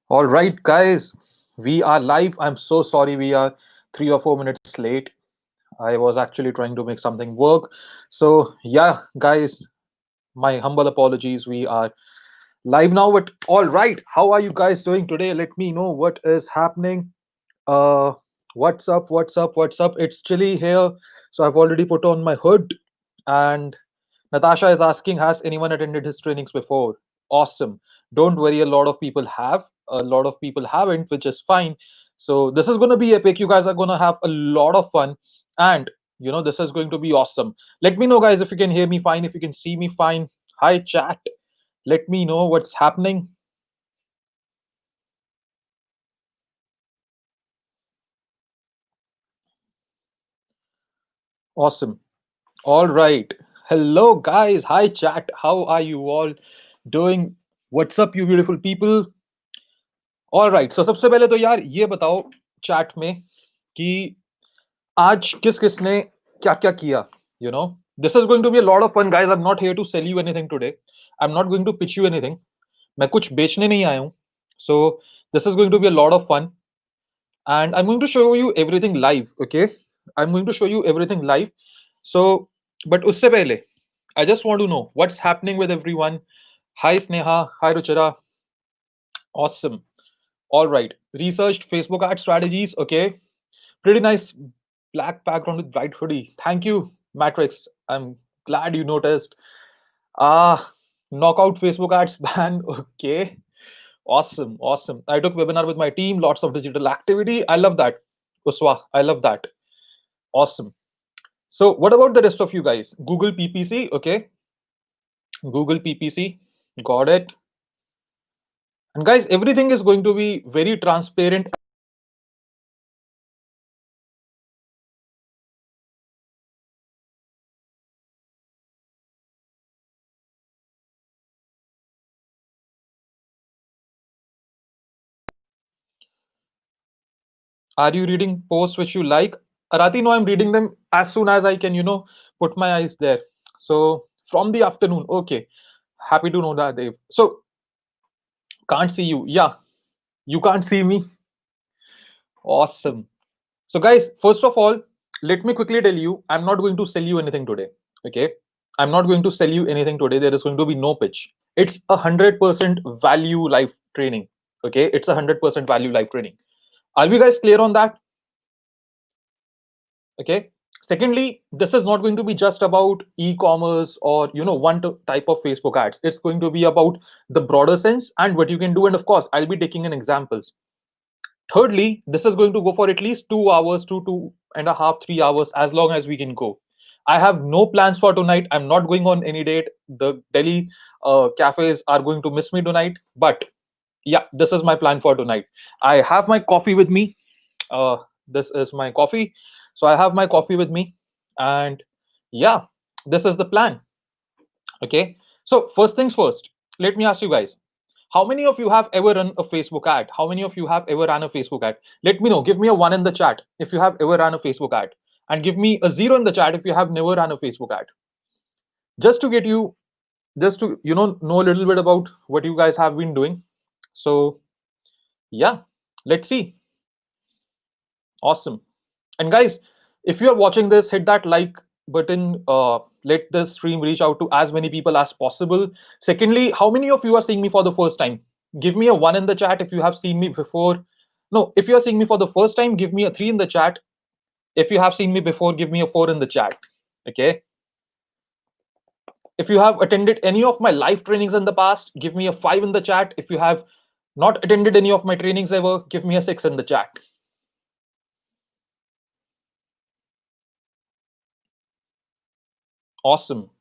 All right, guys, we are live. I'm so sorry we are 3 or 4 minutes late. I was actually trying to make something work. So, yeah, guys, my humble apologies. We are live now, but all right, how are you guys doing today? Let me know what is happening. Uh, what's up? What's up? What's up? It's chilly here, so I've already put on my hood. And Natasha is asking, has anyone attended his trainings before? Awesome. Don't worry, a lot of people have. A lot of people haven't, which is fine. So this is going to be epic. You guys are going to have a lot of fun. And, this is going to be awesome. Let me know, guys, if you can hear me fine, if you can see me fine. Hi, chat. Let me know what's happening. Awesome. All right. Hello, guys. Hi, chat. How are you all doing? What's up, you beautiful people? All right so सबसे पहले तो यार ये बताओ chat में कि आज किस किसने क्या क्या किया this is going to be a lot of fun guys I am not here to sell you anything today I am not going to pitch you anything मैं कुछ बेचने नहीं आया हूँ so this is going to be a lot of fun and I am going to show you everything live okay I am going to show you everything live so but उससे पहले I just want to know what's happening with everyone hi Sneha hi Ruchira awesome all right researched Facebook ad strategies okay pretty nice black background with bright hoodie. Thank you, Matrix. I'm glad you noticed. Ah, knockout Facebook ads ban. Okay, awesome, awesome. I took webinar with my team. Lots of digital activity. I love that. Uswa, I love that. Awesome. So, what about the rest of you guys? Google PPC. Okay, Google PPC. Got it. And guys, everything is going to be very transparent. Are you reading posts which you like? Arati, no, I'm reading them as soon as I can, put my eyes there. So from the afternoon, okay. Happy to know that, Dave. So can't see you. Yeah, you can't see me. Awesome. So guys, first of all, let me quickly tell you, I'm not going to sell you anything today. Okay. I'm not going to sell you anything today. There is going to be no pitch. It's 100% value life training. Okay. It's 100% value life training. Are we guys clear on that? Okay. Secondly, this is not going to be just about e-commerce or one type of Facebook ads. It's going to be about the broader sense and what you can do. And of course, I'll be taking an examples. Thirdly, this is going to go for at least 2 hours, 2.5, 3 hours, as long as we can go. I have no plans for tonight. I'm not going on any date. The Delhi cafes are going to miss me tonight. But yeah, this is my plan for tonight. I have my coffee with me. This is my coffee. So I have my coffee with me. And yeah, this is the plan. Okay. So, first things first, let me ask you guys, how many of you have ever run a Facebook ad? How many of you have ever ran a Facebook ad? Let me know. Give me a one in the chat if you have ever run a Facebook ad. And give me a zero in the chat if you have never run a Facebook ad. Just to get you, just to, know a little bit about what you guys have been doing. So, yeah, let's see. Awesome. And guys, if you are watching this, hit that like button. Let this stream reach out to as many people as possible. Secondly, how many of you are seeing me for the first time? Give me a one in the chat if you have seen me before. No, if you are seeing me for the first time, give me a three in the chat. If you have seen me before, give me a four in the chat. Okay. If you have attended any of my live trainings in the past, give me a five in the chat. If you have not attended any of my trainings ever, give me a six in the chat. Awesome.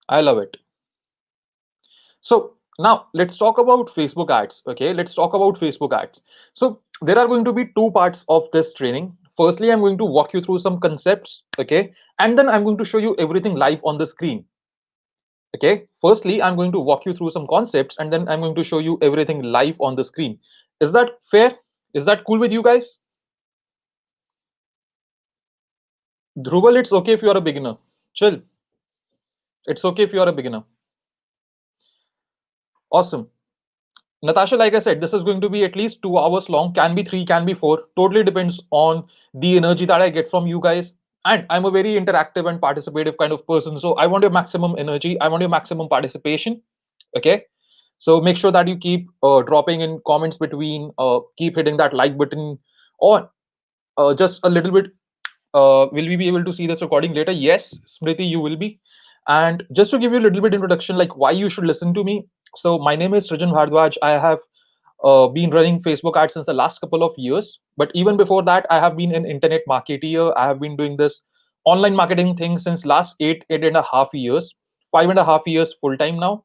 I love it. So now let's talk about Facebook ads. Okay, let's talk about Facebook ads. So there are going to be two parts of this training. Firstly, I'm going to walk you through some concepts. Okay, and then I'm going to show you everything live on the screen. Okay, firstly, I'm going to walk you through some concepts and then I'm going to show you everything live on the screen. Is that fair? Is that cool with you guys? Dhruval, it's okay if you're a beginner. Chill. It's okay if you're a beginner. Awesome. Natasha, like I said, this is going to be at least 2 hours long, can be three, can be four. Totally depends on the energy that I get from you guys. And I'm a very interactive and participative kind of person. So I want your maximum energy. I want your maximum participation. Okay. So make sure that you keep dropping in comments between, keep hitting that like button, or just a little bit. Will we be able to see this recording later? Yes, Smriti, you will be. And just to give you a little bit introduction, like why you should listen to me. So my name is Srijan Bhardwaj. I have been running Facebook ads since the last couple of years. But even before that, I have been an internet marketeer. I have been doing this online marketing thing since last 8.5 years, 5.5 years full time now.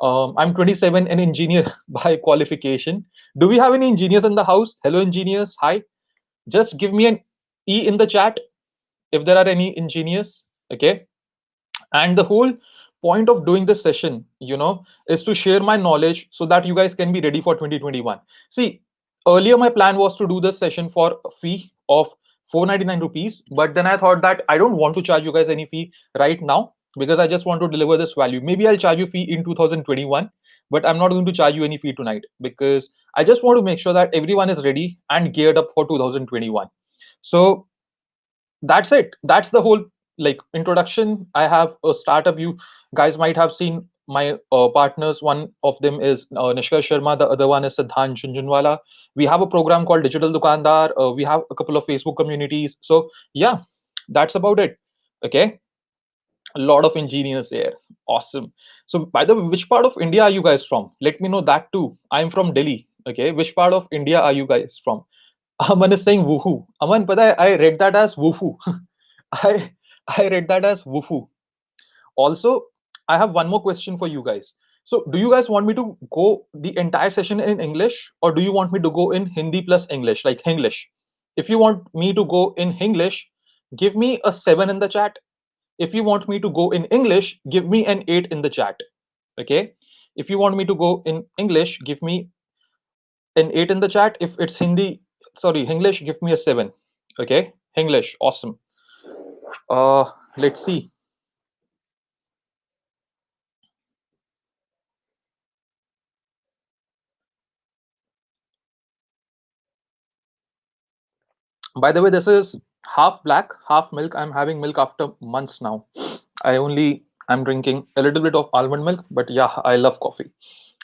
I'm 27, an engineer by qualification. Do we have any engineers in the house? Hello, engineers. Hi. Just give me an E in the chat if there are any engineers. Okay. And the whole point of doing this session, is to share my knowledge so that you guys can be ready for 2021. See, earlier my plan was to do this session for a fee of 499 rupees, but then I thought that I don't want to charge you guys any fee right now because I just want to deliver this value. Maybe I'll charge you fee in 2021, but I'm not going to charge you any fee tonight because I just want to make sure that everyone is ready and geared up for 2021. So that's it. That's the whole like introduction. I have a startup. You guys might have seen my partners. One of them is Nishka Sharma, the other one is Siddhant Junjunwala. We have a program called Digital Dukandar. We have a couple of Facebook communities. So yeah, that's about it. Okay, a lot of engineers here. Awesome. So by the way, which part of India are you guys from? Let me know that too. I'm from Delhi. Okay, which part of India are you guys from? Aman is saying woohoo. Aman, but I read that as woohoo. I I read that as woohoo. Also, I have one more question for you guys. So, do you guys want me to go the entire session in English, or do you want me to go in Hindi plus English, like English? If you want me to go in English, give me a 7 in the chat. If you want me to go in English, give me an 8 in the chat. Okay. If you want me to go in English, give me an 8 in the chat. If it's Hindi, sorry, English, give me a 7. Okay. English, awesome. Let's see. By the way, this is half black, half milk. I'm having milk after months now. I'm drinking a little bit of almond milk, but yeah, I love coffee.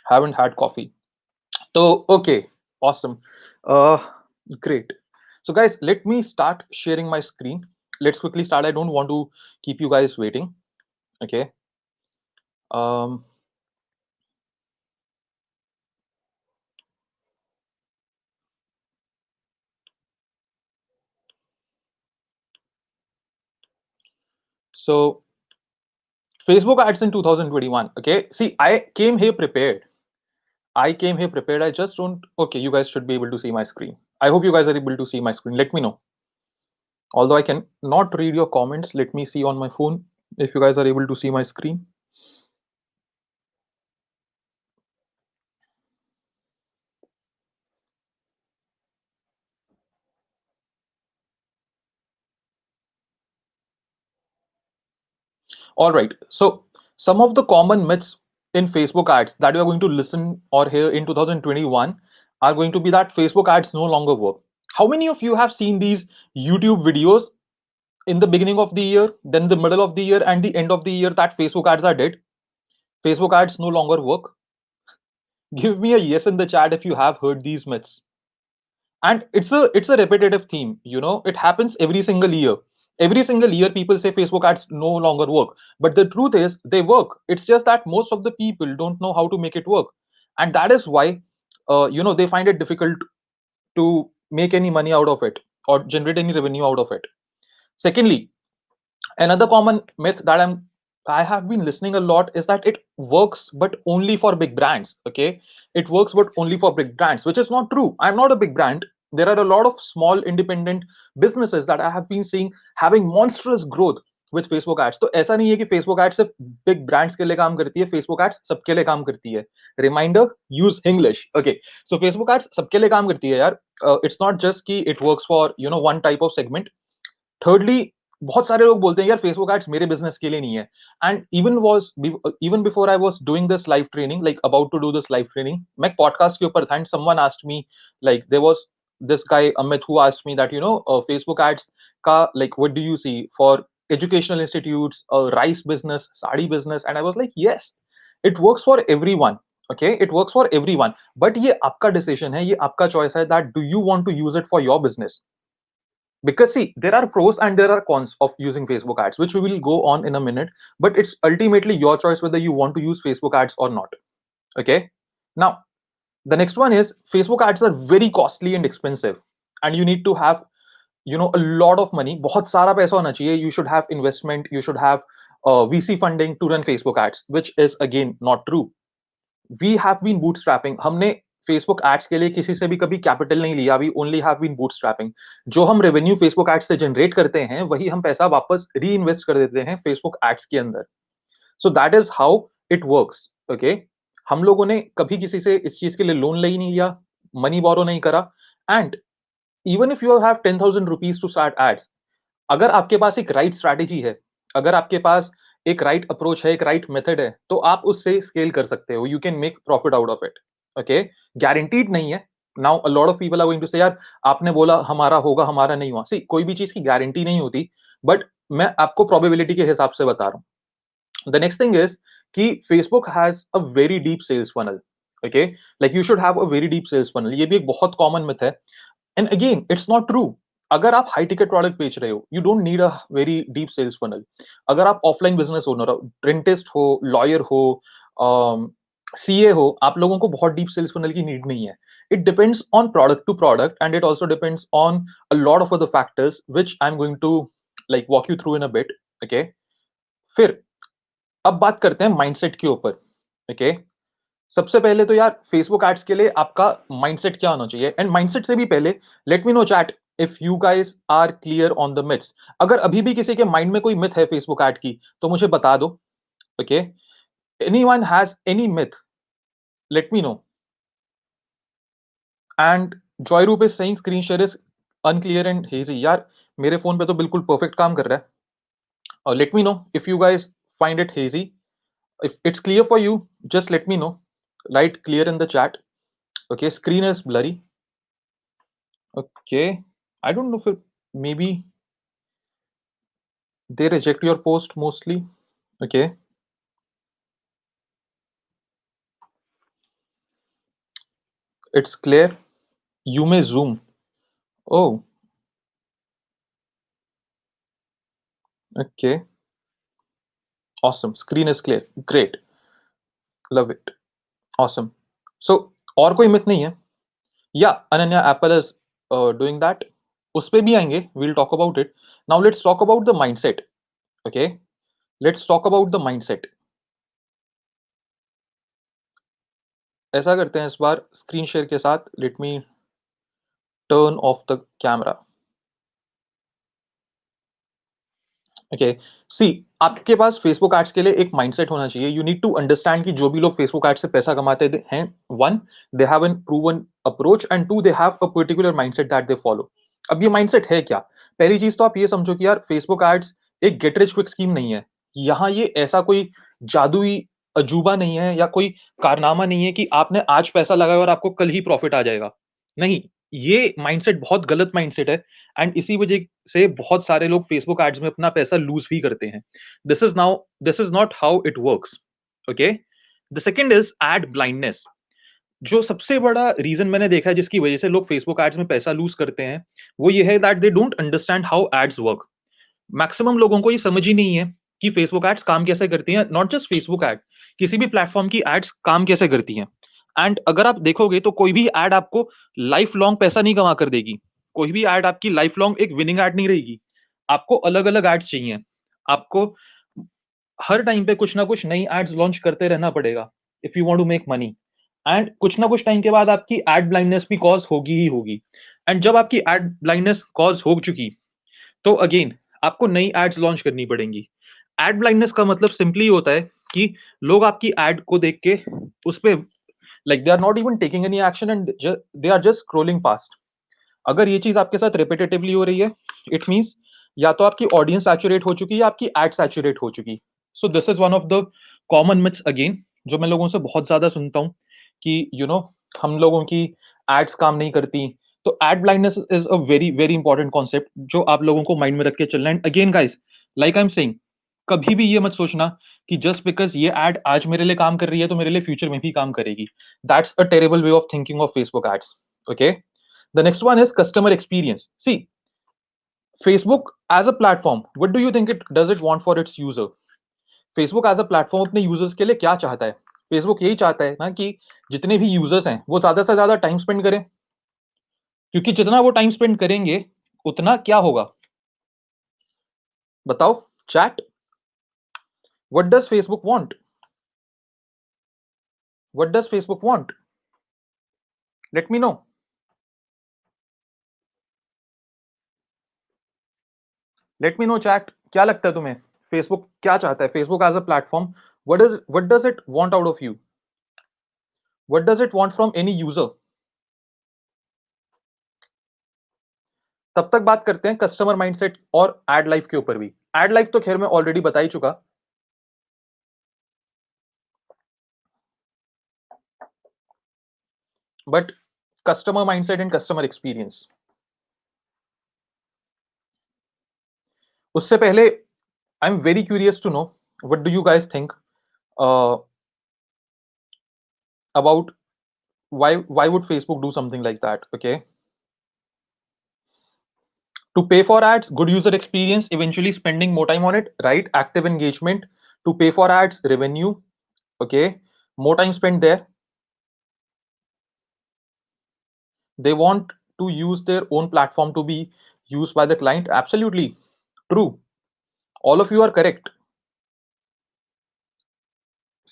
Haven't had coffee. So okay, awesome. Uh, Great. So guys, let me start sharing my screen. Let's quickly start. I don't want to keep you guys waiting. Okay. Um, so Facebook ads in 2021. Okay. See, I came here prepared. I just don't. Okay, you guys should be able to see my screen. I hope you guys are able to see my screen. Let me know. Although I can not read your comments, let me see on my phone if you guys are able to see my screen. All right. So some of the common myths in Facebook ads that you are going to listen or hear in 2021 are going to be that Facebook ads no longer work. How many of you have seen these YouTube videos in the beginning of the year, then the middle of the year, and the end of the year that Facebook ads are dead? Facebook ads no longer work. Give me a yes in the chat if you have heard these myths. And it's a repetitive theme. It happens every single year people say Facebook ads no longer work, but the truth is they work. It's just that most of the people don't know how to make it work, and that is why they find it difficult to make any money out of it or generate any revenue out of it. Secondly, another common myth that I have been listening a lot is that it works but only for big brands. Okay, it works but only for big brands, which is not true. I'm not a big brand. There are a lot of small independent businesses that I have been seeing having monstrous growth with Facebook ads. तो ऐसा नहीं है कि Facebook ads सिर्फ big brands के लिए काम करती है. Facebook ads सबके लिए काम करती है. Reminder, use English. Okay, so Facebook ads सबके लिए काम करती है यार. It's not just कि it works for one type of segment. Thirdly, बहुत सारे लोग बोलते हैं यार फेसबुक एड्स मेरे बिजनेस के लिए नहीं है। And even before I was doing this live training, like about to do this live training, मैं पॉडकास्ट के ऊपर था and someone asked me, like there was this guy Amit who asked me that Facebook ads का like what do you see for educational institutes, rice business, sari business, and I was like yes, it works for everyone. Okay, it works for everyone, but ये आपका decision है, ये आपका choice है that do you want to use it for your business. Because see, there are pros and there are cons of using Facebook ads, which we will go on in a minute, but it's ultimately your choice whether you want to use Facebook ads or not. Okay, now the next one is Facebook ads are very costly and expensive, and you need to have a lot of money, बहुत सारा पैसा होना चाहिए. You should have investment, you should have VC funding to run Facebook ads, which is again not true. We have been bootstrapping, हमने Facebook ads के लिए किसी से भी कभी कैपिटल नहीं लिया, we only have been bootstrapping. जो हम रेवेन्यू फेसबुक एड्स से जनरेट करते हैं वही हम पैसा वापस री इन्वेस्ट कर देते हैं फेसबुक एड्स के अंदर। सो that is how it works. Okay, हम लोगों ने कभी किसी से इस चीज के लिए लोन ले ही नहीं लिया, मनी बोरो नहीं करा, and even if you have 10,000 rupees to start ads, अगर आपके पास एक राइट स्ट्रैटेजी है, अगर आपके पास एक राइट अप्रोच है, एक राइट मेथड है, तो आप उससे स्केल कर सकते हो, you can make profit out of it. Okay, guaranteed नहीं है। Now a lot of people are going to say यार आपने बोला हमारा होगा, हमारा नहीं हुआ। सी, कोई भी चीज की गारंटी नहीं होती, बट मैं आपको प्रोबेबिलिटी के हिसाब से बता रहा हूँ। द नेक्स्ट थिंग इज कि Facebook has a very deep sales funnel. Okay, like you should have a very deep sales funnel, ये भी एक बहुत कॉमन मिथ है, and again it's not true. अगर आप हाई टिकट प्रोडक्ट बेच रहे हो, you don't need a very deep sales funnel. अगर आप ऑफलाइन बिजनेस ओनर हो, डेंटिस्ट हो, लॉयर हो, सीए हो, आप लोगों को बहुत डीप सेल्स फनल की नीड नहीं है। It depends on product to product and it also depends on a lot of other factors which I am going to like walk you through in a bit. Okay, फिर अब बात करते हैं mindset के ऊपर। Okay, सबसे पहले तो यार फेसबुक एड्स के लिए आपका माइंडसेट क्या होना चाहिए, एंड माइंडसेट से भी पहले let me know chat if you guys are clear on the myths. अगर अभी भी किसी के माइंड में कोई मिथ है फेसबुक एड की तो मुझे बता दो। Okay, anyone has any myth, let me know. And Joy Roop is saying screen share is unclear and hazy. यार मेरे फोन पे तो बिल्कुल परफेक्ट काम कर रहा है, और late me know if you guys find it hazy. If it's clear for you, just let me know. Write clear in the chat. Okay, screen is blurry. Okay, I don't know if maybe they reject your post mostly. Okay, it's clear. You may zoom. Oh, okay, awesome. Screen is clear. Great, love it. Awesome. So और कोई myth नहीं है? या Ananya Apple is doing that, उस पे भी आएंगे, we'll talk about it. Now let's talk about the mindset. Okay, let's talk about the mindset. ऐसा करते हैं इस बार स्क्रीन शेयर के साथ, let me turn off the camera. Okay, see, आपके पास फेसबुक एड्स के लिए एक माइंडसेट होना चाहिए। यू नीड टू अंडरस्टैंड कि जो भी लोग फेसबुक एड्स से पैसा कमाते हैं, one, they have an proven approach, and two, they have a particular mindset that they follow. अब ये माइंडसेट है क्या? पहली चीज तो आप ये समझो कि यार फेसबुक एड्स एक गेट रिच क्विक स्कीम नहीं है। यहाँ ये ऐसा कोई जादुई अजूबा नहीं है या कोई कारनामा नहीं है कि आपने आज पैसा लगाया और आपको कल ही प्रॉफिट आ जाएगा। नहीं, ये माइंडसेट बहुत गलत माइंडसेट है, एंड इसी वजह से बहुत सारे लोग फेसबुक एड्स में अपना पैसा लूज भी करते हैं। This is not how it works. Okay, the second is ad blindness. जो सबसे बड़ा रीजन मैंने देखा है जिसकी वजह से लोग फेसबुक एड्स में पैसा लूज करते हैं, वो ये है that they don't understand how ads work. Maximum लोगों को ये समझ ही नहीं है कि फेसबुक एड्स काम कैसे करती हैं। नॉट जस्ट फेसबुक एड, किसी भी प्लेटफॉर्म की एड्स काम कैसे करती हैं। एंड अगर आप देखोगे तो कोई भी एड आपको लाइफ लॉन्ग पैसा नहीं कमा कर देगी। कोई भी एड आपकी लाइफ लॉन्ग एक विनिंग एड नहीं रहेगी। आपको अलग अलग एड्स चाहिए, आपको हर टाइम पे कुछ ना कुछ नई एड्स लॉन्च करते रहना पड़ेगा if you want to make money. And कुछ ना कुछ टाइम के बाद आपकी एड ब्लाइंडनेस भी कॉज होगी ही होगी। एंड जब आपकी एड ब्लाइंडनेस कॉज हो चुकी, तो अगेन आपको नई एड्स लॉन्च करनी पड़ेंगी। एड ब्लाइंडनेस का मतलब सिंपली होता है कि लोग आपकी एड को देख के उस पे like they are not even taking any action and they are just scrolling past. अगर ये चीज आपके साथ रिपीटेटिवली हो रही है, इट मींस या तो आपकी ऑडियंस सैचुरेट हो चुकी है या आपकी एड सैचुरेट हो चुकी। सो this is one of the common myths again, जो मैं लोगों से बहुत ज्यादा सुनता हूँ कि हम लोगों की एड्स काम नहीं करती। तो ad blindness is a very very important concept जो आप लोगों को माइंड में रख के चलना है। And again guys, like I am saying, कभी भी ये मत सोचना कि जस्ट बिकॉज ये एड आज मेरे लिए काम कर रही है तो मेरे लिए फ्यूचर में भी काम करेगी। That's a terrible way of thinking of Facebook ads. Okay, the next one is customer experience. See, Facebook as a platform, what do you think it does it want for its user? Facebook as a platform अपने users के लिए क्या चाहता है? Facebook यही चाहता है ना कि जितने भी यूजर्स हैं वो ज्यादा से ज्यादा टाइम स्पेंड करें, क्योंकि जितना वो टाइम स्पेंड करेंगे उतना क्या होगा? बताओ chat, what does Facebook want? What does Facebook want? Let me know. Let me know chat, क्या लगता है तुम्हें? फेसबुक क्या चाहता है? Facebook as a platform, what does it want out of you? What does it want from any user? तब तक बात करते हैं कस्टमर माइंडसेट और एड लाइफ के ऊपर भी। एड लाइफ तो खैर मैं ऑलरेडी बता ही चुका, but customer mindset and customer experience, उससे पहले I am very curious to know what do you guys think about why would Facebook do something like that? Okay, to pay for ads, good user experience, eventually spending more time on it, right? Active engagement. To pay for ads, revenue. Okay, more time spent there. They want to use their own platform to be used by the client. Absolutely true, all of you are correct.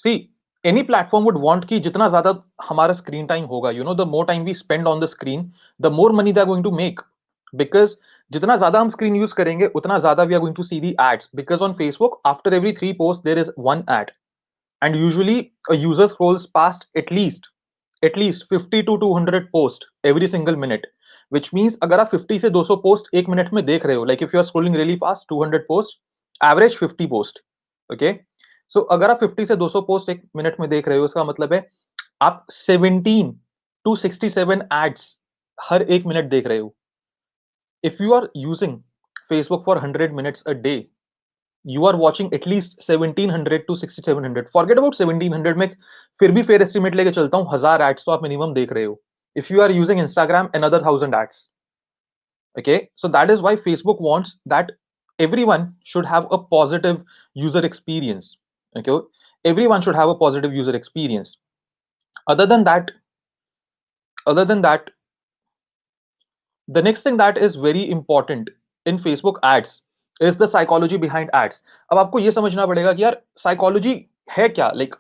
See, any platform would want कि जितना ज्यादा हमारा screen time होगा, the more time we spend on the screen, the more money they're going to make, because जितना ज्यादा हम screen use करेंगे उतना ज्यादा we are going to see the ads, because on Facebook after every 3 posts there is one ad, and usually a user scrolls past at least 50 to 200 post every single minute, which means अगर आप 50 से 200 post एक minute में देख रहे हो, like if you are scrolling really fast, 200 post, average 50 post. Okay, सो अगर आप 50 से 200 पोस्ट एक मिनट में देख रहे हो, इसका मतलब है आप 17 टू 67 एड्स हर एक मिनट देख रहे हो। If you are using Facebook for 100 minutes a day, you are watching at least 1700 to 6700, forget about 1700 में फिर भी फेयर एस्टिमेट लेके चलता हूं, 1000 एड्स तो आप मिनिमम देख रहे हो। If you are using Instagram, another 1000 ads. Okay, so that is why Facebook wants that everyone should have a positive user experience. Okay, everyone should have a positive user experience. Other than that, other than that, the next thing that is very important in Facebook ads is the psychology behind ads. अब आपको ये समझना पड़ेगा कि यार psychology है क्या, like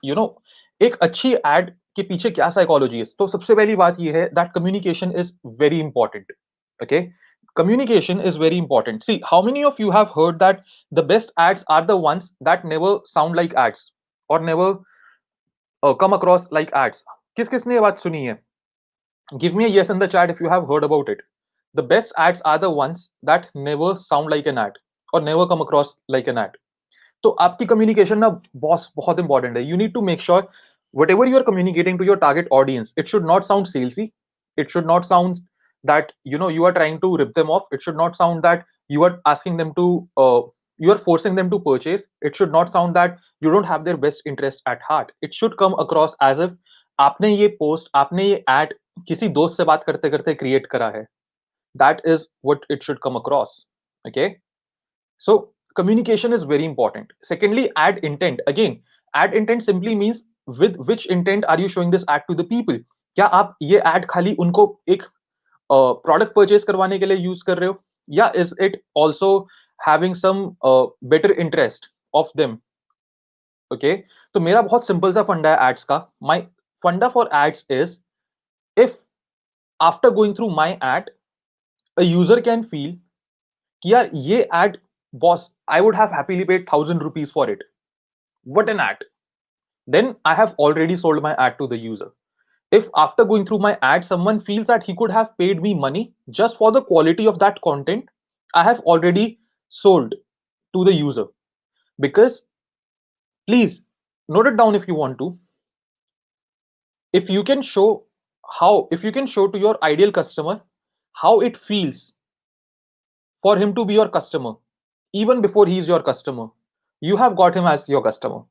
एक अच्छी एड के पीछे क्या साइकोलॉजी है। तो सबसे पहली बात ये है that communication is very important. Okay, communication is very important. See, how many of you have heard that the best ads are the ones that never sound like ads or never come across like ads? किस किसने ये बात सुनी है? Give me a yes in the chat if you have heard about it. The best ads are the ones that never sound like an ad or never come across like an ad. तो आपकी communication ना boss बहुत important है। You need to make sure whatever you are communicating to your target audience, it should not sound salesy, it should not sound that you are trying to rip them off, it should not sound that you are asking them to you are forcing them to purchase, it should not sound that you don't have their best interest at heart. It should come across as if आपने ये post, आपने ये add किसी दोस्त से बात करते करते क्रिएट करा है। that is what it should come across. Okay, so communication is very important. Secondly, ad intent. Again, ad intent simply means with which intent are you showing this ad to the people? क्या आप ये ad खाली उनको एक product purchase करवाने के लिए use कर रहे हो, या is it also having some better interest of them? Okay, तो मेरा बहुत सिंपल सा फंडा है एड्स का। My funda for ads is, if after going through my ad a user can feel कि यार ये ad, boss I would have happily paid 1000 rupees for it, what an ad, then I have already sold my ad to the user. If after going through my ad someone feels that he could have paid me money just for the quality of that content, I have already sold to the user. Because please note it down if you want to. If you can show if you can show to your ideal customer how it feels for him to be your customer, even before he is your customer, you have got him as your customer.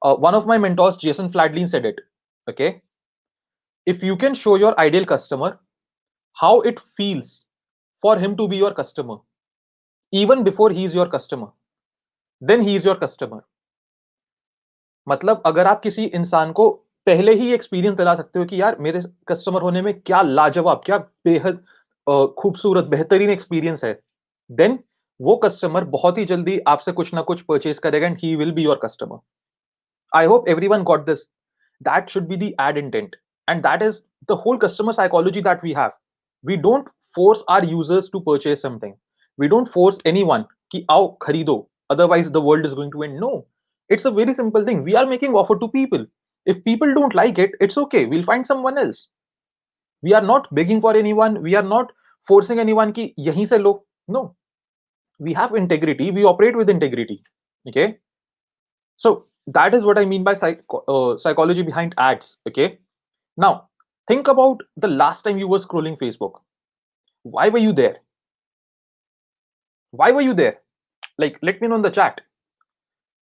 One of my mentors, Jason Fladley, said it. Okay, if you can show your ideal customer how it feels for him to be your customer, even before he is your customer, then he is your customer. मतलब अगर आप किसी इंसान को पहले ही experience दिला सकते हो कि यार मेरे कस्टमर होने में क्या लाजवाब, क्या बेहद खूबसूरत बेहतरीन एक्सपीरियंस है, देन वो कस्टमर बहुत ही जल्दी आपसे कुछ ना कुछ परचेज करेगा and he will be your customer. I hope everyone got this. That should be the ad intent. And that is the whole customer psychology that we have. We don't force our users to purchase something. We don't force anyone ki aao kharido. Otherwise, the world is going to end. No. It's a very simple thing. We are making offer to people. If people don't like it, it's okay. We'll find someone else. We are not begging for anyone. We are not forcing anyone ki yahi se lo. No. We have integrity. We operate with integrity. Okay. So that is what I mean by psychology behind ads. Okay. Now think about the last time you were scrolling Facebook. Why were you there? Why were you there? Like, let me know in the chat.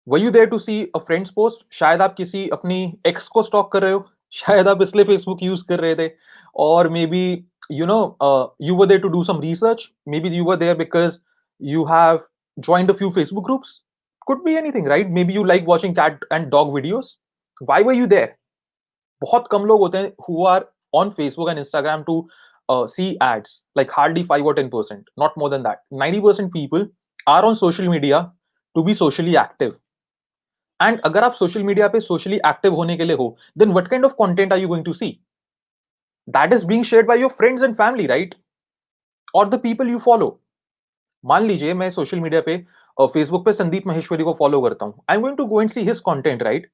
Were you there to see a friend's post? शायद आप किसी अपनी ex को stalk कर रहे हो. शायद आप इसलिए Facebook use कर रहे थे. Or maybe you were there to do some research. Maybe you were there because you have joined a few Facebook groups. Could be anything, right? Maybe you like watching cat and dog videos. Why were you there? बहुत कम लोग होते हैं who are on Facebook and Instagram to see ads, like hardly 5 or 10%, not more than that. 90% people are on social media to be socially active. And अगर आप social media पे socially active होने के लिए हो, then what kind of content are you going to see? That is being shared by your friends and family, right? Or the people you follow. मान लीजिए मैं सोशल मीडिया पे Facebook पे संदीप महेश्वरी को फॉलो करता हूं. I am going to go and see his content, right?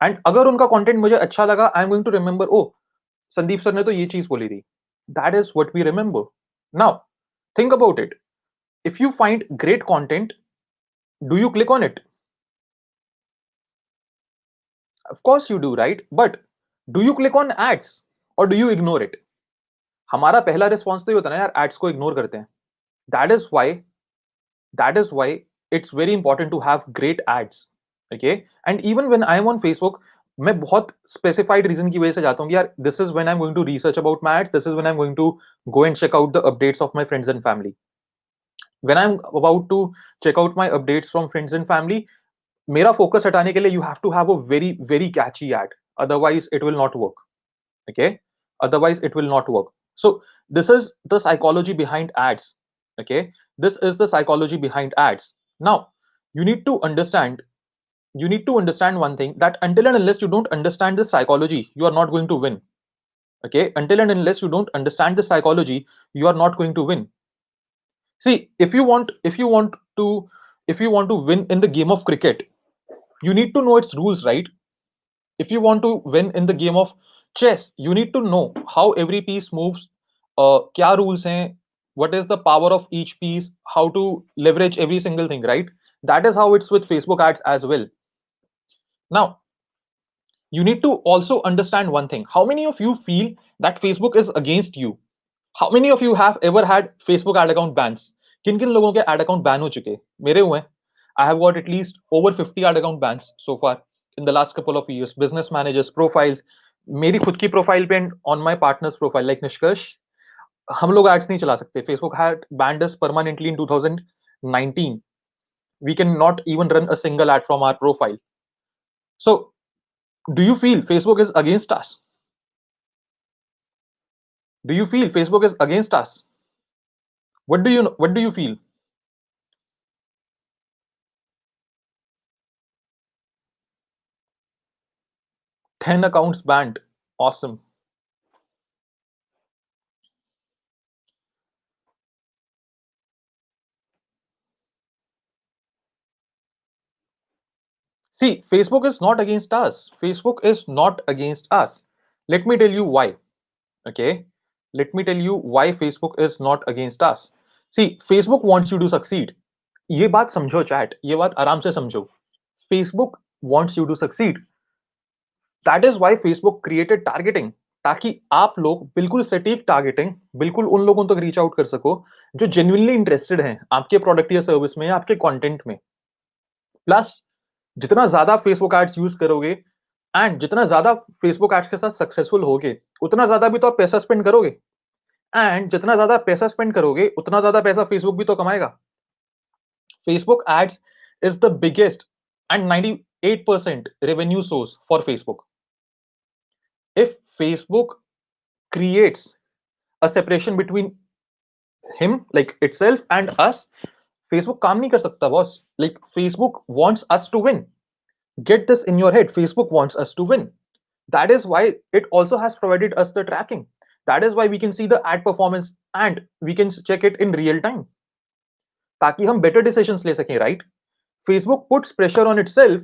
And अगर उनका कंटेंट मुझे अच्छा लगा, I am going to remember, oh Sandeep sir ने तो ये चीज बोली थी. That is what we remember. Now, think about it. If you find great content, do you click on it? Of course you do, right? But do you click on ads or do you ignore it? हमारा पहला response तो ये होता है ना यार, ads को ignore करते हैं. That is why that is why it's very important to have great ads. Okay. And even when I am on Facebook, मैं बहुत स्पेसिफाइड रीजन की वजह से जाता हूँ कि यार this is when I am going to research about my ads, this is when I am going to go and check out the updates of my friends and family. When I'm about to check out my updates from friends and family, मेरा focus हटाने के लिए you have to have a very very catchy ad. Otherwise, it will not work. Okay. Otherwise, it will not work. So this is the psychology behind ads. Okay. This is the psychology behind ads. Now, you need to understand. You need to understand one thing, that until and unless you don't understand the psychology, you are not going to win. Okay. Until and unless you don't understand the psychology, you are not going to win. See, if you want to win in the game of cricket, you need to know its rules, right? If you want to win in the game of chess, you need to know how every piece moves, क्या rules हैं, what is the power of each piece, how to leverage every single thing, right? That is how it's with Facebook ads as well. Now, you need to also understand one thing. How many of you feel that Facebook is against you? How many of you have ever had Facebook ad account bans? किन किन लोगों के ad account ban हो चुके? मेरे हुए. I have got at least over 50 ad account bans so far in the last couple of years. Business managers, profiles, मेरी खुद की profile पे and on my partner's profile, like निष्कर्ष, हम लोग ads नहीं चला सकते. Facebook had banned us permanently in 2019. We cannot even run a single ad from our profile. So, do you feel Facebook is against us? Do you feel Facebook is against us? What do you feel? 10 accounts banned. Awesome. See, Facebook is not against us. Facebook is not against us. Let me tell you why. Okay. Let me tell you why Facebook is not against us. See, Facebook wants you to succeed. ये बात समझो chat, ये बात आराम से समझो। Facebook wants you to succeed. That is why Facebook created targeting, ताकि आप लोग बिल्कुल सटीक टारगेटिंग, बिल्कुल उन लोगों तक रीच आउट कर सको जो जेन्युइनली इंटरेस्टेड हैं आपके प्रोडक्ट या सर्विस में या आपके कंटेंट में। प्लस जितना ज्यादा फेसबुक एड्स यूज करोगे एंड जितना ज्यादा फेसबुक एड्स के साथ सक्सेसफुल होगे, उतना ज्यादा भी तो आप पैसा स्पेंड करोगे, एंड जितना ज्यादा पैसा स्पेंड करोगे उतना ज्यादा पैसा फेसबुक भी तो कमाएगा। Facebook ads is the biggest and 98% revenue source for Facebook. If Facebook creates a separation between him, like itself, and us, Facebook काम नहीं कर सकता boss. Like Facebook wants us to win. Get this in your head. Facebook wants us to win. That is why it also has provided us the tracking. That is why we can see the ad performance and we can check it in real time. ताकि हम better decisions ले सकें, right? Facebook puts pressure on itself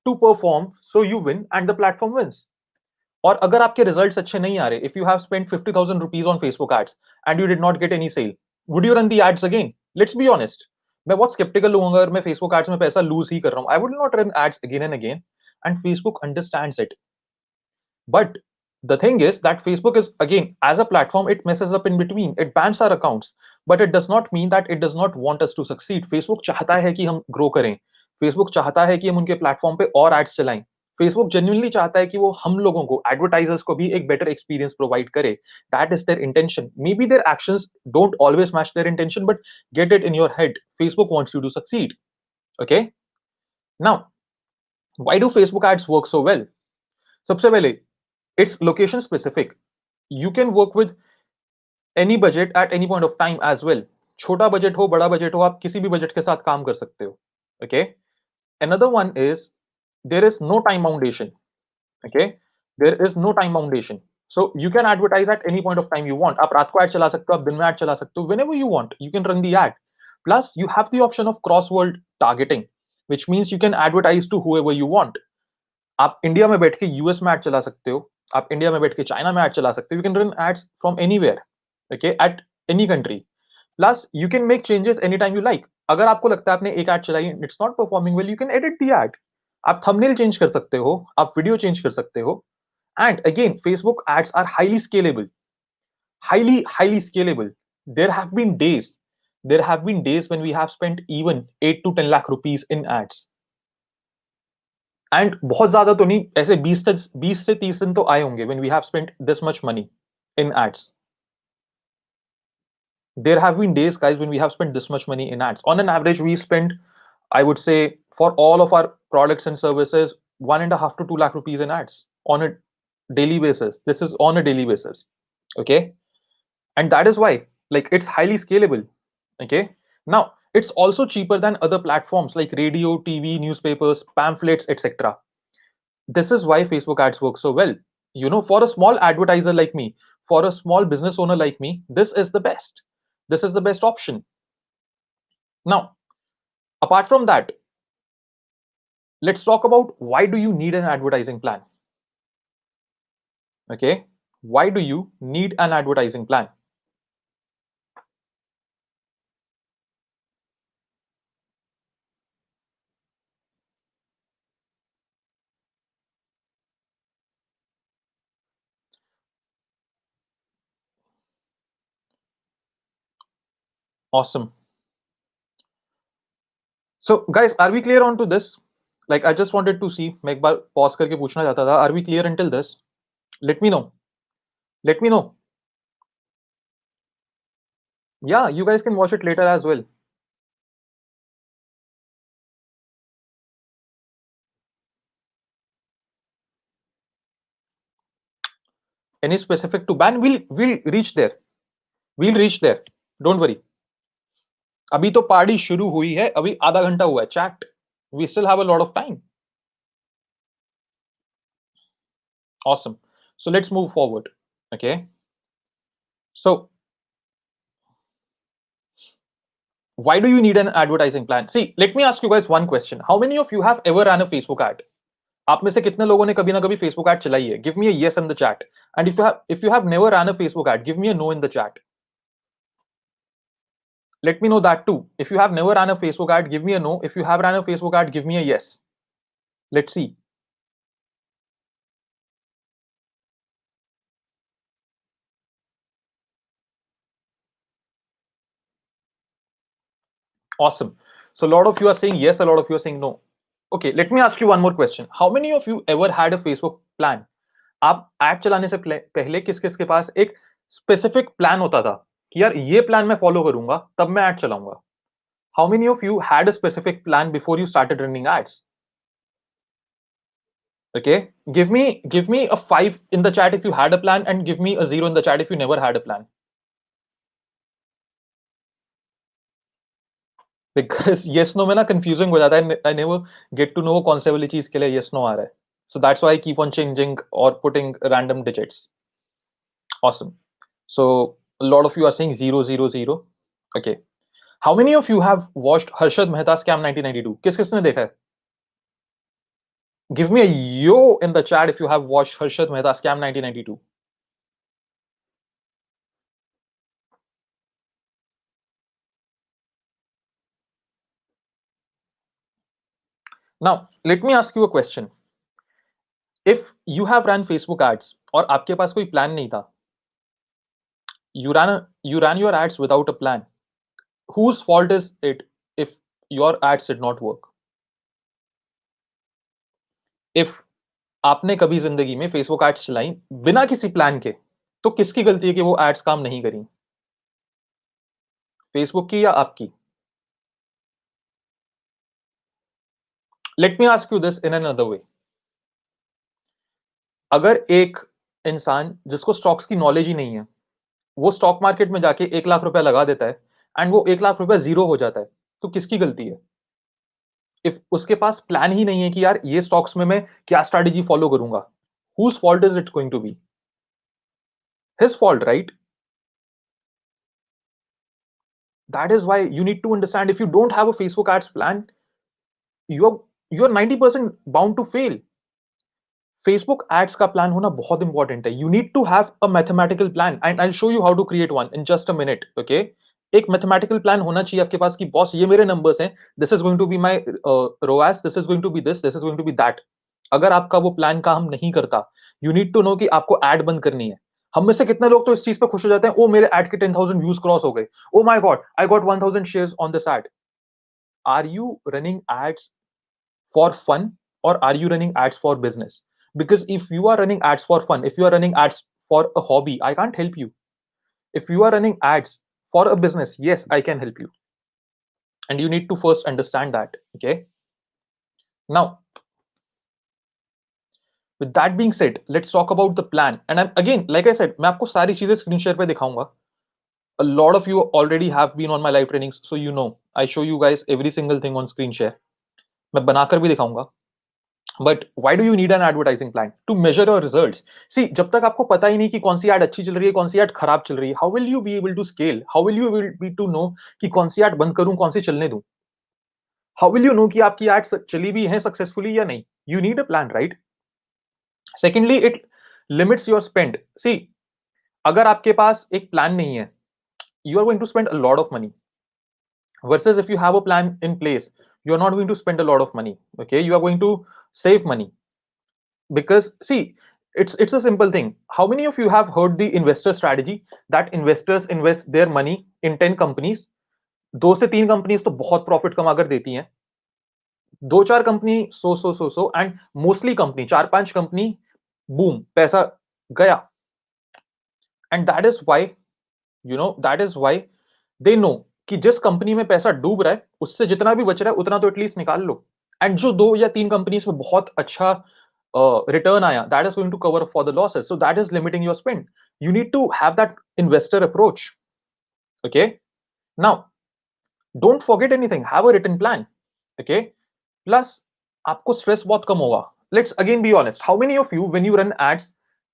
to perform so you win and the platform wins. और अगर आपके results अच्छे नहीं आ रहे, if you have spent 50,000 rupees on Facebook ads and you did not get any sale, would you run the ads again? Let's be honest. मैं बहुत skeptical हूँ अगर मैं Facebook ads में पैसा lose ही कर रहा हूँ. I would not run ads again and again, and Facebook understands it. But the thing is that Facebook is, again, as a platform, it messes up in between. It bans our accounts, but it does not mean that it does not want us to succeed. Facebook चाहता है कि हम grow करें. Facebook चाहता है कि हम उनके platform पे और ads चलाएं. Facebook genuinely चाहता है कि वो हम लोगों को, advertisers को भी एक better experience provide करे. That is their intention. Maybe their actions don't always match their intention, but get it in your head. Facebook wants you to succeed. Okay? Now, why do Facebook ads work so well? सबसे पहले, it's location specific. You can work with any budget at any point of time as well. छोटा budget हो, बड़ा budget हो, आप किसी भी budget के साथ काम कर सकते हो. Okay? Another one is there is no time foundation. Okay? There is no time foundation. So you can advertise at any point of time you want. आप रात को ad चला सकते हो, आप दिन में ad चला सकते हो. Whenever you want, you can run the ad. Plus, you have the option of cross-world targeting, which means you can advertise to whoever you want. आप इंडिया में बैठ के यूएस में एड चला सकते हो, आप इंडिया में बैठ के चाइना में एड चला सकते हो. You can run ads from anywhere, okay, at any country. Plus you can make changes any time you like. अगर आपको लगता है आपने एक एड चलाई, it's not performing well, you can edit the ad. आप थंबनेल चेंज कर सकते हो, आप वीडियो चेंज कर सकते हो. And again, Facebook ads are highly scalable, highly scalable. There have been days, when we have spent even 8 to 10 lakh rupees in ads. And बहुत ज्यादा तो नहीं, ऐसे 20 से 30 दिन तो आए होंगे when we have spent this much money in ads. There have been days, guys, when we have spent this much money in ads. On an average, we spend, I would say, for all of our products and services, 1.5 to 2 lakh rupees in ads on a daily basis. This is on a daily basis. Okay? And that is why, like, it's highly scalable. Okay? Now, it's also cheaper than other platforms like radio, TV, newspapers, pamphlets, etc. This is why Facebook ads work so well. You know, for a small advertiser like me, for a small business owner like me, this is the best. This is the best option. Now, apart from that, let's talk about why do you need an advertising plan? Okay, why do you need an advertising plan? Awesome. So, guys, are we clear on to this? Like, I just wanted to see. मैं एक बार pause करके पूछना चाहता था. Are we clear until this? Let me know. Let me know. Yeah, you guys can watch it later as well. Any specific to ban? We'll reach there. We'll reach there. Don't worry. अभी तो party शुरू हुई है, अभी आधा घंटा हुआ है. Chat, we still have a lot of time. Awesome. So let's move forward. Okay. So why do you need an advertising plan? See, let me ask you guys one question. How many of you have ever ran a Facebook ad? आप में से कितने लोगों ने कभी ना कभी Facebook ad चलाई है? Give me a yes in the chat. And if you have never ran a Facebook ad, give me a no in the chat. Let me know that too. If you have never ran a Facebook ad, give me a no. If you have ran a Facebook ad, give me a yes. Let's see. Awesome. So a lot of you are saying yes, a lot of you are saying no. Okay, let me ask you one more question. How many of you ever had a Facebook plan? आप add चलाने से पहले किस किस के पास एक specific plan होता था कि यार ये प्लान मैं फॉलो करूंगा तब मैं ऐड चलाऊंगा. How many of you had a specific plan before you started running ads? Okay, give me a 5 in the chat if you had a plan, and give me a 0 in the chat if you never had a plan. Because yes no में ना confusing हो जाता है. I never get to know कौन से वाली चीज के लिए yes no आ रहा है. So that's why I keep on changing or putting random digits. Awesome. So a lot of you are saying 000. Okay. How many of you have watched Harshad Mehta Scam 1992? किस किसने देखा है? Give me a yo in the chat if you have watched Harshad Mehta Scam 1992. Now, let me ask you a question. If you have run Facebook ads और आपके पास कोई plan नहीं था, you ran your ads without a plan. Whose fault is it if your ads did not work? If आपने कभी जिंदगी में Facebook ads चलाई बिना किसी प्लान के, तो किसकी गलती है कि वो ads काम नहीं करी? Facebook की या आपकी? Let me ask you this in another way. अगर एक इंसान जिसको स्टॉक्स की नॉलेज ही नहीं है, वो स्टॉक मार्केट में जाके 1 लाख रुपया लगा देता है एंड वो 1 लाख रुपया ज़ीरो हो जाता है, तो किसकी गलती है? इफ उसके पास प्लान ही नहीं है कि यार ये स्टॉक्स में मैं क्या स्ट्रैटेजी फॉलो करूंगा, whose fault is it going to be? His fault, right? That is why you need to understand, if you don't have a Facebook ads plan, you're 90% bound to fail. Facebook ads का plan होना बहुत important है. You need to have a mathematical plan and I'll show you how to create one in just a minute. Okay, एक mathematical plan होना चाहिए आपके पास कि boss ये मेरे नंबर्स हैं, this is going to be my ROAS, this is going to be this is going to be that. अगर आपका वो प्लान काम नहीं करता, यू नीड टू नो कि आपको एड बंद करनी है. हम में से कितने लोग तो इस चीज पे खुश हो जाते हैं, ओ मेरे एड के 10,000 व्यूज क्रॉस हो गए, oh my god I got 1,000 shares on this ad. Are you running ads for fun, or are you running ads for business? Because if you are running ads for fun, if you are running ads for a hobby, I can't help you. If you are running ads for a business, yes, I can help you, and you need to first understand that. Okay, now with that being said, let's talk about the plan. And again, like I said, मैं आपको सारी चीजें screen share पे दिखाऊंगा. A lot of you already have been on my live trainings, so you know I show you guys every single thing on screen share. मैं बनाकर भी दिखाऊंगा. But why do you need an advertising plan? To measure your results. See, जब तक आपको पता ही नहीं कि कौन सी एड अच्छी चल रही है, कौन सी एड खराब चल रही है, how will you be able to scale? How will you be to know कि कौन सी एड बंद करूं, कौन सी चलने दूं? हाउ विल यू नो कि आपकी एड चली भी है सक्सेसफुली या नहीं? You need a plan, right? Secondly, it limits your spend. See, अगर आपके पास एक प्लान नहीं है, you are going to spend a lot of money, versus if you have a plan in place, you are not going to spend a lot of money. Okay, you are going to save money. Because see, it's a simple thing. How many of you have heard the investor strategy, that investors invest their money in 10 companies? 2 से 3 companies तो बहुत profit कमा कर देती हैं, 2-4 company so and mostly company 4-5 company boom पैसा गया. And that is why they know कि जिस कंपनी में पैसा डूब रहा है उससे जितना भी बच रहा है उतना तो एटलीस्ट निकाल लो. एंड जो 2 या 3 कंपनीज में बहुत अच्छा return आया, that is going to cover for the losses. So that is limiting your spend. You need to have that investor approach. Okay, now don't forget anything, have a written plan. Okay, plus आपको stress बहुत कम होगा. Let's again be honest, how many of you when you run ads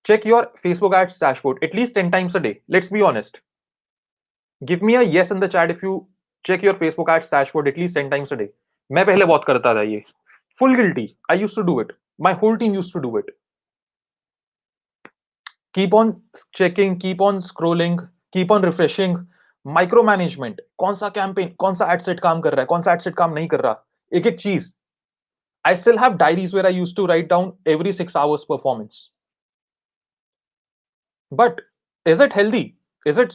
check your Facebook ads dashboard at least 10 times a day? Let's be honest, give me a yes in the chat if you check your Facebook ads dashboard at least 10 times a day. मैं पहले बहुत करता था ये, full guilty. I used to do it, my whole team used to do it. Keep on checking, keep on scrolling, keep on refreshing. Micro management, कौन सा campaign, कौन सा एड सेट काम कर रहा है, कौन सा एड सेट काम नहीं कर रहा, एक एक चीज. I still have diaries where I used to write down every 6 hours performance. But is it healthy? Is it?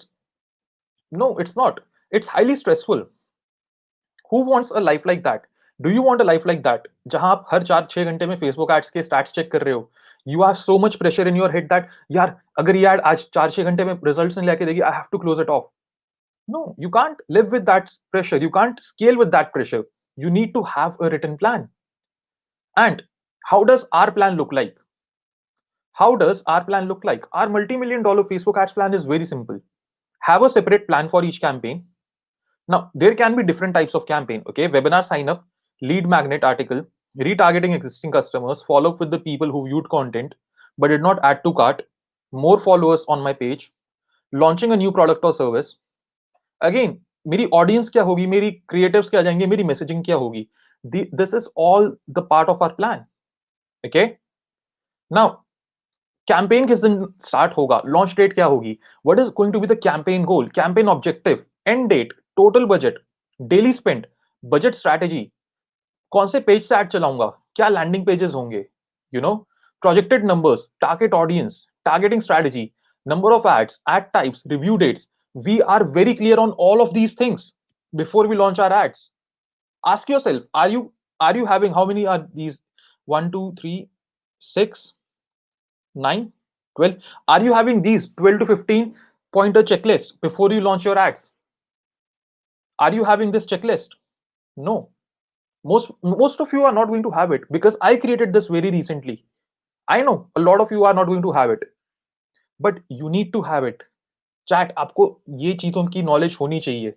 No, it's not. It's highly stressful. Who wants a life like that? Do you want a life like that? जहां आप हर 4-6 घंटे में Facebook ads के stats check कर रहे हो. You have so much pressure in your head that यार अगर ये एड आज 4-6 घंटे में रिजल्ट्स नहीं लेके देगी, I have to close it off. No, you can't live with that pressure. You can't scale with that pressure. You need to have a written plan. And how does our plan look like? How does our plan look like? Our multi-million dollar Facebook ads plan is very simple. Have a separate plan for each campaign. Now, there can be different types of campaign. Okay, webinar sign up, lead magnet article, retargeting existing customers, follow up with the people who viewed content but did not add to cart, more followers on my page, launching a new product or service. Again, मेरी audience क्या होगी, मेरी creatives क्या जाएंगे, मेरी messaging क्या होगी. This is all the part of our plan. Okay. Now, campaign किस दिन स्टार्ट होगा, लॉन्च डेट क्या होगी, what is going to be the campaign goal, campaign objective, end date, total budget, daily spend, budget strategy, कौन से page से ad चलाऊंगा, क्या लैंडिंग पेजेस होंगे, you know, projected numbers, target audience, targeting strategy, number of ads, ad types, review dates. We are very clear on all of these things before we launch our ads. Ask yourself, are you having, how many are these, 1 2 3 6 9, 12. Are you having these 12 to 15 pointer checklist before you launch your ads? Are you having this checklist? No. Most of you are not going to have it because I created this very recently. I know a lot of you are not going to have it, but you need to have it. Chat, आपको ये चीजों की knowledge होनी चाहिए.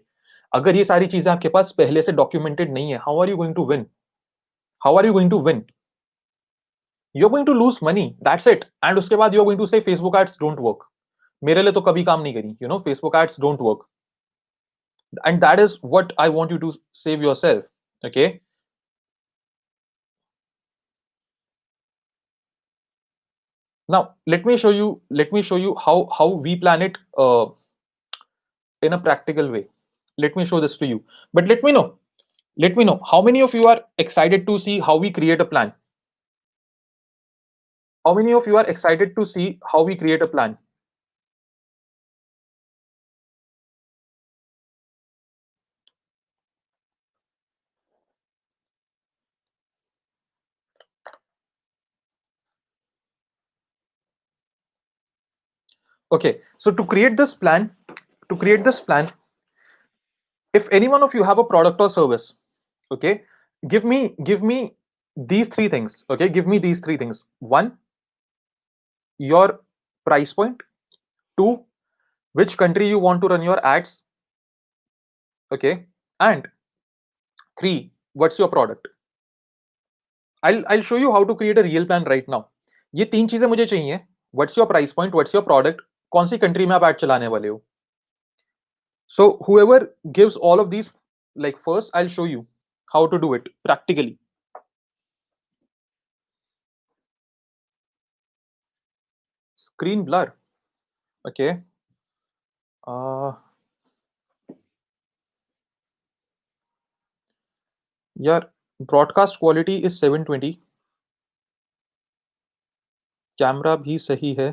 अगर ये सारी चीजें आपके पास पहले से डॉक्यूमेंटेड नहीं है, how are you going to win? How are you going to win? You are going to lose money, that's it. And उसके बाद you are going to say Facebook ads don't work. मेरे लिए तो कभी काम नहीं करी, you know, Facebook ads don't work. And that is what I want you to save yourself. Okay. Now let me show you how we plan it in a practical way. Let me show this to you. But let me know how many of you are excited to see how we create a plan. How many of you are excited to see how we create a plan? Okay, so to create this plan, if any one of you have a product or service, okay, give me these three things. Okay, give me these three things. One, your price point. Two, which country you want to run your ads. Okay, and three, what's your product. I'll show you how to create a real plan right now. ये तीन चीजें मुझे चाहिए. What's your price point, what's your product, कौन सी country में आप add चलाने वाले हो. So whoever gives all of these, like, first I'll show you how to do it practically. Screen blur. Okay. uh यार, broadcast quality is 720. कैमरा भी सही है.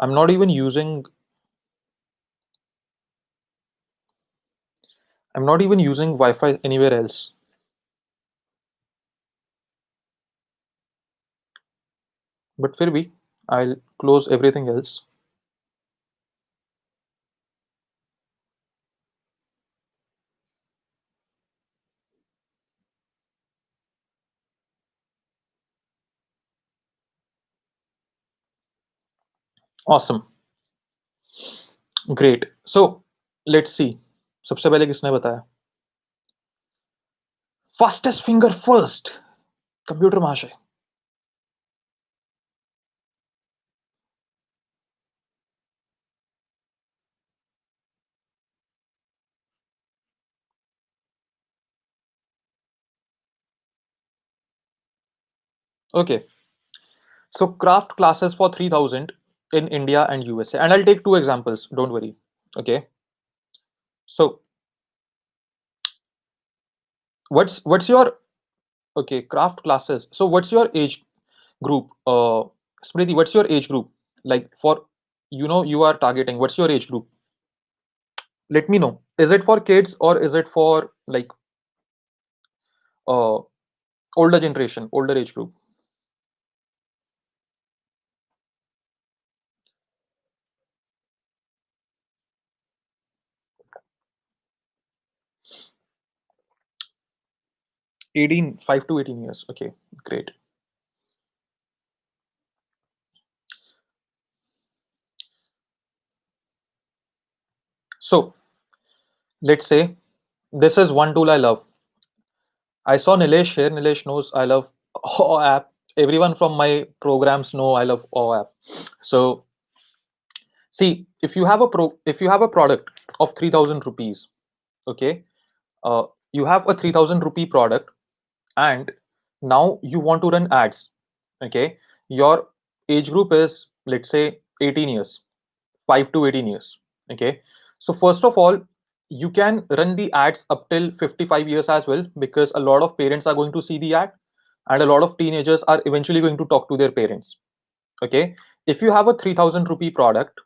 I'm not even using I'm not even using Wi-Fi anywhere else. But फिर भी I'll close everything else. Awesome. Great. So let's see. सबसे पहले किसने बताया? Fastest finger first. कंप्यूटर महाशय. Okay, so craft classes for 3000 in India and USA, and I'll take two examples. Don't worry. Okay, so what's your okay craft classes? So what's your age group? Smriti, what's your age group? Like for you are targeting. What's your age group? Let me know. Is it for kids or is it for like uh older generation, older age group? Eighteen, 5 to 18 years. Okay, great. So let's say this is one tool I love. I saw Nilesh here. Nilesh knows I love O app. Everyone from my programs know I love O app. So see, if you have a product of 3000 rupees, okay, you have a 3000 rupee product, and now you want to run ads. Okay, your age group is, let's say, 18 years, 5 to 18 years. Okay, so first of all, you can run the ads up till 55 years as well, because a lot of parents are going to see the ad, and a lot of teenagers are eventually going to talk to their parents. Okay, if you have a 3000 rupee product,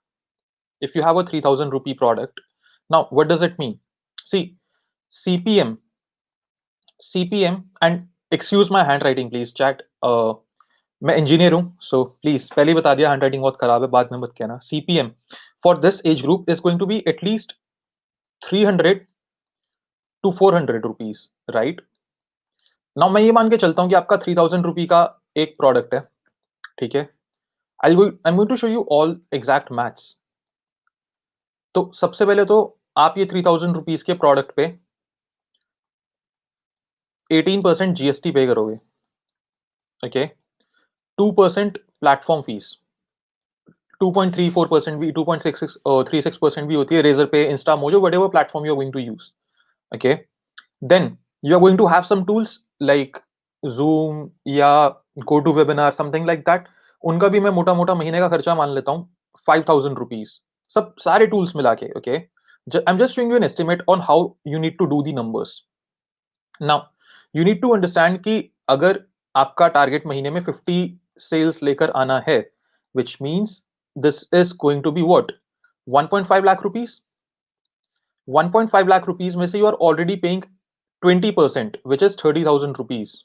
if you have a 3000 rupee product, now what does it mean? See, CPM, CPM, and excuse my handwriting please chat. मैं engineer हूँ, so please पहले ही बता दिया, handwriting बहुत खराब है, बाद में मत कहना. CPM for this age group is going to be at least 300 to 400 rupees, right? Now मैं ये मान के चलता हूँ कि आपका 3000 रुपी का एक प्रोडक्ट है, ठीक है? I am going to show you all exact maths. तो सबसे पहले तो आप ये 3000 रुपीज के प्रोडक्ट पे 18% जीएसटी पे करोगे. ओके, 2% प्लेटफॉर्म फीस, 2.34% भी, 2.36% भी होती है Razorpay, Instamojo, whatever platform you are going to use. Okay, then you are going to have some tools like Zoom या GoToWebinar, something like that. उनका भी मैं मोटा मोटा महीने का खर्चा मान लेता हूँ 5000 रुपीज, सब सारे टूल्स मिला के. Okay, I am just showing you an estimate on how you need to do the numbers. Now you need to understand कि अगर आपका टारगेट महीने में 50 सेल्स लेकर आना है, which means this is going to be what, 1.5 lakh rupees. 1.5 lakh rupees में से you are already paying 20%, which is 30,000 rupees.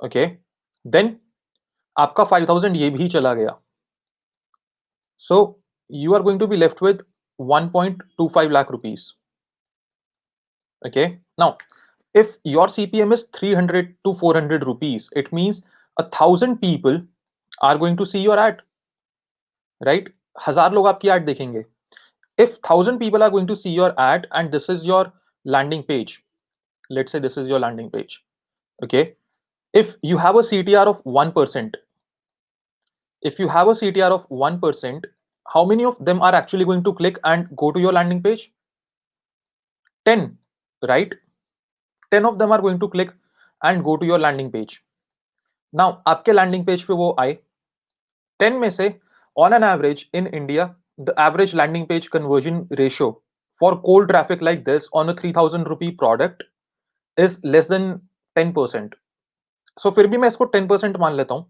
Okay, then आपका 5,000 ये भी चला गया, so you are going to be left with 1.25 lakh rupees. Okay, now if your CPM is 300 to 400 rupees, it means 1,000 people are going to see your ad, right? 1000 लोग आपकी ad देखेंगे. If 1,000 people are going to see your ad and this is your landing page, let's say this is your landing page. Okay, if you have a CTR of 1%, if you have a CTR of 1%, how many of them are actually going to click and go to your landing page? 10, right? 10 of them are going to click and go to your landing page. Now आपके landing page पे वो आए 10 में से, on an average in India, the average landing page conversion ratio for cold traffic like this on a 3000 rupee product is less than 10%. So फिर भी मैं इसको 10% मान लेता हूँ.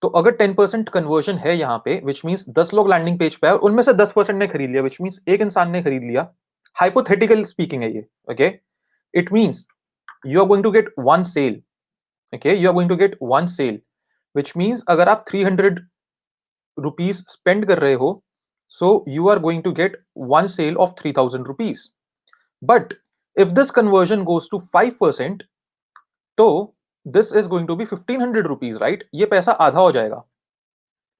तो अगर 10% कन्वर्जन है यहाँ पे, विच मींस 10 लोग लैंडिंग पेज पे आए, उनमें से 10% ने खरीद लिया, विच मींस एक इंसान ने खरीद लिया. हाइपोथेटिकल स्पीकिंग है ये. Okay, it means you are going to get one sale. Okay, you are going to get one sale, which means अगर आप 300 रुपीज स्पेंड कर रहे हो, so you are going to get one sale of 3000 rupees. But if this conversion goes to 5%, तो this is going to be 1500 rupees, right? ये पैसा आधा हो जाएगा.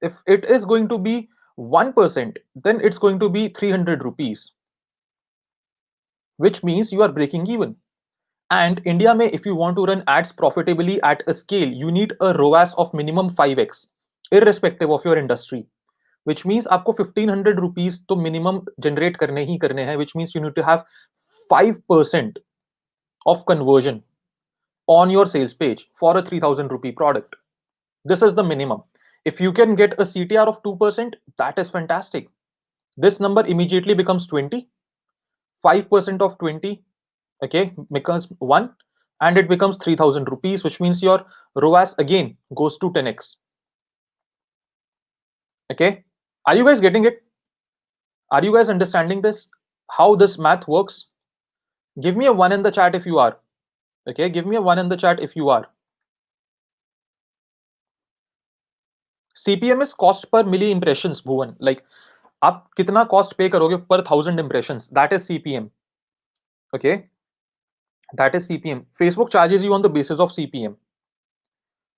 If it is going to be 1%, then it's going to be 300 rupees, which means you are breaking even. And India mein, if you want to run ads profitably at a scale, you need a ROAS of minimum 5x, irrespective of your industry, which means आपको 1500 rupees तो minimum generate करने ही करने हैं, which means you need to have 5% of conversion on your sales page for a 3000 rupee product. This is the minimum. If you can get a CTR of 2%, that is fantastic. This number immediately becomes 20. 5% of 20, okay, becomes 1, and it becomes 3,000 rupees, which means your ROAS again goes to 10x. Okay, are you guys getting it? Are you guys understanding this? How this math works? Give me a 1 in the chat if you are. Okay, give me a 1 in the chat if you are. CPM is cost per milli impressions, Bhuvan. Like, आप कितना cost pay करोगे per 1,000 impressions? That is CPM. Okay, that is CPM. Facebook charges you on the basis of CPM.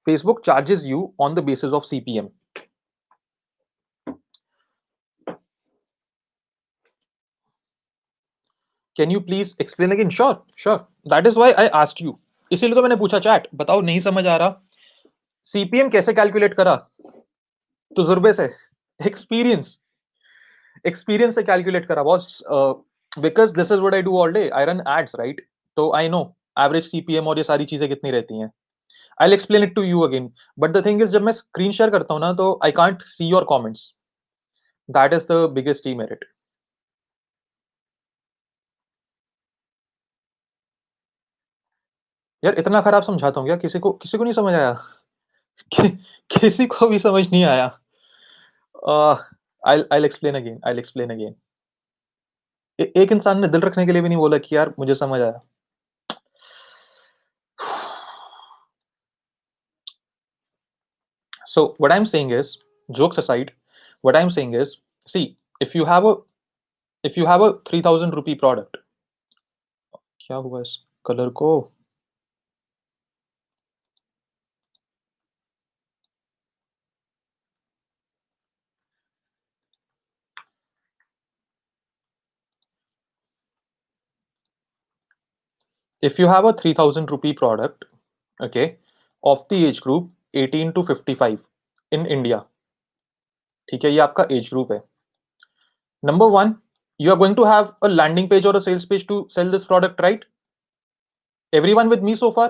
Facebook charges you on the basis of CPM. Can you please explain again? Sure, sure. That is why I asked you. इसीलिए तो मैंने पूछा chat. बताओ नहीं समझ आ रहा. CPM कैसे calculate करा? तजुर्बे से, एक्सपीरियंस से कैलकुलेट करा boss. Because this is what I do all day. I run ads, right? तो आई नो एवरेज CPM और ये सारी चीजें कितनी रहती हैं. I'll explain it to you again. But the thing is, जब मैं स्क्रीन शेयर करता हूँ ना, तो I can't see your comments. That is the biggest demerit. यार इतना खराब समझाता हूँ क्या? किसी को नहीं समझ आया? कि, किसी को भी समझ नहीं आया? I'll explain again. I'll explain again. एक इंसान ने दिल रखने के लिए भी नहीं बोला कि यार मुझे समझ आया. So what I'm saying is, jokes aside, what I'm saying is, see, if you have a 3,000 rupee product, क्या हुआ इस कलर को? If you have a 3,000 rupee product, okay, of the age group 18 to 55 in India, ठीक है, ये आपका age group है. Number one, you are going to have a landing page or a sales page to sell this product, right? Everyone with me so far?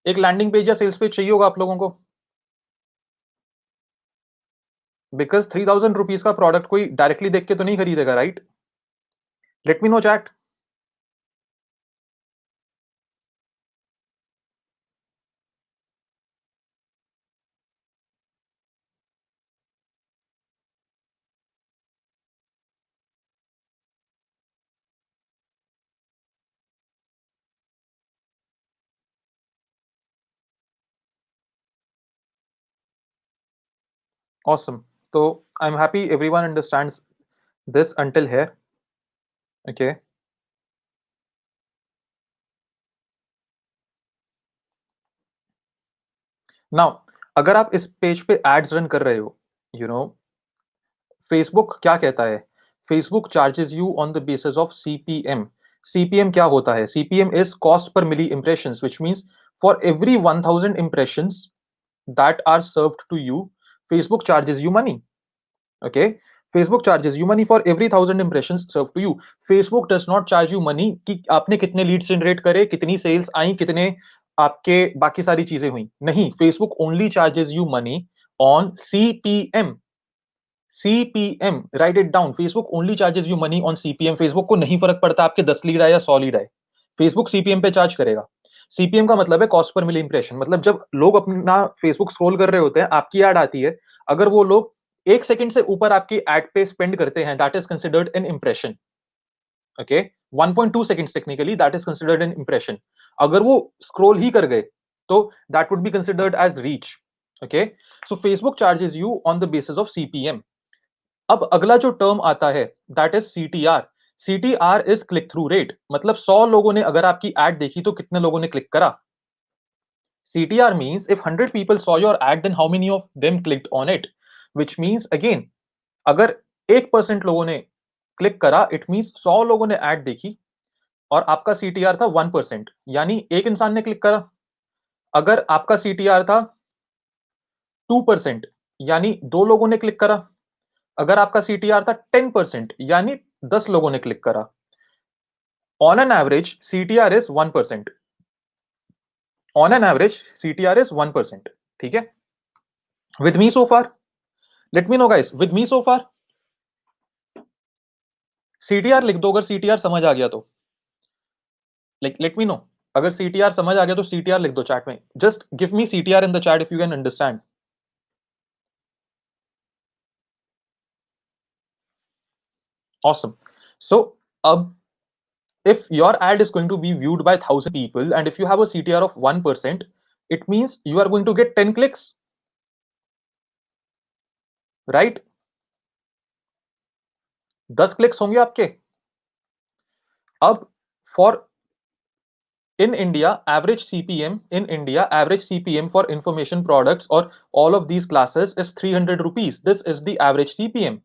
एक landing page या sales page चाहिए होगा आप लोगों को. बिकॉज 3,000 रुपीज का product कोई directly देख के तो नहीं खरीदेगा, right? Late me know chat. Awesome. So I'm happy everyone understands this until here. Okay. Now, अगर आप इस पेज पे एड्स रन कर रहे हो, you know, फेसबुक क्या कहता है? Facebook charges you on the basis of CPM. CPM क्या होता है? CPM is cost per milli impressions, which means for every 1,000 impressions that are served to you, Facebook charges you money. Okay, Facebook charges you money for every 1,000 impressions served to you. Facebook does not charge you money कि आपने कितने leads generate करे, कितनी sales आई, कितने आपके बाकी सारी चीजें हुई. नहीं, Facebook only charges you money on CPM. CPM, write it down. Facebook only charges you money on CPM. Facebook को नहीं फर्क पड़ता आपके 10 लीड आए या 100 लीड आए. Facebook CPM पे चार्ज करेगा. CPM का मतलब है कॉस्ट पर मिली इंप्रेशन. मतलब जब लोग अपना Facebook स्क्रॉल कर रहे होते हैं, आपकी ऐड आती है, अगर वो लोग 1 सेकंड से ऊपर आपकी ऐड पे स्पेंड करते हैं, that is considered an impression. Okay, 1.2 seconds technically, that is considered an impression. अगर वो स्क्रॉल ही कर गए, तो that would be considered as reach. Okay, so Facebook charges you on the basis of CPM. अब अगला जो टर्म आता है, that is CTR. CTR is click through rate. मतलब 100 लोगों ने अगर आपकी एड देखी तो कितने लोगों ने क्लिक करा. CTR means if 100 people saw your ad, then how many of them clicked on it? Which means again, अगर 1% लोगों ने क्लिक करा, इट मींस 100 लोगों ने एड देखी और आपका CTR था 1%, यानी एक इंसान ने क्लिक करा. अगर आपका CTR था 2%, यानी 2 लोगों ने क्लिक करा. अगर आपका CTR था 10%, यानी 10 लोगों ने क्लिक करा. On an average CTR is 1%. On an average CTR is 1%. ठीक है. With me so far? Let me know guys, with me so far? CTR लिख दो अगर CTR समझ आ गया तो, like let me know. अगर CTR समझ आ गया तो CTR लिख दो चैट में. Just give me CTR in the chat if you can understand. Awesome. So अब if your ad is going to be viewed by 1,000 people and if you have a CTR of 1%, it means you are going to get 10 clicks, right? 10 clicks होंगे आपके. अब for in India, average CPM in India, average CPM for information products or all of these classes is 300 rupees. This is the average CPM.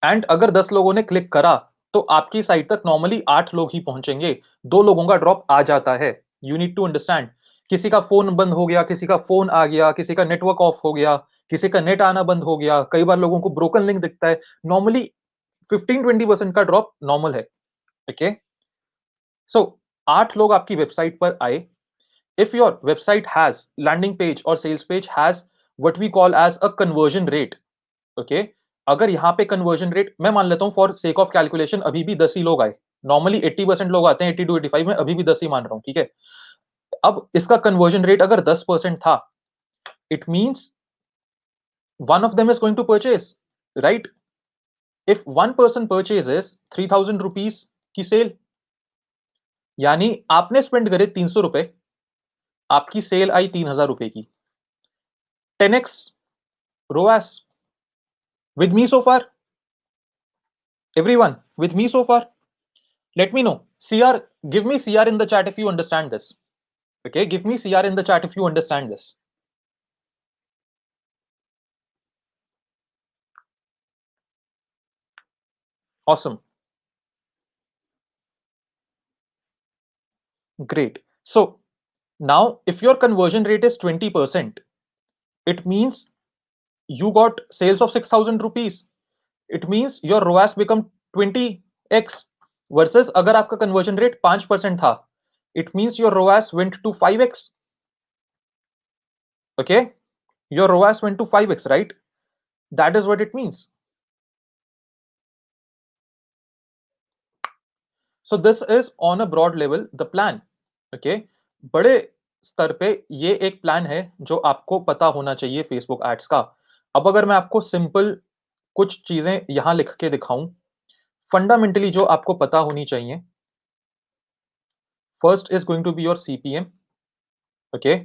And अगर 10 लोगों ने click करा तो आपकी site तक नॉर्मली 8 लोग ही पहुंचेंगे. 2 लोगों का ड्रॉप आ जाता है. You need to understand. किसी का फोन बंद हो गया, किसी का फोन आ गया, किसी का नेटवर्क ऑफ हो गया, किसी का नेट आना बंद हो गया, कई बार लोगों को ब्रोकन लिंक दिखता है. नॉर्मली 15-20% का ड्रॉप नॉर्मल है. ओके, सो 8 लोग आपकी वेबसाइट पर आए. If your website has landing page or sales page has what we call as a conversion rate, okay, अगर यहाँ पे conversion rate मैं मान लेता हूँ for sake of calculation अभी भी 10 ही लोग आए. नॉर्मली 80% लोग आते हैं, 80 to 85 में अभी भी 10 ही मान रहा हूँ, ठीक है. अब इसका conversion rate अगर 10% था, it means one of them is going to purchase, right? If one person purchases 3,000 rupees की सेल, यानी आपने स्पेंड करे 300 रुपए, आपकी सेल आई 3,000 रुपए की. 10x ROAS. With me so far? Everyone, with me so far? Let me know. CR, give me CR in the chat if you understand this. Okay, give me CR in the chat if you understand this. Awesome. Great. So now if your conversion rate is 20%, it means you got sales of 6,000 rupees. It means your ROAS become 20x versus अगर आपका conversion rate 5% था, it means your ROAS went to 5x. Okay, your ROAS went to 5x, right? That is what it means. So this is on a broad level the plan. Okay, बड़े स्तर पे ये एक plan है जो आपको पता होना चाहिए फेसबुक एड्स का. अब अगर मैं आपको सिंपल कुछ चीजें यहां लिख के दिखाऊं, फंडामेंटली जो आपको पता होनी चाहिए. First is going to be your CPM. Okay,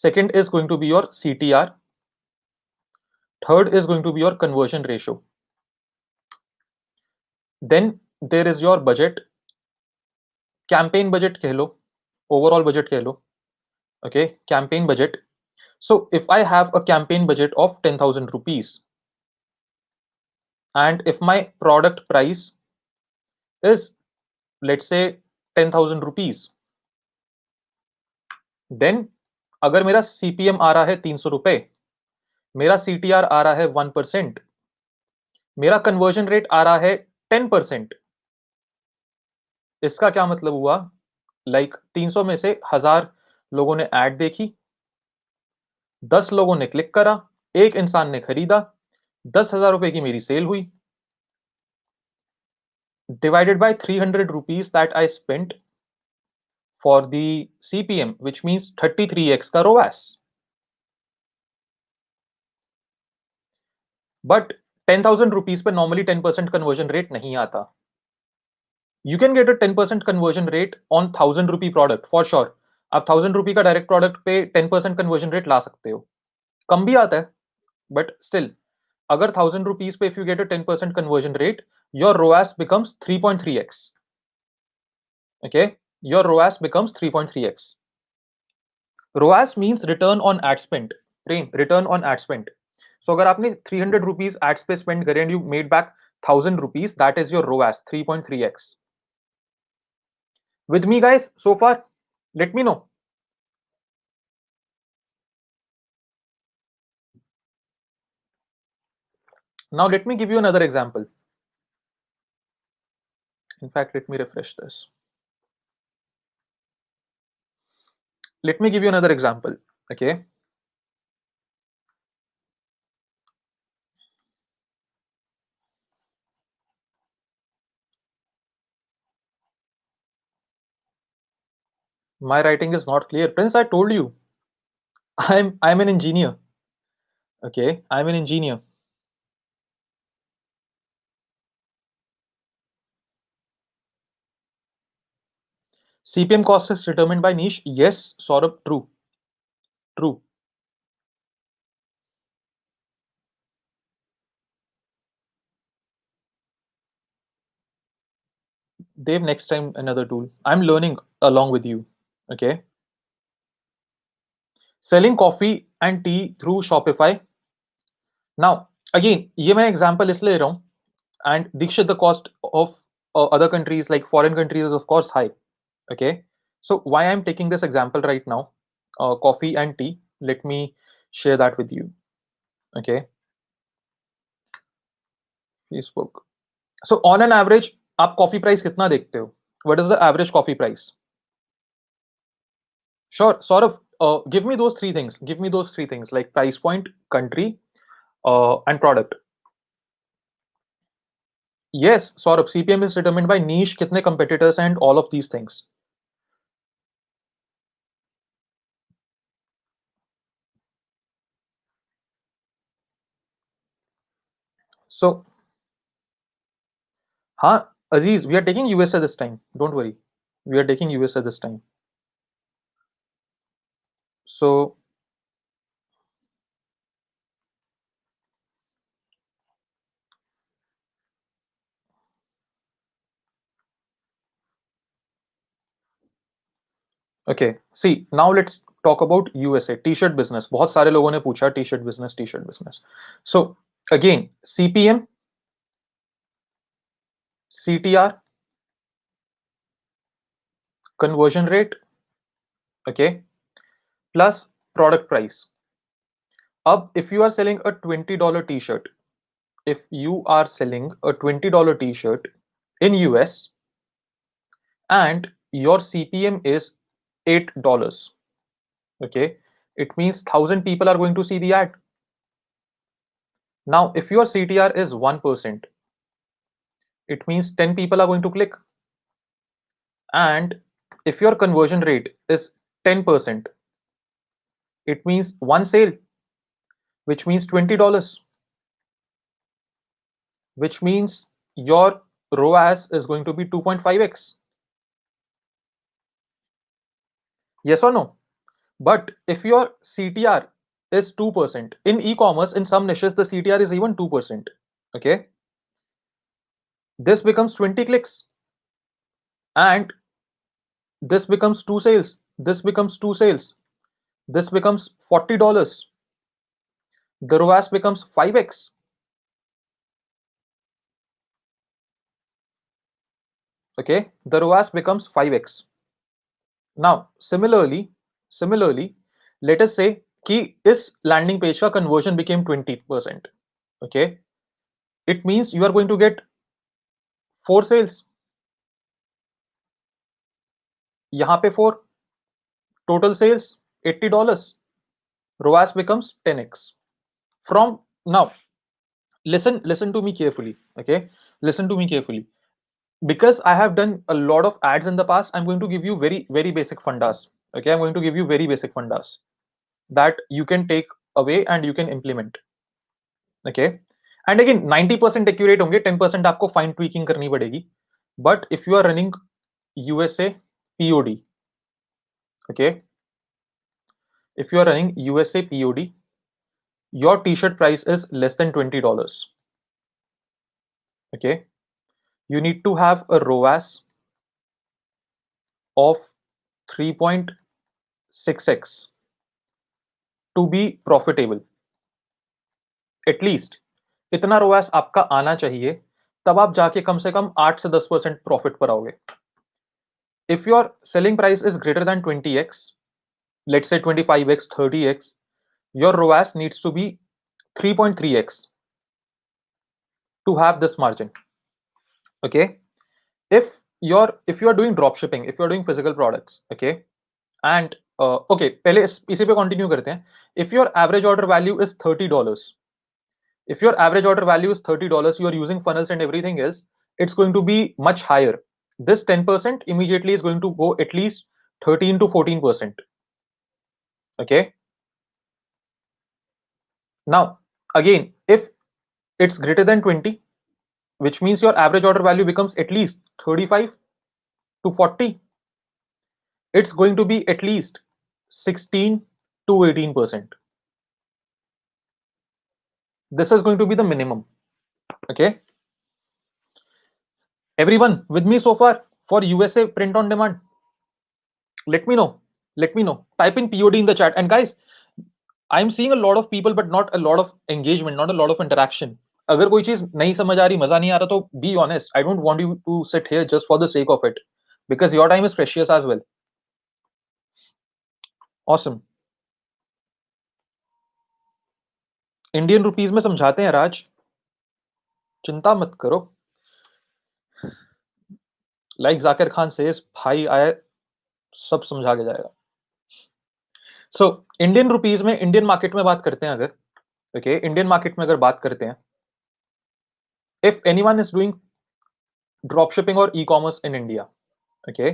second is going to be your CTR. Third is going to be your conversion ratio. Then there is your budget, campaign budget कह लो, overall budget कह लो. Okay, campaign budget. So if I have a campaign budget of 10,000 rupees and if my product price is let's say 10,000 rupees, then अगर मेरा CPM आ रहा है 300 रुपए, मेरा CTR आ रहा है 1%, मेरा कन्वर्जन रेट आ रहा है 10%. इसका क्या मतलब हुआ? लाइक 300 में से 1000 लोगों ने ऐड देखी, 10 लोगों ने क्लिक करा, एक इंसान ने खरीदा, 10,000 रुपए की मेरी सेल हुई. Divided by 300 rupees that I spent for the CPM, which means 33x का ROAS. But 10,000 rupees पे normally 10% conversion rate नहीं आता. You can get a 10% conversion rate on 1,000 rupee product for sure. आप 1,000 रुपी का डायरेक्ट प्रोडक्ट पे 10% conversion rate ला सकते हो. कम भी आता है, बट स्टिल अगर 1,000 रुपीज पे if you get a 10% conversion rate, your ROAS becomes 3.3x. Okay, your ROAS becomes 3.3x. ROAS means return on ad spend. Prem, return on ad spend. So अगर आपने 300 rupees ads पे spend करे and you made back 1,000 rupees, that is your ROAS 3.3x. With me guys so far? Let me know. Now let me give you another example. In fact, let me refresh this. Let me give you another example. Okay, My writing is not clear. Prince, I told you. I'm an engineer. Okay, I'm an engineer. CPM cost is determined by niche. Yes, Saurabh, true. True. Dave, next time another tool. I'm learning along with you. Okay. Selling coffee and tea through Shopify. Now, again, ये मैं example इसलिए ले रहा हूँ. And Dikshit, the cost of other countries like foreign countries is of course high. Okay. So why I'm taking this example right now, coffee and tea. Let me share that with you. Okay. Facebook. So on an average, आप coffee price कितना देखते हो? What is the average coffee price? Sure, sort of. Give me those three things. Give me those three things like price point, country, and product. Yes, sort of. CPM is determined by niche, kitne competitors, and all of these things. So, huh, Aziz, we are taking USA this time. Don't worry. We are taking USA this time. So, okay. See, now let's talk about USA. T-shirt business. बहुत सारे लोगों ने पूछा t-shirt business, t-shirt business. So, again, CPM, CTR, conversion rate, okay, plus product price. Up, if you are selling a $20 t-shirt, if you are selling a $20 t-shirt in US and your CPM is $8, okay, it means 1,000 people are going to see the ad. Now, if your CTR is 1%, it means 10 people are going to click. And if your conversion rate is 10%, it means one sale, which means $20, which means your ROAS is going to be 2.5x. Yes or no? But if your CTR is 2%, in e-commerce, in some niches, the CTR is even 2%. Okay. This becomes 20 clicks. And this becomes two sales. This becomes two sales. This becomes $40. The ROAS becomes 5x. Okay. The ROAS becomes 5x. Now, similarly, let us say कि इस landing page का conversion became 20%. Okay. It means you are going to get 4 sales. यहाँ पे 4, total sales $80. ROAS becomes 10x. From now, listen to me carefully. Okay, listen to me carefully. Because I have done a lot of ads in the past, I'm going to give you very basic fundas. Okay, I'm going to give you very basic fundas that you can take away and you can implement. Okay, and again 90% accurate होंगे, 10% आपको fine tweaking करनी पड़ेगी. But if you are running USA POD, okay, if you are running USA POD, your t-shirt price is less than $20. Okay, you need to have a ROAS of 3.6x to be profitable. At least इतना ROAS आपका आना चाहिए, तब आप जाके कम से कम 8 से 10% profit पर आओगे. If your selling price is greater than 20x, let's say 25x, 30x, your ROAS needs to be 3.3x to have this margin. Okay, if you are doing drop shipping, if you are doing physical products, okay, and okay, पहले इसी पे continue करते हैं. If your average order value is $30, if your average order value is $30, you are using funnels and everything else, it's going to be much higher. This 10% immediately is going to go at least 13 to 14%. Okay. Now, again, if it's greater than 20, which means your average order value becomes at least 35 to 40. It's going to be at least 16 to 18%. This is going to be the minimum. Okay. Everyone with me so far for USA print on demand? Let me know. Let me know. Type in POD in the chat. And guys, I'm seeing a lot of people, but not a lot of engagement, not a lot of interaction. अगर कोई चीज नहीं समझ आ रही, मजा नहीं आ रहा, तो be honest. I don't want you to sit here just for the sake of it, because your time is precious as well. Awesome. Indian rupees में समझाते हैं राज, चिंता मत करो. लाइक जाकिर खान सेज, भाई आए सब समझा के जाएगा. सो इंडियन रुपीज में, इंडियन मार्केट में बात करते हैं अगर, ओके, इंडियन मार्केट में अगर बात करते हैं, if anyone is doing drop shipping और ecommerce in India, okay,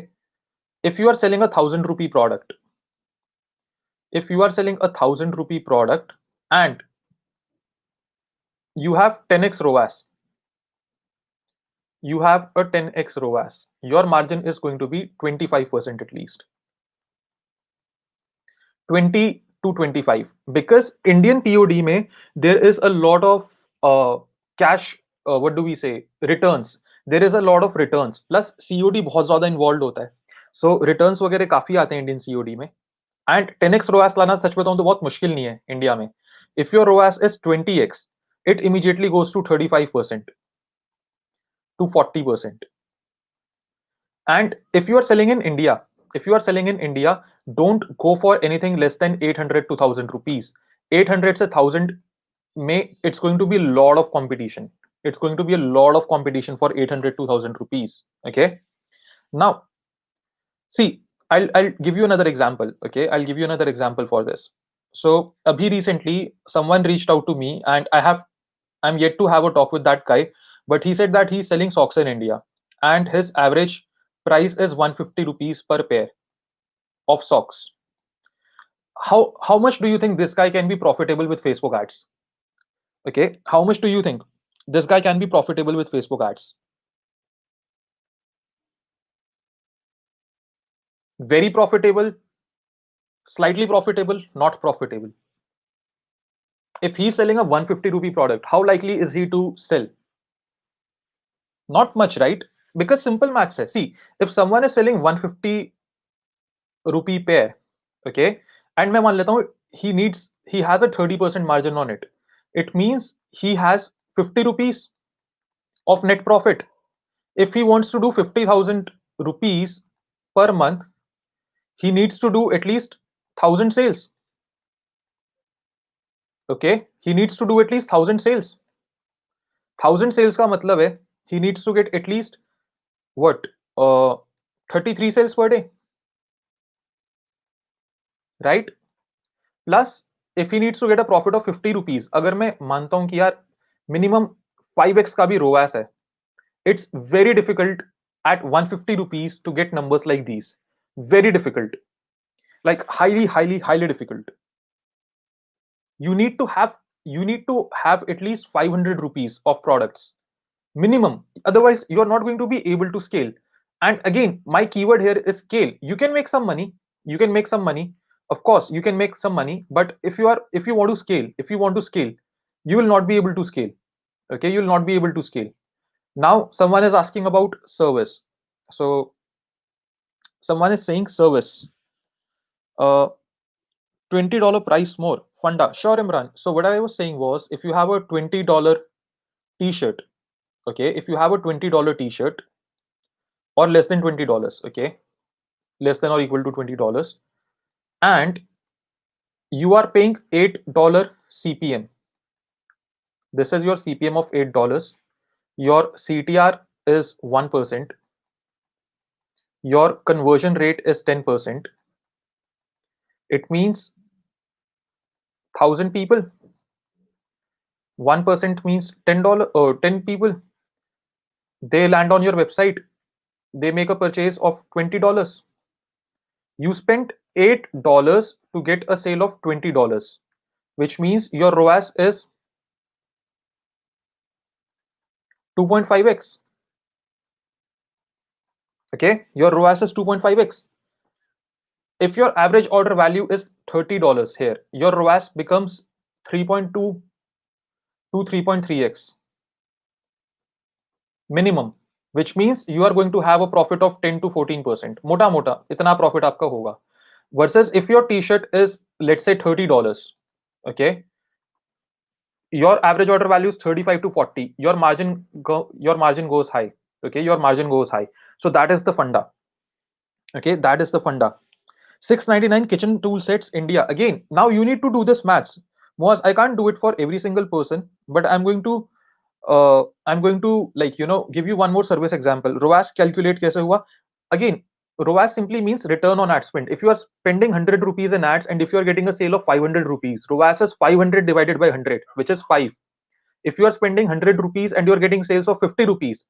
if you are selling a 1,000 rupee product, if you are selling a 1,000 rupee product and you have 10x ROAS, you have a 10x ROAS, your margin is going to be 25% at least. 20 to 25, because Indian POD में there is a lot of cash, what do we say, returns. There is a lot of returns, plus COD बहुत ज्यादा involved होता है, so returns वगैरह काफी आते हैं Indian COD में. एंड 10x ROAS लाना सच बताऊं तो बहुत मुश्किल नहीं है इंडिया में. If your ROAS is 20x, it immediately goes to 35% to 40%. And if you are selling in India, don't go for anything less than 800 to 1,000 rupees. 800 से 1,000 में it's going to be a lot of competition. It's going to be a lot of competition for 800 to 1,000 rupees. Okay. Now, see, I'll give you another example. Okay, I'll give you another example for this. So, abhi recently, someone reached out to me, and I'm yet to have a talk with that guy, but he said that he's selling socks in India, and his average price is 150 rupees per pair of socks. How much do you think this guy can be profitable with Facebook ads? Okay, how much do you think this guy can be profitable with Facebook ads? Very profitable, slightly profitable, not profitable. If he's selling a 150 rupee product, how likely is he to sell? Not much, right? Because simple maths hai. See, if someone is selling 150 rupee pair, okay, and मैं मान लेता हूँ he has a 30% margin on it. It means he has 50 rupees of net profit. If he wants to do 50,000 rupees per month, he needs to do at least 1,000 sales. Okay, he needs to do at least 1,000 sales. 1,000 sales का मतलब है he needs to get at least what, 33 sales per day, right? Plus, if he needs to get a profit of 50 rupees, अगर मैं मानता हूं कि यार minimum 5x का भी ROAS है, it's very difficult at 150 rupees to get numbers like these. Very difficult, like highly difficult. You need to have at least 500 rupees of products minimum, otherwise you are not going to be able to scale. And again, my keyword here is scale. You can make some money, of course you can make some money, but if you want to scale, you will not be able to scale. Okay, you will not be able to scale. Now someone is asking about service. So someone is saying service, uh $20 price more funda. Sure, Imran. So what I was saying was, if you have a $20 t-shirt, okay, if you have a $20 t-shirt or less than $20, okay, less than or equal to $20, and you are paying $8 CPM. This is your CPM of $8. Your CTR is 1%. Your conversion rate is 10%. It means 1,000 people. 1% means $10 or 10 people. They land on your website. They make a purchase of $20. You spent $8 to get a sale of $20, which means your ROAS is 2.5x. Okay, your ROAS is 2.5x. If your average order value is $30 here, your ROAS becomes 3.2 to 3.3x minimum, which means you are going to have a profit of 10 to 14%. मोटा मोटा इतना profit आपका होगा. Versus if your t-shirt is, let's say, $30, okay, your average order value is 35 to 40, your margin goes high. Okay, your margin goes high. So that is the funda. Okay, that is the funda. 699 kitchen tool sets India. Again, now you need to do this maths. Moaz, I can't do it for every single person, but I'm going to, like, give you one more service example. ROAS calculate kaise hua? Again, ROAS simply means return on ad spend. If you are spending 100 rupees in ads and if you are getting a sale of 500 rupees, ROAS is 500 divided by 100, which is 5. If you are spending 100 rupees and you are getting sales of 50 rupees,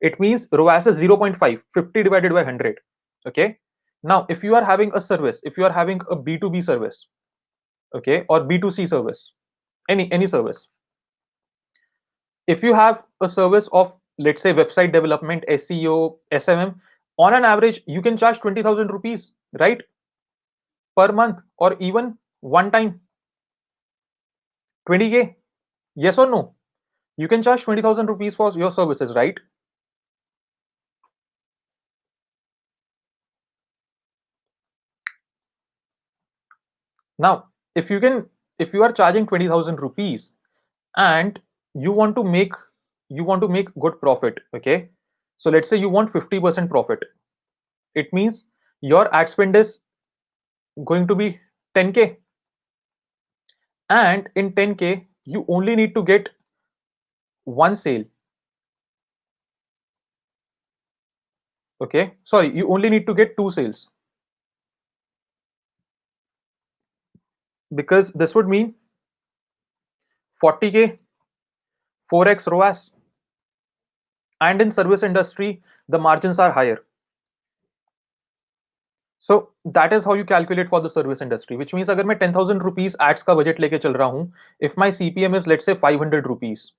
it means ROAS is 0.5, 50 divided by 100. Okay. Now, if you are having a service, if you are having a B2B service, okay, or B2C service, any service, if you have a service of, let's say, website development, SEO, SMM, on an average, you can charge 20,000 rupees, right? Per month, or even one time, 20K. Yes or no? You can charge 20,000 rupees for your services, right? Now, if you are charging 20,000 rupees and you want to make good profit, okay? So let's say you want 50% profit. It means your ad spend is going to be 10K, and in 10K you only need to get one sale. Okay, sorry, you only need to get two sales, because this would mean 40K, 4x ROAS. And in service industry the margins are higher. So that is how you calculate for the service industry, which means अगर मैं 10,000 rupees ads का budget लेके चल रहा हूँ, if my CPM is, let's say, 500 rupees,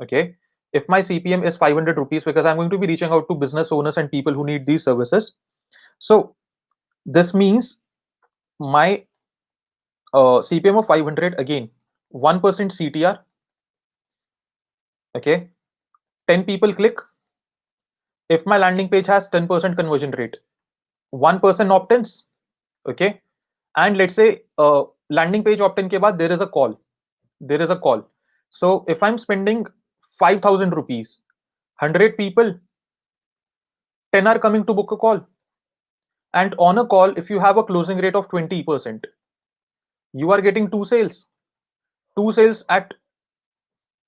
okay, if my CPM is 500 rupees, because I'm going to be reaching out to business owners and people who need these services, so this means my CPM of 500, again 1% CTR, okay, 10 people click. If my landing page has 10% conversion rate, 1% opt-ins, okay, and let's say landing page opt-in ke baad there is a call. So if I'm spending 5,000 rupees, 100 people, 10 are coming to book a call, and on a call, if you have a closing rate of 20%, you are getting two sales at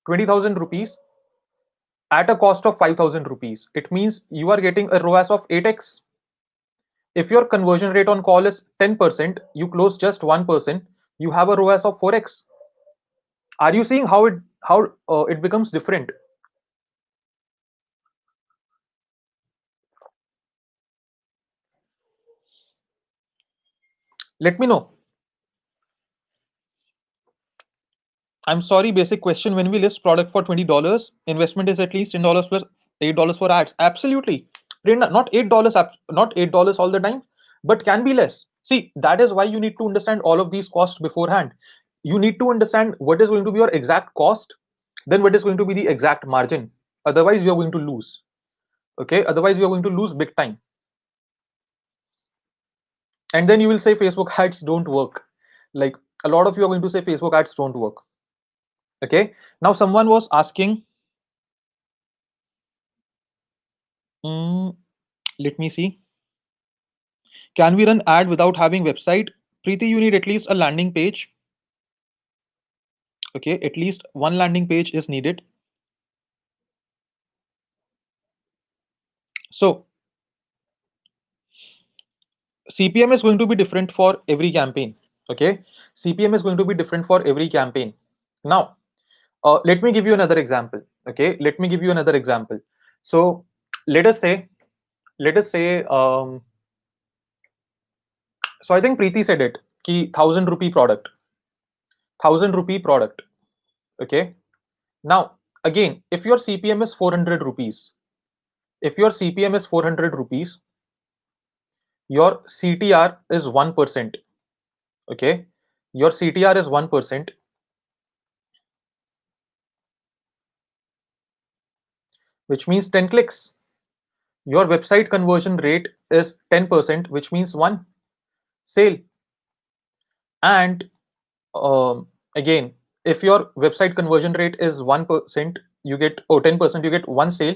20,000 rupees at a cost of 5,000 rupees. It means you are getting a ROAS of 8x. If your conversion rate on call is 10%, you close just 1%, you have a ROAS of 4x. Are you seeing how it becomes different? Let me know. I'm sorry, basic question. When we list product for $20, investment is at least $10 plus $8 for ads. Absolutely. Not $8, not $8 all the time, but can be less. See, that is why you need to understand all of these costs beforehand. You need to understand what is going to be your exact cost, then what is going to be the exact margin. Otherwise, you are going to lose. Okay, otherwise, you are going to lose big time. And then you will say Facebook ads don't work. Like, a lot of you are going to say Facebook ads don't work. Okay, now someone was asking, let me see, can we run ad without having website? Preeti, you need at least a landing page. Okay, at least one landing page is needed. So CPM is going to be different for every campaign. Okay, CPM is going to be different for every campaign. Now let me give you another example. Okay, let me give you another example. So let us say So I think Preeti said it. Ki 1,000 rupee product, 1,000 rupee product. Okay. Now again, if your CPM is 400 rupees, if your CPM is 400 rupees, your CTR is 1%. Okay. Your CTR is 1%, which means 10 clicks. Your website conversion rate is 10%, which means one sale. And again, if your website conversion rate is 1%, you get, or 10%, you get one sale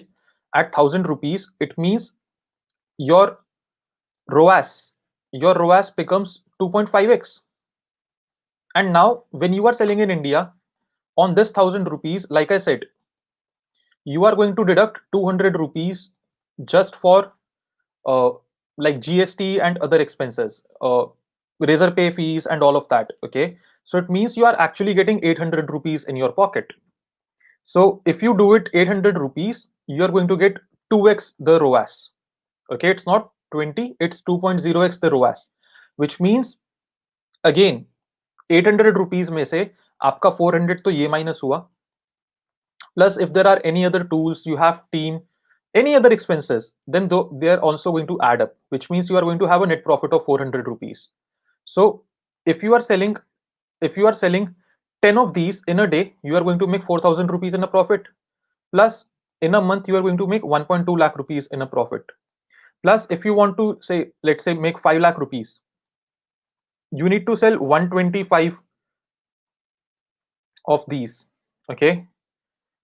at 1,000 rupees. It means your ROAS, your ROAS becomes 2.5x. And now, when you are selling in India, on this 1,000 rupees, like I said, you are going to deduct 200 rupees just for uh, like GST and other expenses, razor pay fees and all of that. Okay, so it means you are actually getting 800 rupees in your pocket. So if you do it 800 rupees, you are going to get 2x the ROAS. Okay, it's not 20, it's 2.0x the ROAS, which means again 800 rupees में से आपका 400 तो ये minus हुआ. Plus, if there are any other tools, you have team, any other expenses, then they are also going to add up, which means you are going to have a net profit of 400 rupees. So if you are selling, if you are selling 10 of these in a day, you are going to make 4,000 rupees in a profit. Plus, in a month, you are going to make 1.2 lakh rupees in a profit. Plus, if you want to say, let's say, make 5 lakh rupees, you need to sell 125 of these. Okay,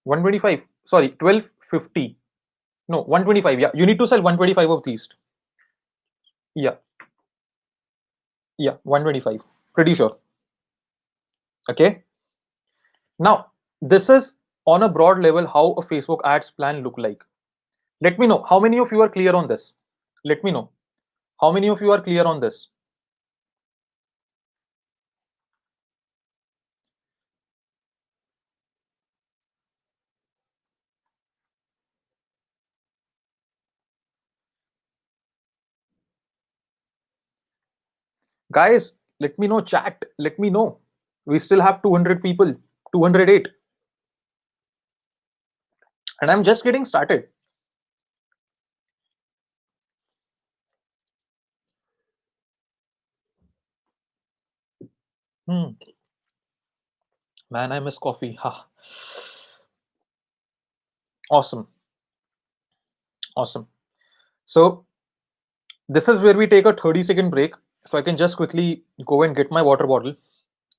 125. Sorry, 1250. No, 125. Yeah, you need to sell 125 of these. Yeah, yeah, 125. Pretty sure. Okay. Now, this is on a broad level how a Facebook ads plan look like. Let me know how many of you are clear on this. Let me know how many of you are clear on this. Guys, let me know, chat. Let me know. We still have 200 people, 208, and I'm just getting started. Hmm. Man, I miss coffee. Ha. Awesome. Awesome. So this is where we take a 30-second break. So I can just quickly go and get my water bottle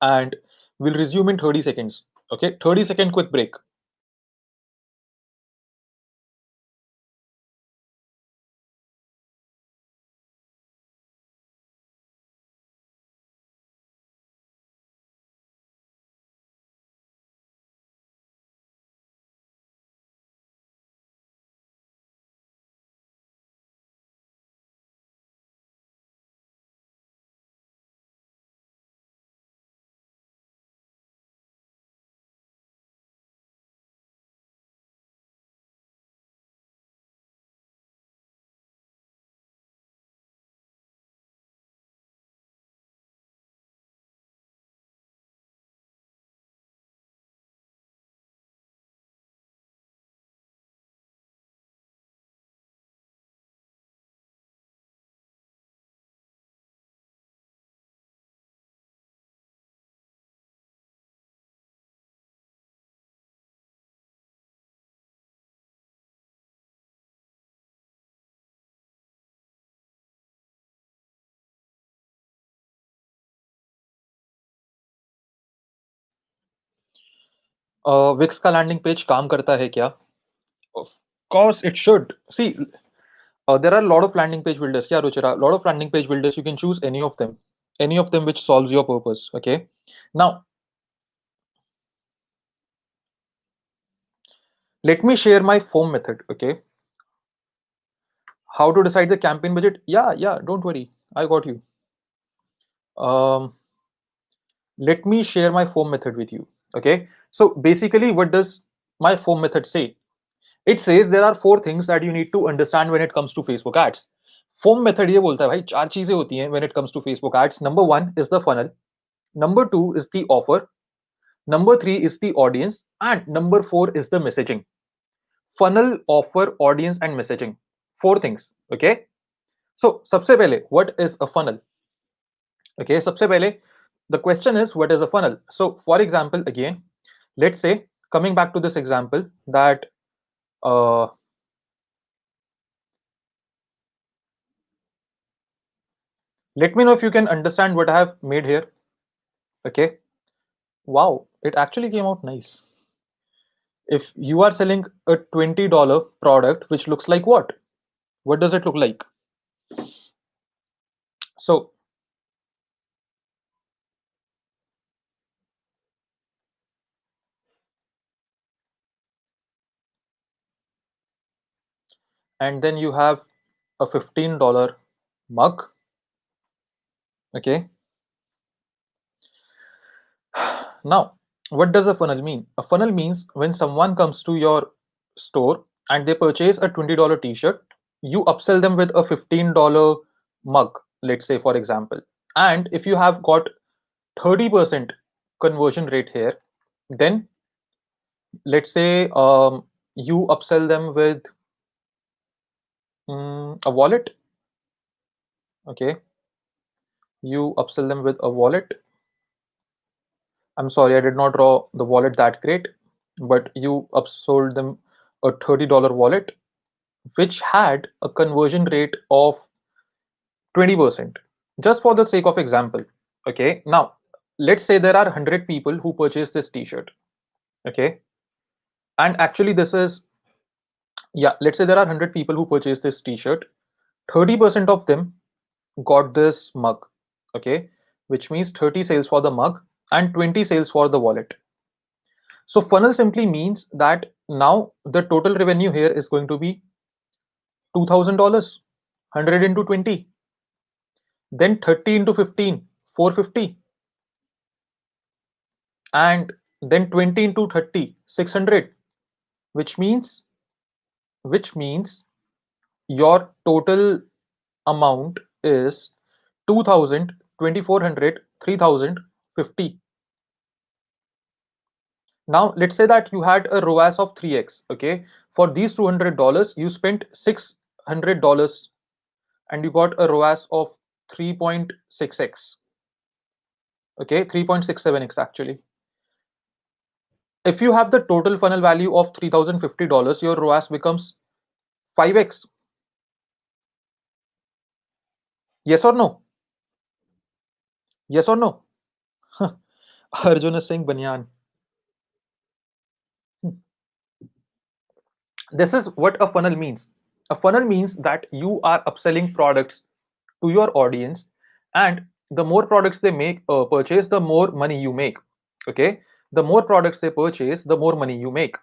and we'll resume in 30 seconds. Okay, 30-second quick break. Wix का landing page काम करता है क्या? Of course it should. See, there are a lot of landing page builders. Yeah, Ruchira, a lot of landing page builders. You can choose any of them which solves your purpose. Okay. Now, let me share my foam method. Okay. How to decide the campaign budget? Yeah, yeah. Don't worry, I got you. Um, let me share my foam method with you. Okay. So basically, what does my foam method say? It says there are four things that you need to understand when it comes to Facebook ads. फोम method ये बोलता है भाई 4 चीजें होती हैं when it comes to Facebook ads. Number 1 is the funnel, number 2 is the offer, number 3 is the audience, and number 4 is the messaging. Funnel, offer, audience and messaging, four things. Okay, so सबसे पहले what is a funnel? Okay, सबसे पहले the question is what is a funnel. So for example, again, let's say, coming back to this example, that uh, let me know if you can understand what I have made here. Okay, wow, it actually came out nice. If you are selling a $20 product which looks like what does it look like? So, and then you have a $15 mug. Okay, now what does a funnel mean? A funnel means when someone comes to your store and they purchase a $20 t-shirt, you upsell them with a $15 mug, let's say, for example. And if you have got 30% conversion rate here, then let's say you upsell them with a wallet. Okay, you upsell them with a wallet. I'm sorry, I did not draw the wallet that great, but you upsold them a $30 wallet, which had a conversion rate of 20%. Just for the sake of example. Okay, now let's say there are 100 people who purchase this t-shirt. Okay, and actually, this is, yeah, let's say there are 100 people who purchase this t-shirt. 30% of them got this mug. Okay, which means 30 sales for the mug and 20 sales for the wallet. So funnel simply means that now the total revenue here is going to be $2,000, 100 into 20, then 30 into 15, 450, and then 20 into 30, 600, which means which means your total amount is 2,000, 2,400, 3,050. Now let's say that you had a ROAS of 3x. Okay, for these $200 you spent $600 and you got a ROAS of 3.6x. Okay, 3.67x actually. If you have the total funnel value of $3,050, your ROAS becomes 5x. Yes or no? Yes or no? Arjun is saying banyan. This is what a funnel means. A funnel means that you are upselling products to your audience, and the more products they make purchase, the more money you make. Okay, the more products they purchase, the more money you make.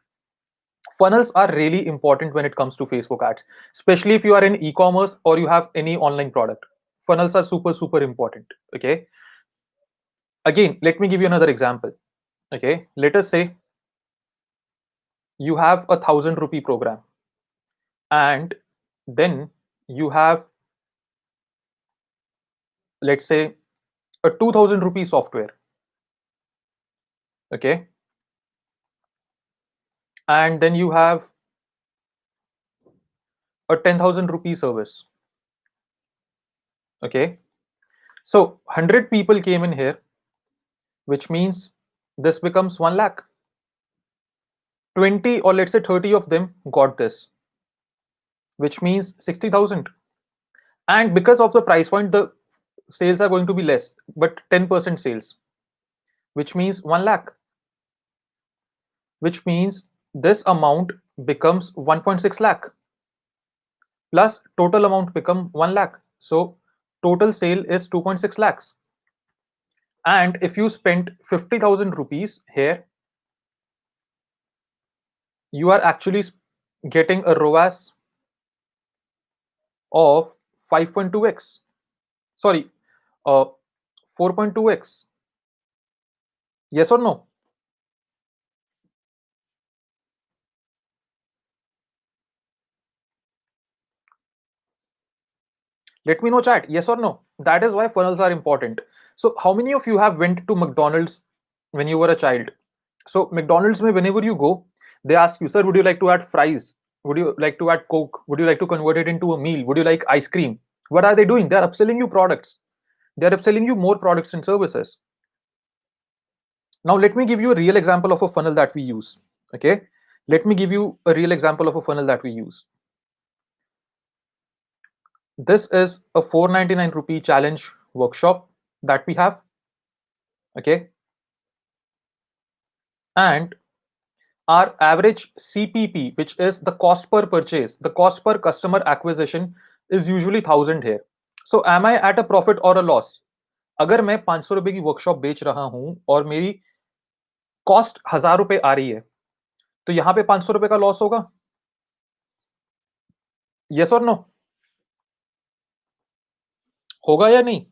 Funnels are really important when it comes to Facebook ads, especially if you are in e-commerce or you have any online product. Funnels are super important. Okay, again, let me give you another example. Okay, let us say you have a 1,000 rupee program, and then you have, let's say, a 2,000 rupee software. Okay, and then you have a 10,000 rupee service. Okay, so 100 people came in here, which means this becomes 1 lakh. 20 or let's say 30 of them got this, which means 60,000. And because of the price point, the sales are going to be less, but 10% sales, which means 1 lakh, which means this amount becomes 1.6 lakh, plus total amount become 1 lakh. So total sale is 2.6 lakhs. And if you spend 50,000 rupees here, you are actually getting a ROAS of 5.2x. Sorry, uh, 4.2x. Yes or no? Let me know, chat. Yes or no? That is why funnels are important. So, how many of you have went to McDonald's when you were a child? So, McDonald's, mein, whenever you go, they ask you, sir, would you like to add fries? Would you like to add Coke? Would you like to convert it into a meal? Would you like ice cream? What are they doing? They are upselling you products. They are upselling you more products and services. Now, let me give you a real example of a funnel that we use. Okay. Let me give you a real example of a funnel that we use. This is a 499 rupee challenge workshop that we have. Okay. And our average CPP, which is the cost per purchase, the cost per customer acquisition, is usually 1000 here. So am I at a profit or a loss? अगर मैं 500 रुपए की workshop बेच रहा हूं और मेरी cost 1000 रुपए आ रही है, तो यहां पे 500 रुपए का लॉस होगा? यस और नो? होगा या नहीं?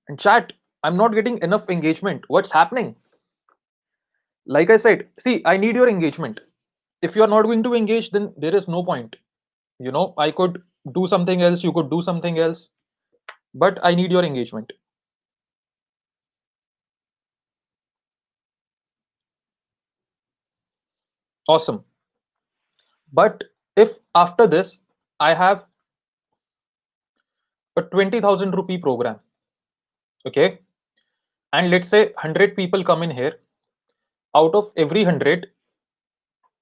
And chat, I'm not getting enough engagement. What's happening? Like I said, see, I need your engagement. If you are not going to engage, then there is no point. You know, I could do something else, you could do something else, but I need your engagement. Awesome. But if after this I have a 20,000 rupee program, okay, and let's say 100 people come in here, out of every 100,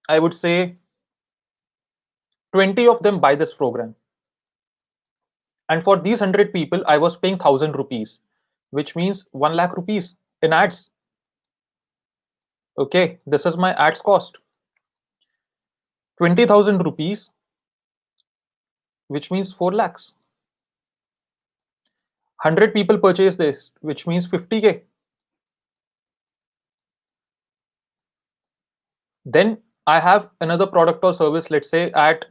I would say 20 of them buy this program. And for these 100 people, I was paying 1000 rupees, which means 1 lakh rupees in ads. Okay, this is my ads cost. 20,000 rupees, which means 4 lakhs. 100 people purchase this, which means 50K. Then I have another product or service, let's say at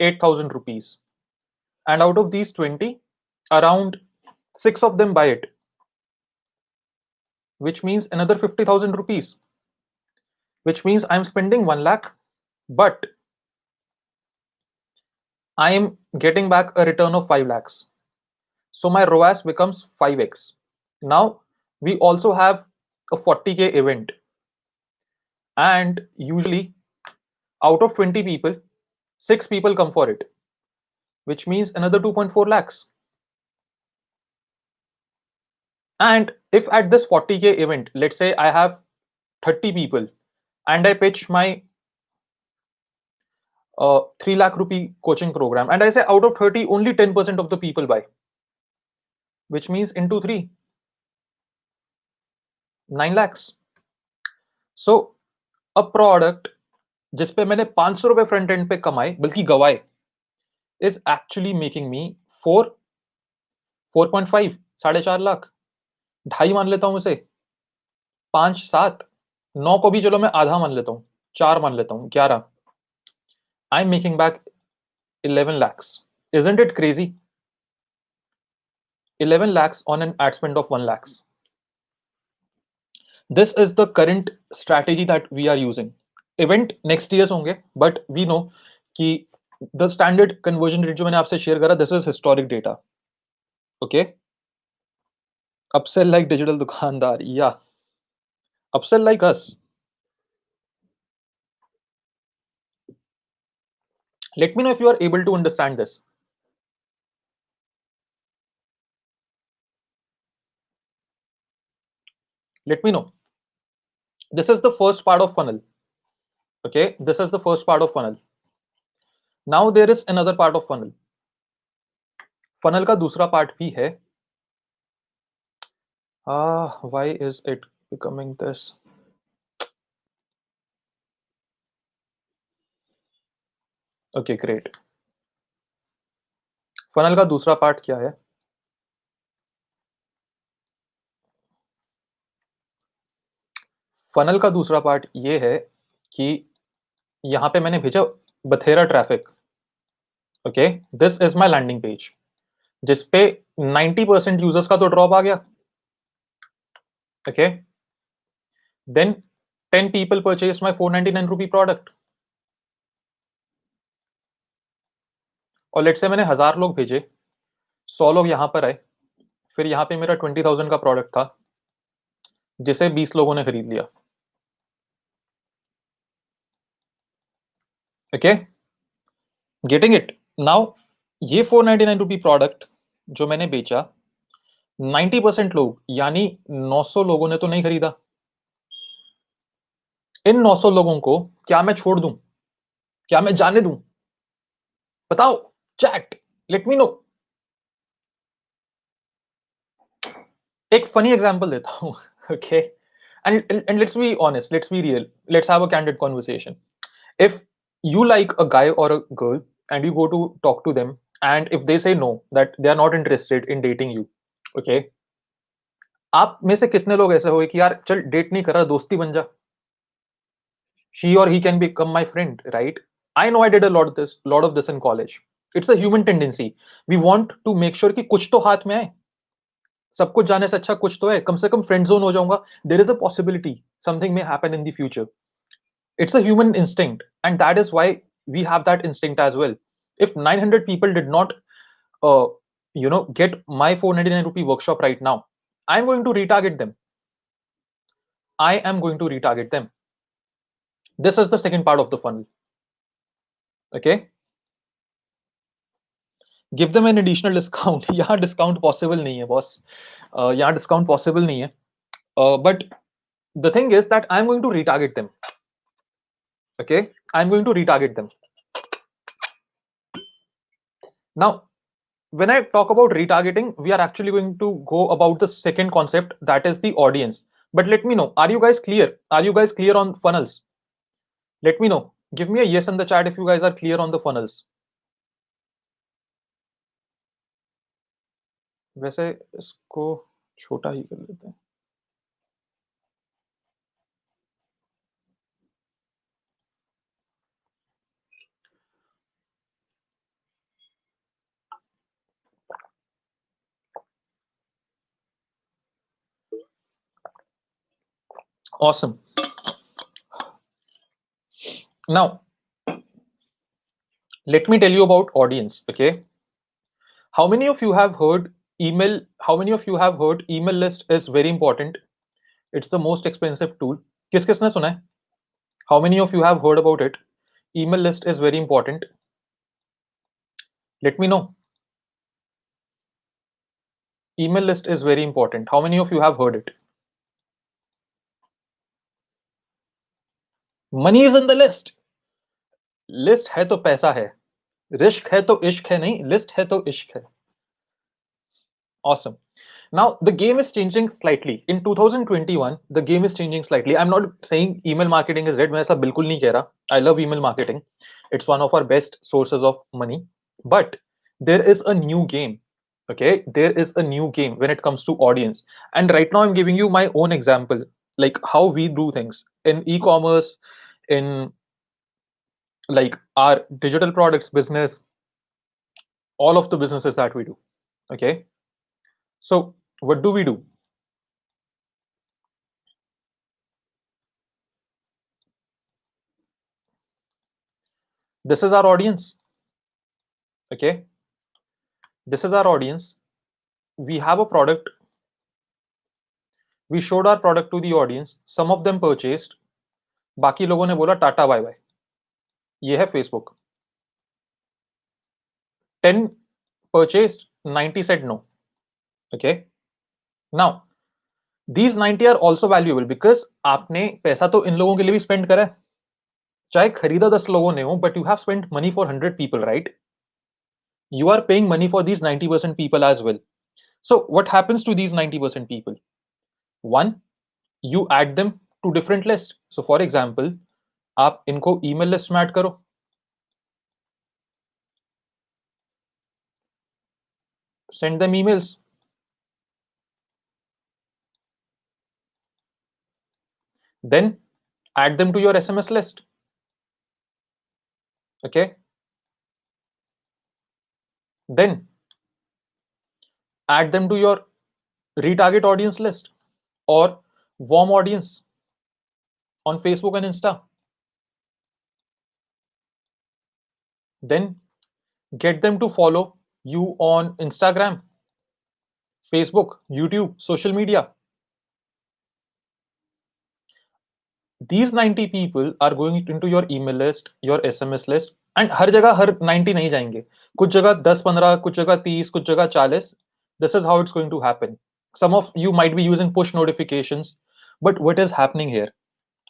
8,000 rupees. And out of these 20, around 6 of them buy it, which means another 50,000 rupees, which means I'm spending 1 lakh, but I am getting back a return of 5 lakhs. So my ROAS becomes 5x. Now we also have a 40K event, and usually out of 20 people, 6 people come for it, which means another 2.4 lakhs. And if at this 40K event, let's say I have 30 people and I pitch my 3 lakh rupee coaching program, and I say out of 30, only 10% of the people buy, which means into 3, 9 lakhs. So a product जिस पे मैंने 500 रुपए front end पे कमाए बल्कि गवाए is actually making me 4.5, 4.5 lakh, ढाई मान लेता हूं इसे, 5, 7, 9 को भी चलो मैं आधा मान लेता हूं, 4 मान लेता हूं, 11, I am making back 11 lakhs. Isn't it crazy? 11 lakhs on an ad spend of 1 lakhs. This is the current strategy that we are using. Event next years होंगे, but we know कि the standard conversion rate जो मैंने आपसे share करा, this is historic data. Okay? Upsell like digital दुकानदार, yeah. Upsell like us. Let me know if you are able to understand this. Let me know. This is the first part of funnel. Okay, this is the first part of funnel. Now there is another part of funnel. Funnel का दूसरा part भी है. Why is it becoming this? Okay, great. Funnel का दूसरा part क्या है? Funnel का दूसरा पार्ट ये है कि यहाँ पे मैंने भेजा बथेरा traffic. Okay, this is my landing page जिस पे 90% यूजर्स का तो ड्रॉप आ गया. Okay, then 10 people purchased my 499 rupee product. और लेट्स से मैंने 1000 लोग भेजे, 100 लोग यहाँ पर आए, फिर यहाँ पे मेरा 20,000 का प्रोडक्ट था जिसे 20 लोगों ने खरीद लिया। Okay, getting it now? ये 499 रुपी प्रोडक्ट जो मैंने बेचा, 90% लोग यानी 900 लोगों ने तो नहीं खरीदा। इन 900 लोगों को क्या मैं छोड़ दूं? क्या मैं जाने दूं? बताओ, चैट, लेट मी नो। एक फनी एग्जांपल देता हूं। Okay, and let's be honest, let's be real, let's have a candid conversation. If you like a guy or a girl and you go to talk to them, and if they say no, that they are not interested in dating you, okay, आप में से कितने लोग ऐसे होंगे कि यार चल डेट नहीं कर रहा, दोस्ती बन जा, she or he can become my friend, right? I know I did a lot of this in college. It's a human tendency. We want to make sure कि कुछ तो हाथ में है, सब कुछ जाने से अच्छा कुछ तो है, कम से कम फ्रेंड जोन हो जाऊंगा, there is a possibility something may happen in the future. It's a human instinct, and that is why we have that instinct as well. If 900 people did not uh, get my 499 rupee workshop right now, I'm going to retarget them. I am going to retarget them. This is the second part of the funnel. Okay, give them an additional discount. यहाँ discount possible नहीं है boss. यहाँ discount possible नहीं है. But the thing is that I'm going to retarget them. Okay, I'm going to retarget them. Now, when I talk about retargeting, we are actually going to go about the second concept, that is the audience. But let me know, are you guys clear? Are you guys clear on funnels? Let me know. Give me a yes in the chat if you guys are clear on the funnels. वैसे इसको छोटा ही कर लेते हैं. Awesome. Now, let me tell you about audience. Okay. How many of you have heard email? How many of you have heard email list is very important? It's the most expensive tool. किस किसने सुना है? How many of you have heard about it? Email list is very important. Let me know. Email list is very important. How many of you have heard it? Money is in the list. List है तो पैसा है. Risk है तो इश्क है नहीं. List है तो इश्क है. Awesome. Now the game is changing slightly. In 2021, the game is changing slightly. I'm not saying email marketing is dead. मैं ऐसा बिल्कुल नहीं कह रहा. I love email marketing. It's one of our best sources of money. But there is a new game. Okay, there is a new game when it comes to audience. And right now I'm giving you my own example, like how we do things in e-commerce, in like our digital products business, all of the businesses that we do. Okay, so what do we do? This is our audience. Okay, this is our audience. We have a product. We showed our product to the audience. Some of them purchased. बाकी लोगों ने बोला tata bye bye. ये है Facebook. 10 purchased, 90 said no. Okay, now these 90 are also valuable because आपने पैसा तो इन लोगों के लिए भी स्पेंड करा है. चाहे खरीदा 10 लोगों ने हो, but you have spent money for 100 people, right? You are paying money for these 90% people as well. So what happens to these 90% people? One, you add them to different lists. So for example, आप इनको email list में add करो. Send them emails. Then add them to your SMS list. Okay. Then add them to your retarget audience list or warm audience on Facebook and Insta. Then Get them to follow you on Instagram, Facebook, YouTube, social media. These 90 people are going into your email list, your SMS list, and हर जगह हर 90 नहीं जाएंगे. कुछ जगह 10-15, कुछ जगह 30, कुछ जगह 40. This is how it's going to happen. Some of you might be using push notifications, but what is happening here?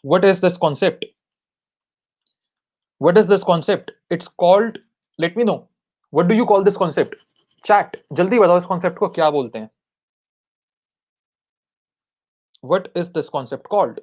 What is this concept? What is this concept? It's called, let me know. What do you call this concept? Chat. जल्दी बताओ इस concept को क्या बोलते हैं? What is this concept called?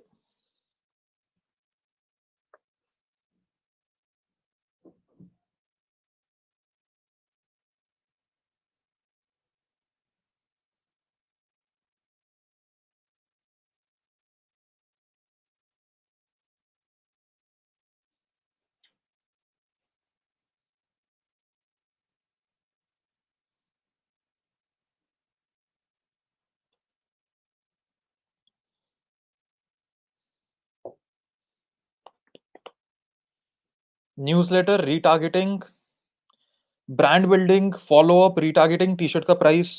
Newsletter, retargeting, brand building, follow up, retargeting. T shirt का price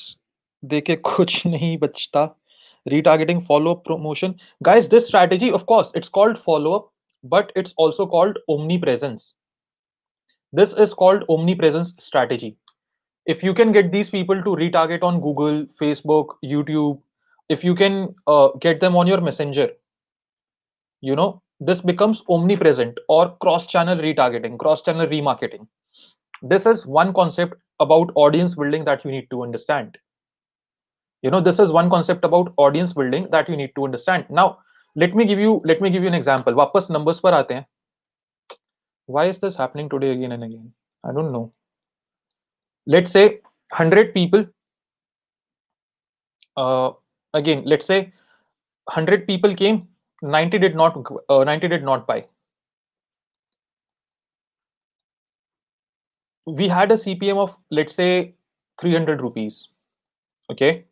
देके कुछ नहीं बचता. Retargeting, follow up, promotion. Guys, this strategy, of course, it's called follow up, but it's also called omnipresence. This is called omnipresence strategy. If you can get these people to retarget on Google, Facebook, YouTube, if you can get them on your messenger, this becomes omnipresent or cross channel retargeting, cross channel remarketing. This is one concept about audience building that you need to understand. This is one concept about audience building that you need to understand. Now let me give you an example. वापस numbers पर आते हैं. Why is this happening today again and again? I don't know. Let's say 100 people, uh, again let's say 100 people came, 90 did not 90 did not buy. We had a CPM of, let's say, 300 rupees. Okay.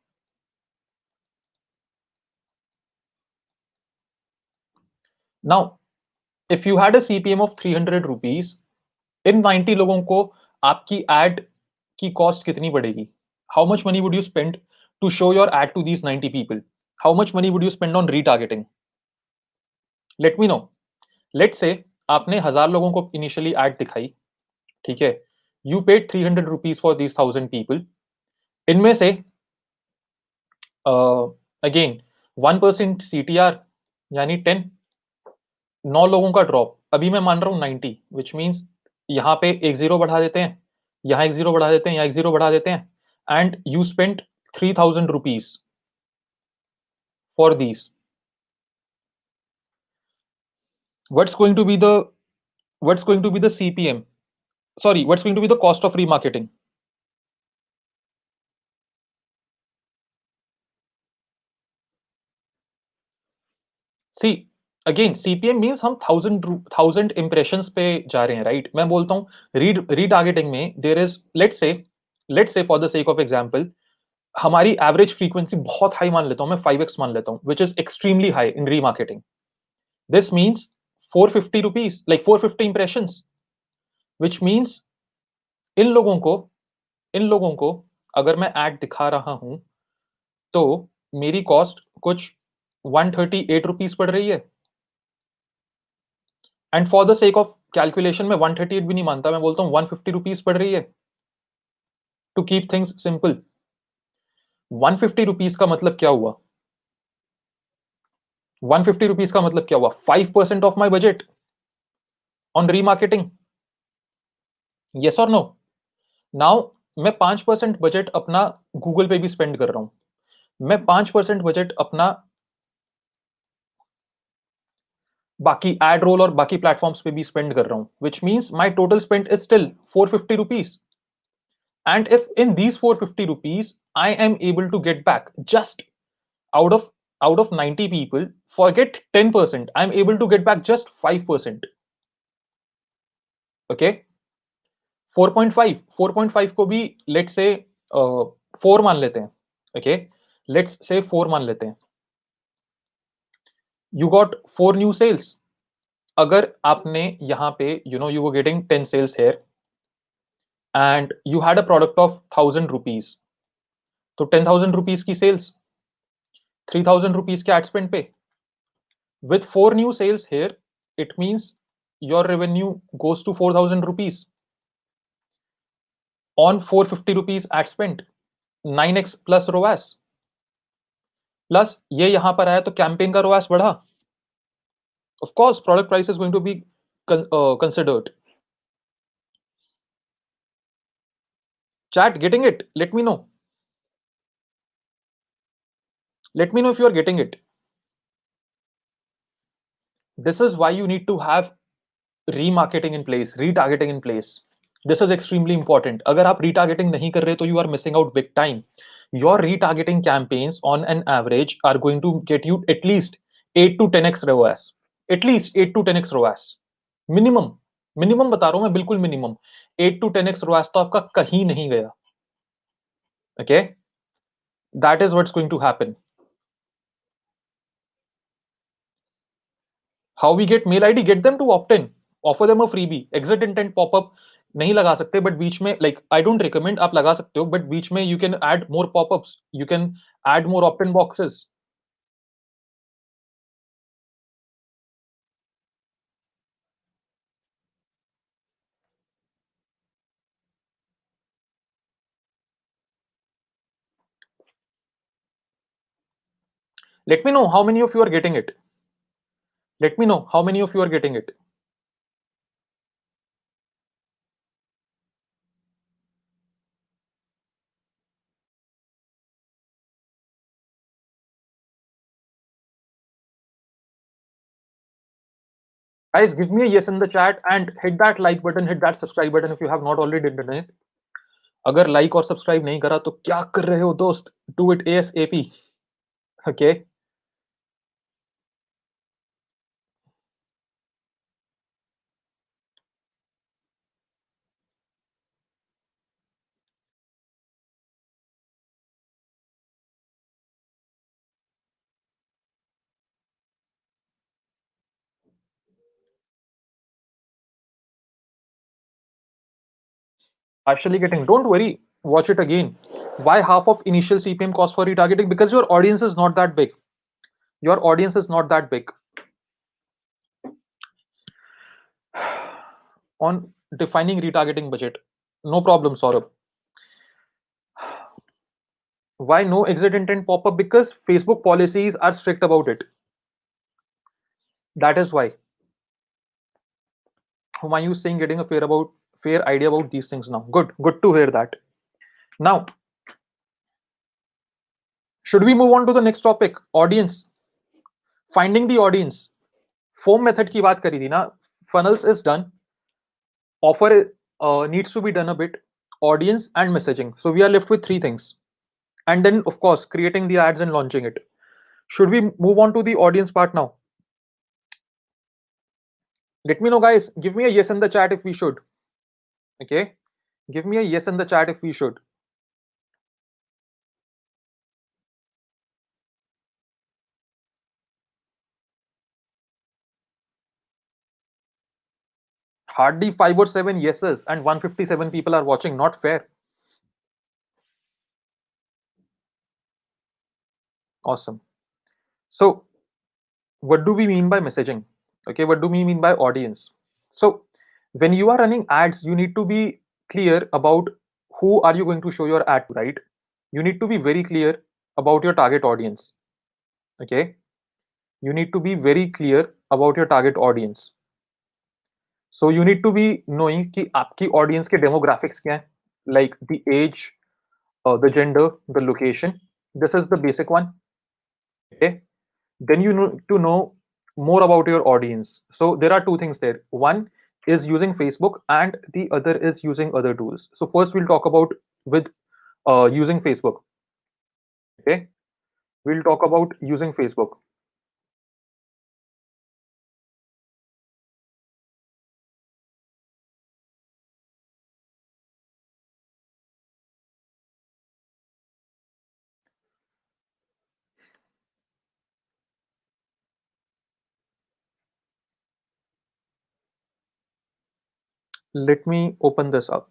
Now if you had a CPM of 300 rupees, इन 90 लोगों को आपकी ad की cost कितनी पड़ेगी? How much money would you spend to show your ad to these 90 people? How much money would you spend on retargeting? Let me know. Let's say आपने 1000 लोगों को initially ad दिखाई, ठीक है? You paid 300 rupees for these 1000 people. इनमें से again 1% CTR यानी 10, 9 लोगों का ड्रॉप. अभी मैं मान रहा हूं 90, which means यहाँ पे एक जीरो बढ़ा देते हैं, यहाँ एक जीरो बढ़ा देते हैं, यहाँ एक जीरो बढ़ा देते हैं, and you spent 3000 rupees for these. What's going to be the CPM? Sorry, what's going to be the cost of remarketing? See, again CPM means हम 1000 impressions पे जा रहे हैं, right? मैं बोलता हूँ retargeting में there is, let's say for the sake of example, हमारी एवरेज फ्रीक्वेंसी बहुत हाई मान लेता हूं मैं, 5x मान लेता हूं, which is extremely high in remarketing. This means 450 rupees, like 450 impressions, which means in लोगों को अगर मैं एड दिखा रहा हूं तो मेरी कॉस्ट कुछ 138 रुपीज पड़ रही है. And for the sake of calculation में 138 भी नहीं मानता, मैं बोलता हूं 150 रुपीज पड़ रही है. To keep things simple, 150 rupees का मतलब क्या हुआ? 150 रुपीज का मतलब क्या हुआ? 5% of my budget on remarketing. Yes और नो? नाउ मैं 5% बजट अपना गूगल पे भी स्पेंड कर रहा हूं, मैं 5% बजट अपना बाकी एड रोल और बाकी प्लेटफॉर्म्स पे भी स्पेंड कर रहा हूं, which means my total spend is still 450 rupees. And if in these 450 rupees I am able to get back just out of 90 people, forget 10%, I'm able to get back just 5%. Okay, 4.5 को भी let's say 4 मान लेते हैं. Okay, let's say 4 मान लेते हैं. You got 4 new sales. अगर आपने यहाँ पे you were getting 10 sales here and you had a product of 1000 rupees, तो 10,000 rupees की sales, 3000 rupees के ad spend पे. With 4 new sales here, it means your revenue goes to 4000 rupees on 450 rupees ad spend, 9x plus ROAS. Plus ये यहां पर आया तो campaign का ROAS बढ़ा. Of course, product price is going to be considered. Chat, getting it? Let me know. Let me know if you are getting it. This is why you need to have remarketing in place, retargeting in place. This is extremely important. अगर आप retargeting नहीं कर रहे तो you are missing out big time. Your retargeting campaigns on an average are going to get you at least 8 to 10x ROAS. At least 8 to 10x ROAS. Minimum. Minimum बता रहा हूं मैं, बिल्कुल minimum. 8 to 10x ROAS तो आपका कहीं नहीं गया. Okay? That is what's going to happen. How we get mail ID? Get them to opt in. Offer them a freebie. Exit intent pop-up नहीं लगा सकते, but बीच में, like, I don't recommend, आप लगा सकते हो, but बीच में you can add more pop-ups. You can add more opt-in boxes. Let me know how many of you are getting it. Let me know how many of you are getting it. Guys, give me a yes in the chat and hit that like button, hit that subscribe button if you have not already done it. अगर like और subscribe नहीं करा तो क्या कर रहे हो दोस्त? Do it ASAP. Okay? Actually getting, don't worry, watch it again. Why half of initial CPM cost for retargeting? Because your audience is not that big. Your audience is not that big. On defining retargeting budget, no problem, Saurabh. Why no exit intent pop-up? Because Facebook policies are strict about it. That is why. Humayun is saying getting a fair idea about these things now. Good to hear that. Now, should we move on to the next topic? Audience. Finding the audience. Foam method की बात करी थी ना. Funnels is done. Offer needs to be done a bit. Audience and messaging. So we are left with three things. And then, of course, creating the ads and launching it. Should we move on to the audience part now? Let me know, guys. Give me a yes in the chat if we should. Okay? Give me a yes in the chat if we should. Hardly 5 or 7 yeses and 157 people are watching. Not fair. Awesome. So, what do we mean by messaging? Okay, what do we mean by audience? So, when you are running ads, you need to be clear about who are you going to show your ad to, right? You need to be very clear about your target audience. Okay, you need to be very clear about your target audience. So you need to be knowing कि आपकी audience के demographics क्या हैं, like the age, the gender, the location. This is the basic one. Okay. Then you need to know more about your audience. So there are two things there. One is using Facebook and the other is using other tools. So first we'll talk about with using Facebook. Okay. We'll talk about using Facebook. Let me open this up.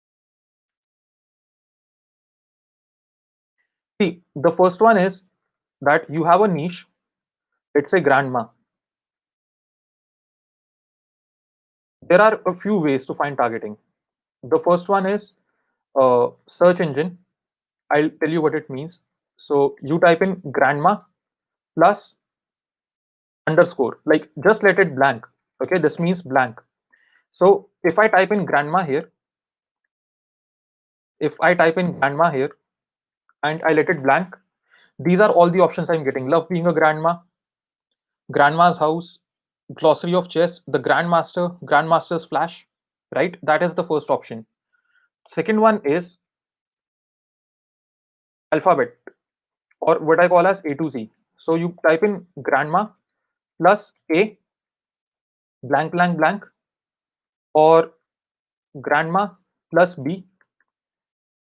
See, the first one is that you have a niche. Let's say grandma. There are a few ways to find targeting. The first one is search engine. I'll tell you what it means. So you type in grandma plus underscore, like just let it blank. Okay, this means blank. So if I type in grandma here, if I type in grandma here and I let it blank, these are all the options I'm getting. Love being a grandma, grandma's house, glossary of chess, the grandmaster, grandmaster's flash, right? That is the first option. Second one is alphabet, or what I call as A to Z. So you type in grandma plus A blank blank blank, or grandma plus B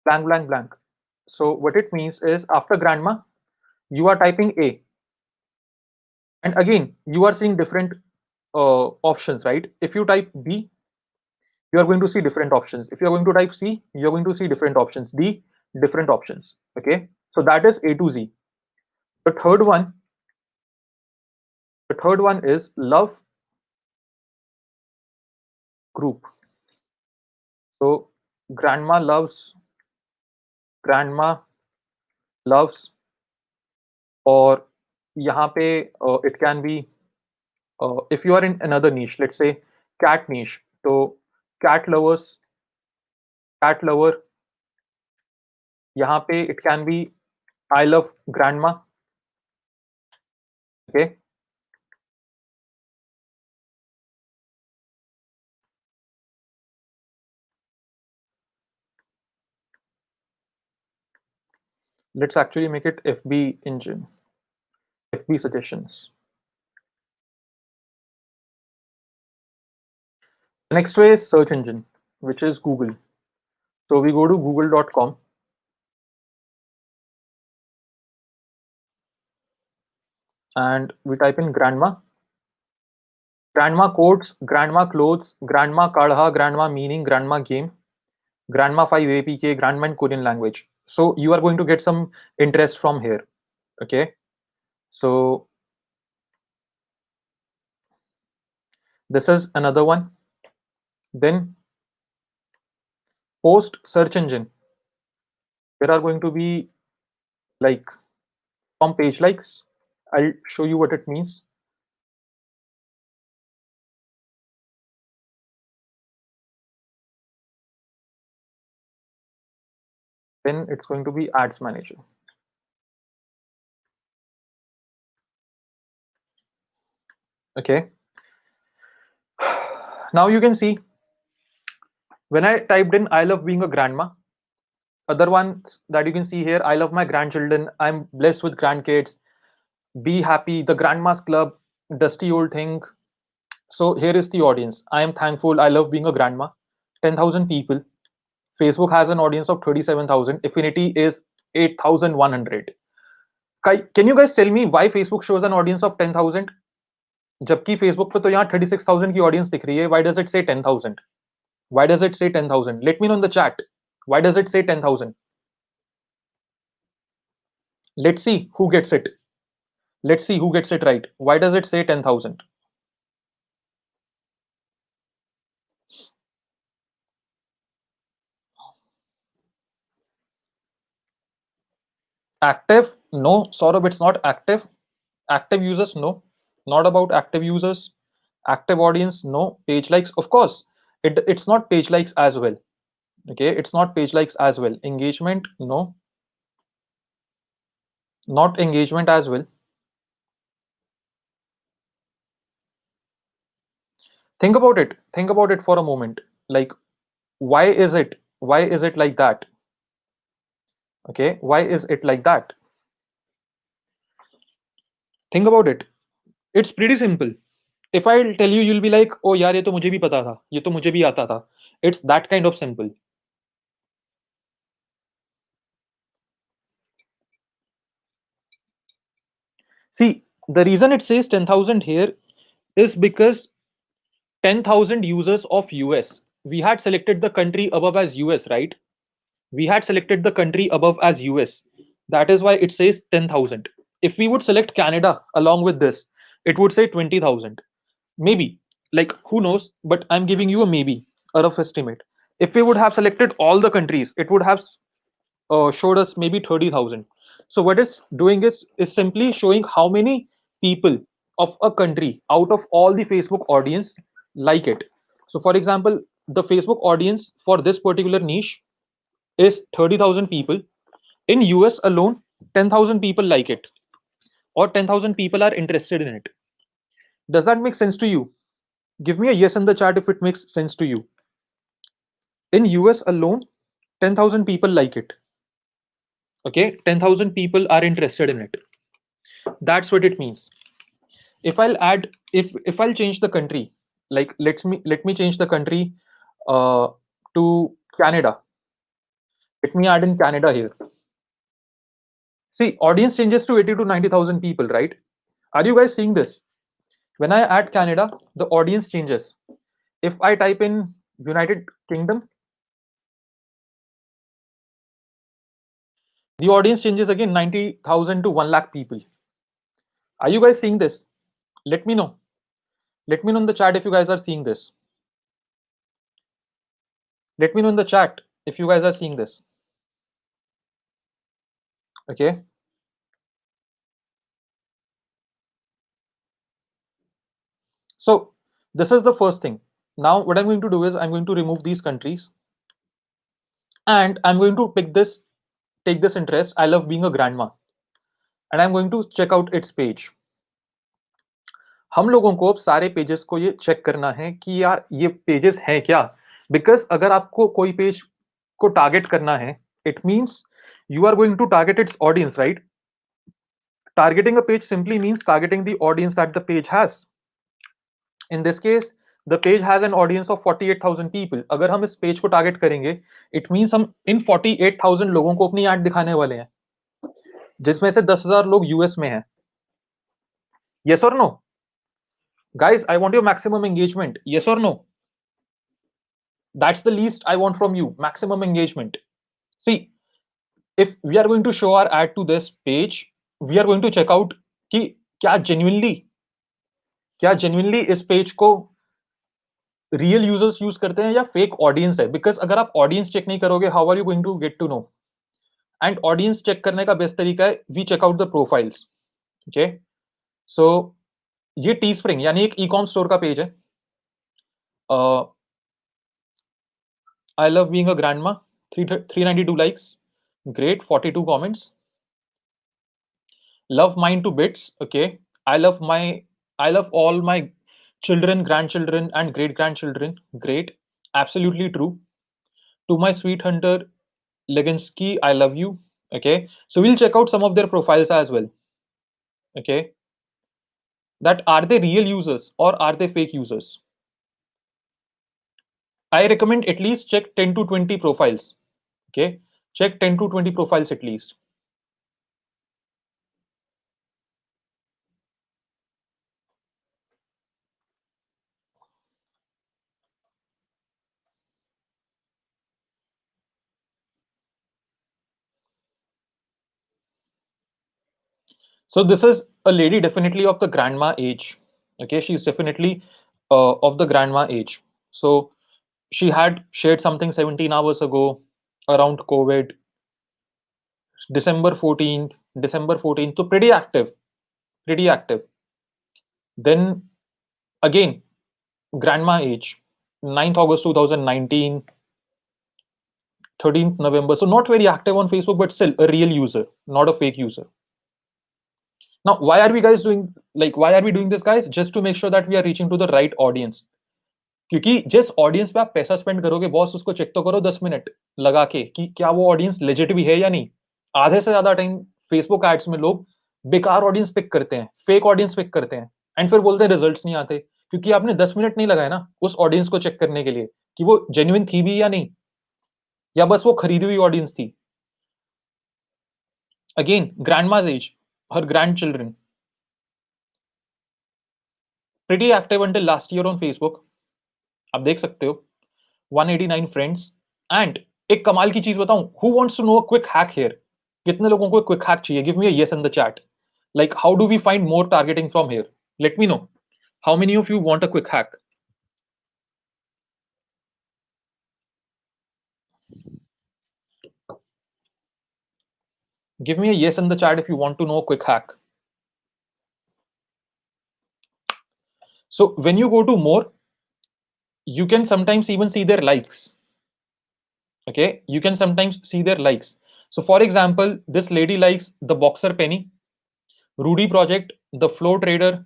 blank blank blank. So what it means is after grandma, you are typing A, and again you are seeing different options, right? If you type B, you are going to see different options. If you are going to type C, you're going to see different options. D, different options. Okay, so that is A to Z. The third one, is love group. So grandma loves, or यहाँ पे it can be if you are in another niche, let's say cat niche, so cat lovers, cat lover, यहाँ पे it can be I love grandma. Okay, let's actually make it FB engine, FB suggestions. The next way is search engine, which is Google. So we go to google.com and we type in grandma, grandma quotes, grandma clothes, grandma kadha, grandma meaning, grandma game, grandma 5 APK, grandma in Korean language. So you are going to get some interest from here. Okay, so this is another one. Then post search engine, there are going to be like from page likes. I'll show you what it means. Then it's going to be ads manager. Okay, now you can see when I typed in I love being a grandma, other ones that you can see here, I love my grandchildren, I'm blessed with grandkids, be happy, the grandma's club, dusty old thing. So here is the audience. I am thankful, I love being a grandma. 10,000 people. Facebook has an audience of 37,000. Affinity is 8,100. Can you guys tell me why Facebook shows an audience of 10,000? जबकि Facebook पे तो यहाँ 36,000 की audience दिख रही है. Why does it say 10,000? Why does it say 10,000? Let me know in the chat. Why does it say 10,000? Let's see who gets it. Let's see who gets it right. Why does it say 10,000? Active? No, Saurabh, it's not active. Active users? No, not about active users. Active audience? No. Page likes? Of course, it's not page likes as well. Okay, it's not page likes as well. Engagement? No, not engagement as well. Think about it. Think about it for a moment. Like, why is it? Why is it like that? Okay, why is it like that? Think about it. It's pretty simple. If I tell you, you'll be like, oh यार ये तो मुझे भी पता था, ये तो मुझे भी आता था. It's that kind of simple. See, the reason it says 10,000 here is because 10,000 users of US. We had selected the country above as US, right? We had selected the country above as US. That is why it says 10,000. If we would select Canada along with this, it would say 20,000. Maybe, like who knows, but I'm giving you a maybe, a rough estimate. If we would have selected all the countries, it would have showed us maybe 30,000. So what it's doing is simply showing how many people of a country out of all the Facebook audience like it. So for example, the Facebook audience for this particular niche is 30,000 people. In US alone, 10,000 people like it, or 10,000 people are interested in it. Does that make sense to you? Give me a yes in the chat if it makes sense to you. In US alone, 10,000 people like it. Okay, 10,000 people are interested in it. That's what it means. If I'll add, if I'll change the country, like let me change the country uh, to Canada. Let me add in Canada here. See, audience changes to 80 to 90,000 people, right? Are you guys seeing this? When I add Canada, the audience changes. If I type in United Kingdom, the audience changes again 90,000 to 1 lakh people. Are you guys seeing this? Let me know. Let me know in the chat if you guys are seeing this. Let me know in the chat if you guys are seeing this. Okay. So this is the first thing. Now what I'm going to do is I'm going to remove these countries and I'm going to take this interest. I love being a grandma and I'm going to check out its page. हम लोगों को अब सारे pages को ये check करना है कि यार ये पेजेस हैं क्या, बिकॉज अगर आपको कोई पेज को टारगेट करना है, it means you are going to target its audience, right? Targeting a page simply means targeting the audience that the page has. In this case, the page has an audience of 48,000 people. अगर हम इस page को target करेंगे, it means हम इन 48,000 लोगों को अपनी add दिखाने वाले हैं, जिसमें से 10,000 लोग यूएस में हैं. Yes or no? Guys, I want your maximum engagement. Yes or no? That's the least I want from you. Maximum engagement. See, if we are going to show our ad to this page, we are going to check out कि क्या genuinely इस page को real users use करते हैं या fake audience है. Because अगर आप ऑडियंस चेक नहीं करोगे, how are you going to get to know? And audience check करने का बेस्ट तरीका है we check out the profiles. Okay, so ये टी स्प्रिंग यानी एक ई कॉम स्टोर का पेज है. I love being a grandma, 392 likes, great, 42 comments. Love mine to bits. Okay, I love all my children, grandchildren and great grandchildren. Great, absolutely true. To my sweet hunter Leginsky, I love you. Okay, so we'll check out some of their profiles as well. Okay, that are they real users or are they fake users? I recommend at least check 10 to 20 profiles. Okay, check 10 to 20 profiles at least. So this is a lady definitely of the grandma age. Okay, she's definitely of the grandma age. So she had shared something 17 hours ago around COVID, December 14th. So pretty active, pretty active. Then again, grandma age, 9th August 2019, 13th November. So not very active on Facebook, but still a real user, not a fake user. Now, why are we doing this, guys? Just to make sure that we are reaching to the right audience. क्योंकि जिस audience पे आप पैसा spend करोगे, boss उसको check तो करो 10 minute लगा के कि क्या वो ऑडियंस लेजिट भी है या नहीं. आधे से ज्यादा टाइम फेसबुक एड्स में लोग बेकार ऑडियंस पिक करते हैं, फेक ऑडियंस पिक करते हैं एंड फिर बोलते हैं रिजल्ट्स नहीं आते, क्योंकि आपने 10 मिनट नहीं लगाए ना उस ऑडियंस को चेक करने के लिए कि वो जेन्युइन थी भी या नहीं, या बस वो खरीदी हुई ऑडियंस थी. Again, grandmas age, her grandchildren, pretty active until last year on Facebook. आप देख सकते हो 189 फ्रेंड्स. एंड एक कमाल की चीज बताऊं, who wants to know a quick hack here? कितने लोगों को क्विक हैक चाहिए? Give me a yes in the chat. Like, how do we find more targeting from here? Let me know. How many of you want a quick hack? Give me a yes in the chat if you want to know a quick hack. So when you go to more, you can sometimes even see their likes. Okay, you can sometimes see their likes. So for example, this lady likes the Boxer Penny, Rudy Project, the Flow Trader,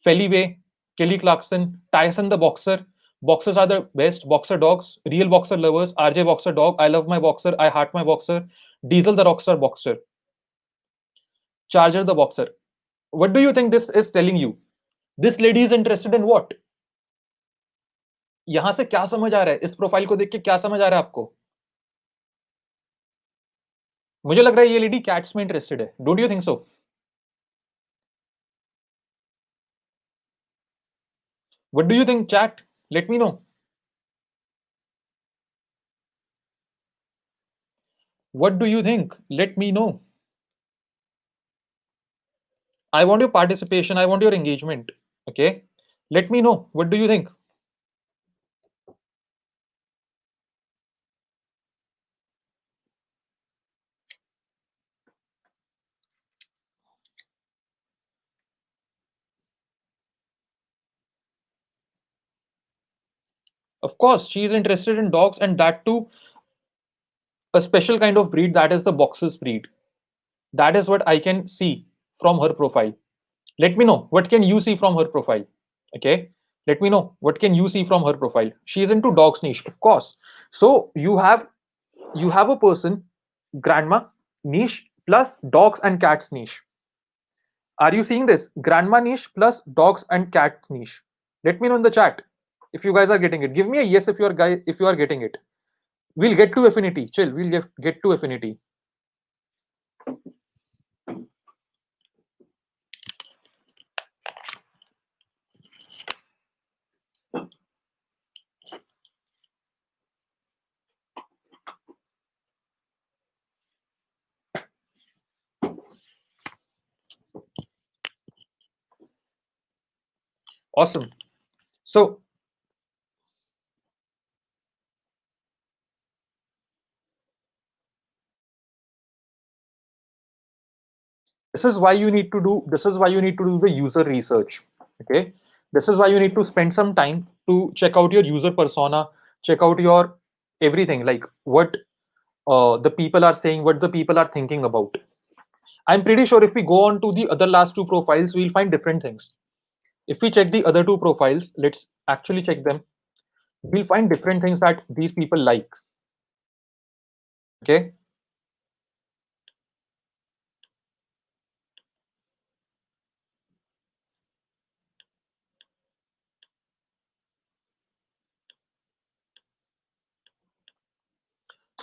Feliway, Kelly Clarkson, Tyson the Boxer. Boxers are the best. Boxer dogs, real boxer lovers. RJ Boxer dog. I love my boxer. I heart my boxer. Diesel the Rockstar Boxer. Charger the Boxer. What do you think this is telling you? This lady is interested in what? यहां से क्या समझ आ रहा है? इस profile को देख के क्या समझ आ रहा है आपको? मुझे लग रहा है ये लेडी कैट्स में इंटरेस्टेड है. Don't you think so? What do you think, chat? Let me know. What do you think? Let me know. I want your participation. I want your engagement. Okay. Let me know. What do you think? Of course, she is interested in dogs, and that too, a special kind of breed, that is the boxers breed. That is what I can see from her profile. Let me know what can you see from her profile. Okay. Let me know what can you see from her profile. She is into dogs niche, of course. So you have a person, grandma niche plus dogs and cats niche. Are you seeing this? Grandma niche plus dogs and cat niche. Let me know in the chat if you guys are getting it. Give me a yes if you are getting it. We'll get to affinity. Chill. We'll get to affinity. Awesome. So this is why you need to do the user research. Okay. This is why you need to spend some time to check out your user persona, check out your everything, like what the people are saying, what the people are thinking about. I'm pretty sure if we go on to the other last two profiles, we'll find different things. If we check the other two profiles, let's actually check them. We'll find different things that these people like. Okay.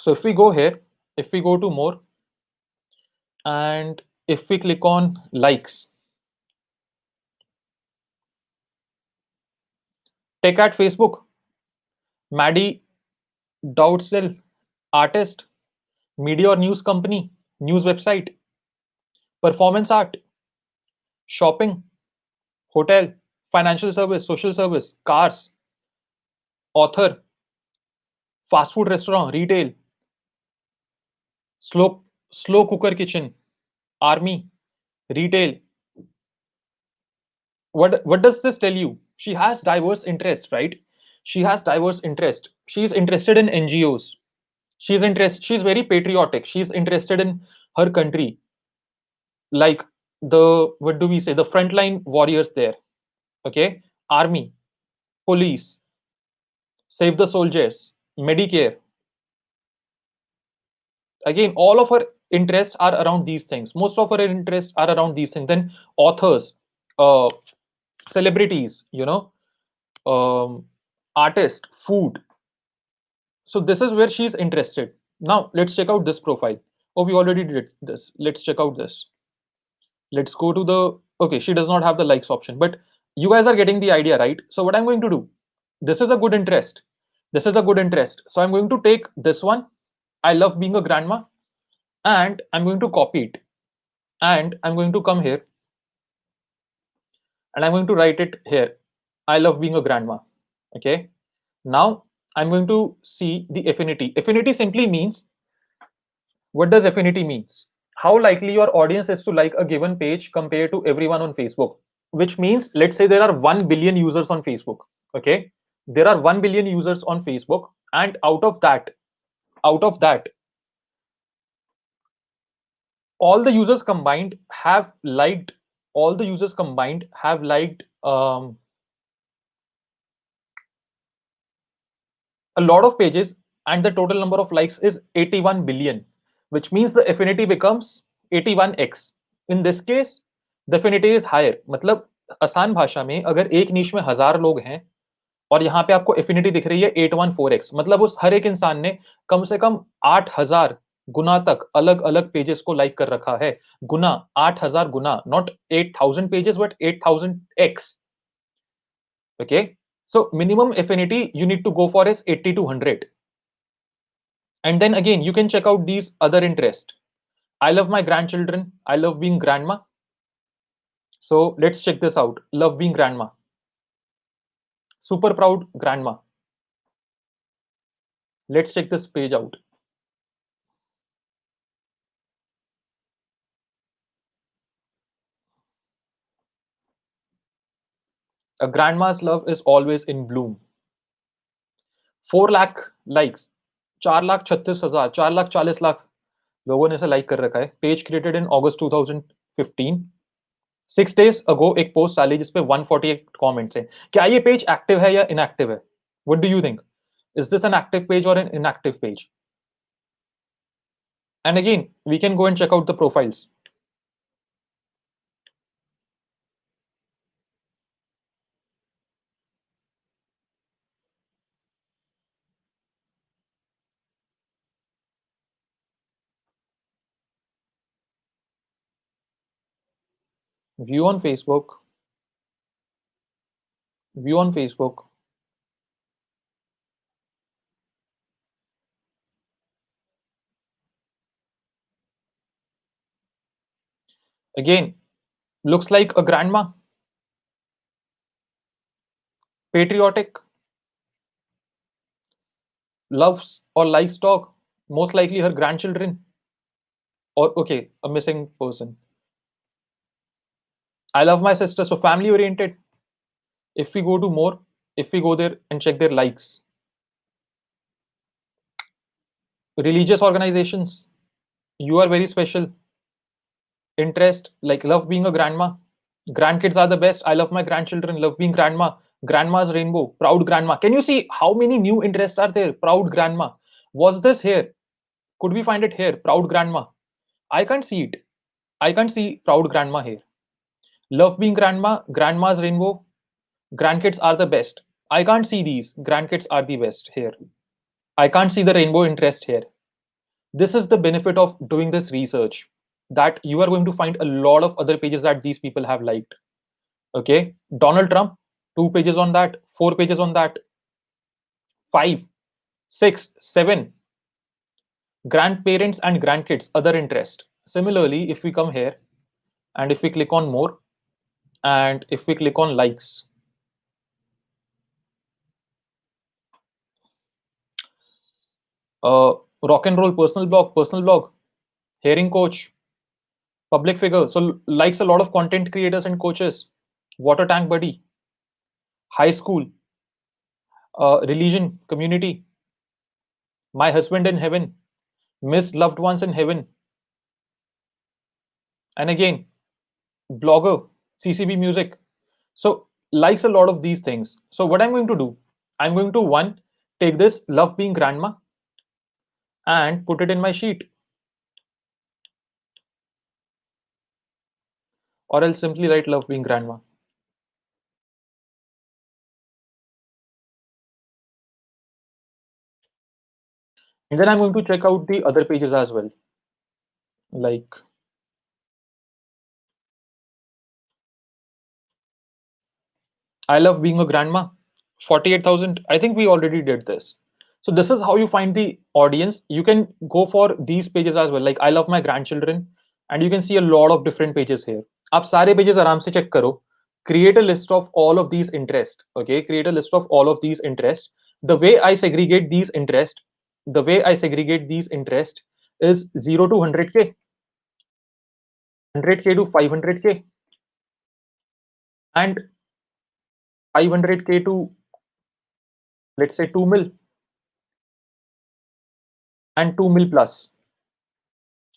So if we go here, if we go to more, and if we click on likes, tech at Facebook, Maddie Dowdsell, artist, media or news company, news website, performance art, shopping, hotel, financial service, social service, cars, author, fast food restaurant, retail, slow slow cooker kitchen, army, retail. What does this tell you? She has diverse interest, right? She has diverse interest. She's interested in NGOs. She's very patriotic. She's interested in her country, like the, what do we say, the frontline warriors there. Okay. Army, police, save the soldiers, Medicare. Again, all of her interests are around these things. Most of her interests are around these things. Then authors, uh celebrities, artist, food. So this is where she's interested. Now let's check out this profile. Oh, we already did this. Let's check out this. Let's go to the, okay, she does not have the likes option, but you guys are getting the idea, right? So what I'm going to do, this is a good interest. This is a good interest. So I'm going to take this one. I love being a grandma. and I'm going to copy it, and I'm going to come here, and I'm going to write it here. I love being a grandma. Okay. Now I'm going to see the affinity. Affinity simply means, what does affinity means? How likely your audience is to like a given page compared to everyone on Facebook. Which means, let's say there are 1 billion users on Facebook. Okay. There are 1 billion users on Facebook, and out of that, all the users combined have liked all the users combined have liked a lot of pages, and the total number of likes is 81 billion, which means the affinity becomes 81x. In this case, the affinity is higher. मतलब आसान भाषा में, अगर एक नीश में 1000 लोग हैं और यहाँ पे आपको एफिनिटी दिख रही है 814x, मतलब उस हर एक इंसान ने कम से कम 8000 गुना तक अलग अलग पेजेस को लाइक कर रखा है. गुना, 8000 गुना, not 8000 pages but 8000x. Okay, so minimum affinity you need to go for is 80 to 100. And then again, you can check out these other interests. I love my grandchildren. I love being grandma. So let's check this out. Love being grandma. Super proud grandma. Let's check this page out. A grandma's love is always in bloom. 4 lakh likes. 4,36,000, 4,40,00,000 लोगों ने इसे like कर रखा है. Page created in August 2015. 6 days ago एक post डाली जिसपे 148 comments हैं. क्या ये पेज एक्टिव है या इनएक्टिव है? What do you think? Is this an active page or an inactive page? And again, we can go and check out the profiles. View on Facebook. View on Facebook. Again, looks like a grandma. Patriotic. Loves or likes dog. Most likely her grandchildren. Or okay, a missing person. I love my sister, so family oriented. If we go to more, if we go there and check their likes. Religious organizations. You are very special. Interest, like love being a grandma. Grandkids are the best. I love my grandchildren. Love being grandma. Grandma's rainbow. Proud grandma. Can you see how many new interests are there? Proud grandma. Was this here? Could we find it here? Proud grandma. I can't see it. I can't see proud grandma here. Love being grandma. Grandma's rainbow. Grandkids are the best. I can't see these. Grandkids are the best here. I can't see the rainbow interest here. This is the benefit of doing this research, that you are going to find a lot of other pages that these people have liked. Okay, Donald Trump, 2 pages on that, 4 pages on that, 5, 6, 7. Grandparents and grandkids, other interest. Similarly, if we come here and if we click on more, and if we click on likes, rock and roll personal blog, hearing coach, public figure. So likes a lot of content creators and coaches, water tank buddy, high school, religion, community, my husband in heaven, missed loved ones in heaven, and again, blogger, CCB music. So likes a lot of these things. So what I'm going to do, I'm going to one, take this love being grandma and put it in my sheet, or I'll simply write love being grandma. And then I'm going to check out the other pages as well. Like I love being a grandma, 48,000. I think we already did this. So this is how you find the audience. You can go for these pages as well. Like I love my grandchildren, and you can see a lot of different pages here. आप सारे pages आराम से check करो. Create a list of all of these interests. Okay, create a list of all of these interests. The way I segregate these interests, the way I segregate these interests is 0 to 100k, 100k to 500k, and 500k to let's say 2 mil and 2 mil plus.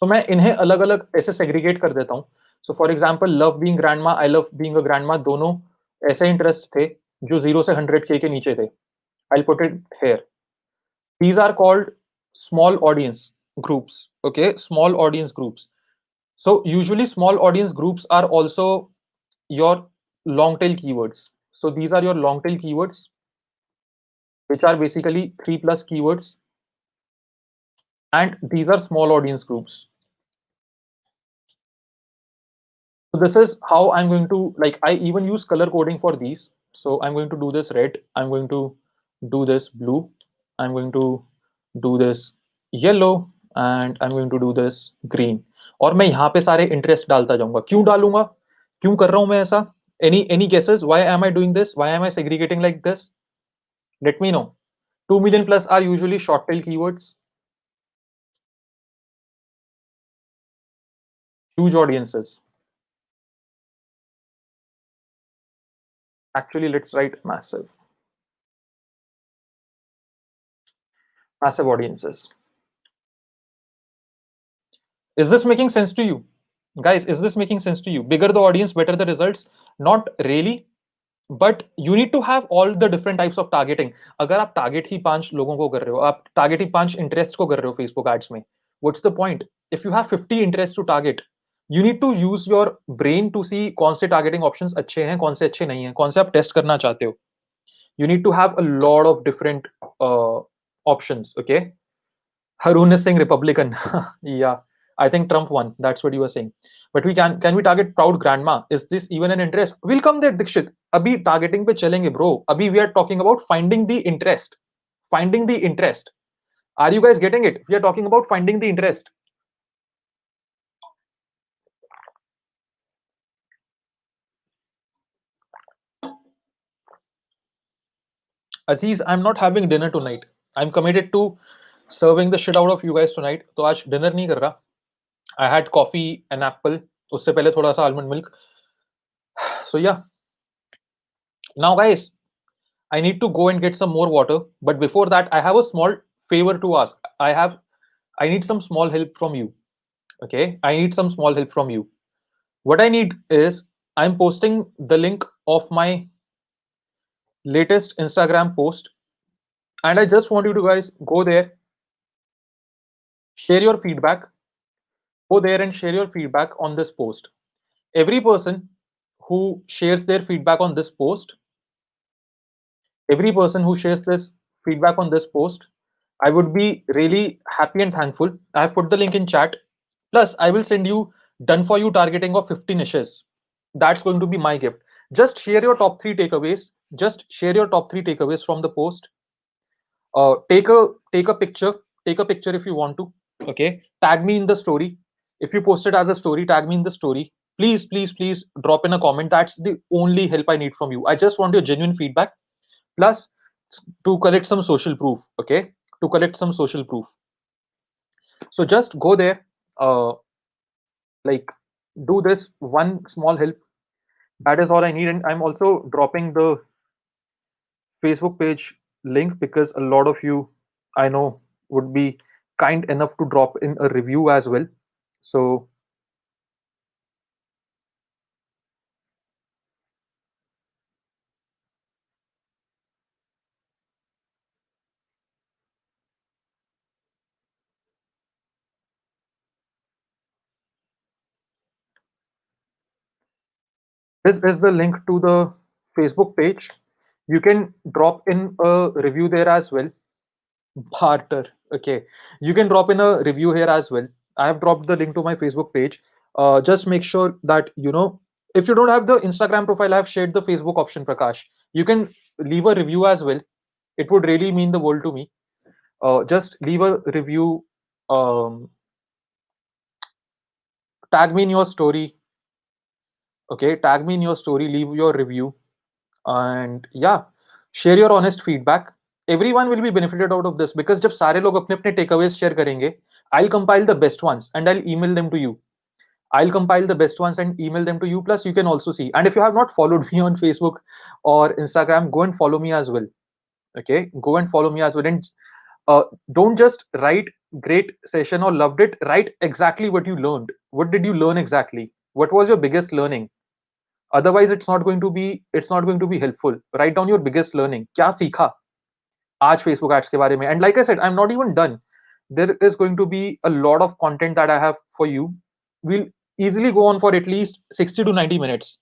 तो मैं इन्हें अलग अलग ऐसे segregate कर देता हूँ. So for example love being grandma, I love being a grandma, दोनों ऐसे इंटरेस्ट थे जो 0 से 100k के नीचे थे. I put it here. These are called small audience groups. Okay, small audience groups. So usually small audience groups are also your long tail keywords. So these are your long tail keywords, which are basically 3+ keywords, and these are small audience groups. So this is how I'm going to, like, I even use color coding for these. So I'm going to do this red, I'm going to do this blue, I'm going to do this yellow, and I'm going to do this green. और मैं यहाँ पे सारे interest डालता जाऊंगा. क्यों डालूंगा, क्यों कर रहा हूं मैं ऐसा? Any guesses? Why am I doing this? Why am I segregating like this? Let me know. 2 million plus are usually short tail keywords, huge audiences. Actually, let's write massive. Massive audiences. Is this making sense to you? Guys, is this making sense to you? Bigger the audience, better the results? Not really, but you need to have all the different types of targeting. अगर आप target ही 5 लोगों को कर रहे हो, आप target ही 5 interest को कर रहे हो Facebook ads में, what's the point? If you have 50 interests to target, you need to use your brain to see कौन से targeting options अच्छे हैं, कौन से अच्छे नहीं हैं, कौन से आप test करना चाहते हो. You need to have a lot of different options, okay? Harun is saying Republican. Yeah, I think Trump won. That's what you were saying. But we can we target proud grandma? Is this even an interest? We'll come there, Dikshit. Abhi targeting pe chalenge, bro. Abhi we are talking about finding the interest. Finding the interest. Are you guys getting it? We are talking about finding the interest. Aziz, I'm not having dinner tonight. I'm committed to serving the shit out of you guys tonight. तो आज dinner नहीं कर रहा. I had coffee and apple. उससे पहले थोड़ा सा almond milk. So yeah. Now guys, I need to go and get some more water. But before that, I have a small favor to ask. I need some small help from you. Okay, I need some small help from you. What I need is I'm posting the link of my latest Instagram post, and I just want you to guys go there, share your feedback, go there and share your feedback on this post. Every person who shares their feedback on this post, every person who shares this feedback on this post, I would be really happy and thankful. I have put the link in chat. Plus, I will send you done for you targeting of 50 niches. That's going to be my gift. Just share your top 3 takeaways. Just share your top 3 takeaways from the post. Take a picture. Take a picture if you want to. Okay. Tag me in the story. If you post it as a story, tag me in the story. Please, please, please drop in a comment. That's the only help I need from you. I just want your genuine feedback. Plus, to collect some social proof. Okay. To collect some social proof. So just go there. Like do this one small help. That is all I need. And I'm also dropping the Facebook page link because a lot of you I know would be kind enough to drop in a review as well. So this is the link to the Facebook page. You can drop in a review there as well. Barter. Okay. You can drop in a review here as well. I have dropped the link to my Facebook page. Just make sure that, you know, if you don't have the Instagram profile, I have shared the Facebook option, Prakash. You can leave a review as well. It would really mean the world to me. Just leave a review. Um, Tag me in your story. Okay, tag me in your story. Leave your review, and yeah, share your honest feedback. Everyone will be benefited out of this because जब सारे लोग अपने अपने takeaways share करेंगे, I'll compile the best ones and I'll email them to you. I'll compile the best ones and email them to you. Plus, you can also see. And if you have not followed me on Facebook or Instagram, go and follow me as well. Okay, go and follow me as well. And uh, don't just write great session or loved it. Write exactly what you learned. What did you learn exactly? What was your biggest learning? Otherwise, it's not going to be helpful. Write down your biggest learning. क्या सीखा आज Facebook ads के बारे में? And like I said, I'm not even done. There is going to be a lot of content that I have for you. We'll easily go on for at least 60 to 90 minutes.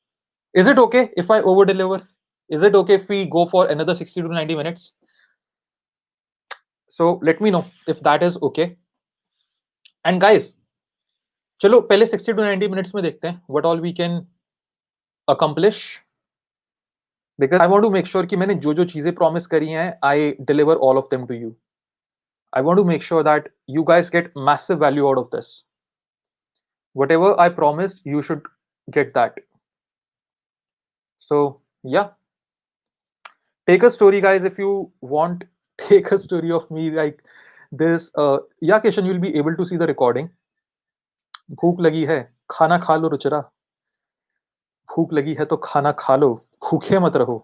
Is it okay if I over deliver? Is it okay if we go for another 60 to 90 minutes? So let me know if that is okay. And guys, चलो पहले 60 to 90 minutes में देखते हैं what all we can accomplish, because I want to make sure कि मैंने जो जो चीजें promise करी हैं I deliver all of them to you. I want to make sure that you guys get massive value out of this. Whatever I promised, you should get that. So yeah, take a story, guys, if you want. Take a story of me like this. Yeah, Kishan, you'll be able to see the recording. भूख लगी है, खाना खा लो रुचिरा. भूख लगी है तो खाना खा लो, भूखे मत रहो.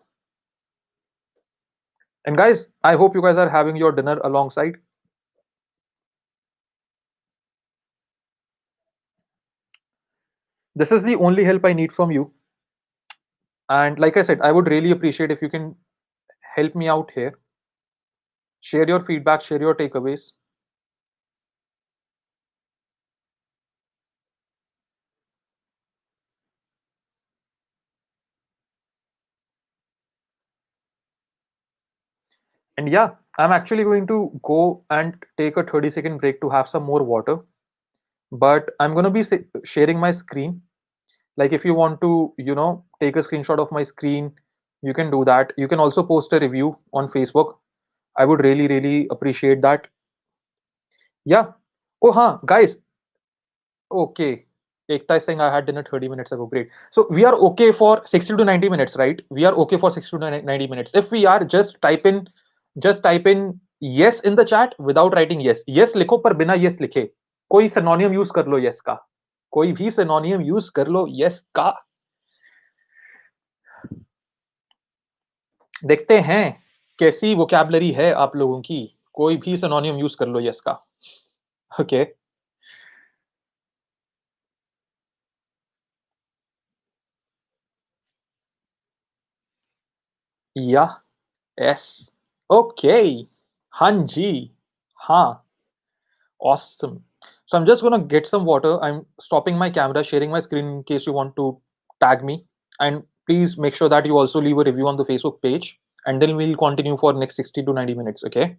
And guys, I hope you guys are having your dinner alongside. This is the only help I need from you. And like I said, I would really appreciate if you can help me out here. Share your feedback, share your takeaways. And yeah, I'm actually going to go and take a 30-second break to have some more water. But I'm going to be sharing my screen. Like if you want to, take a screenshot of my screen, you can do that. You can also post a review on Facebook. I would really, really appreciate that. Yeah. Oh, huh, guys. Okay. Ekta is saying I had dinner 30 minutes ago. Great. So we are okay for 60 to 90 minutes, right? We are okay for 60 to 90 minutes. If we are, just type in yes in the chat without writing yes. Yes लिखो पर बिना yes लिखे. कोई synonym use कर लो yes का. कोई भी synonym use कर लो yes का. देखते हैं कैसी vocabulary है आप लोगों की. कोई भी synonym use कर लो yes का. Okay. Yeah. Yes. Okay. हाँ जी. हाँ. Awesome. So I'm just gonna get some water. I'm stopping my camera, sharing my screen in case you want to tag me. And please make sure that you also leave a review on the Facebook page. And then we'll continue for next 60 to 90 minutes. Okay.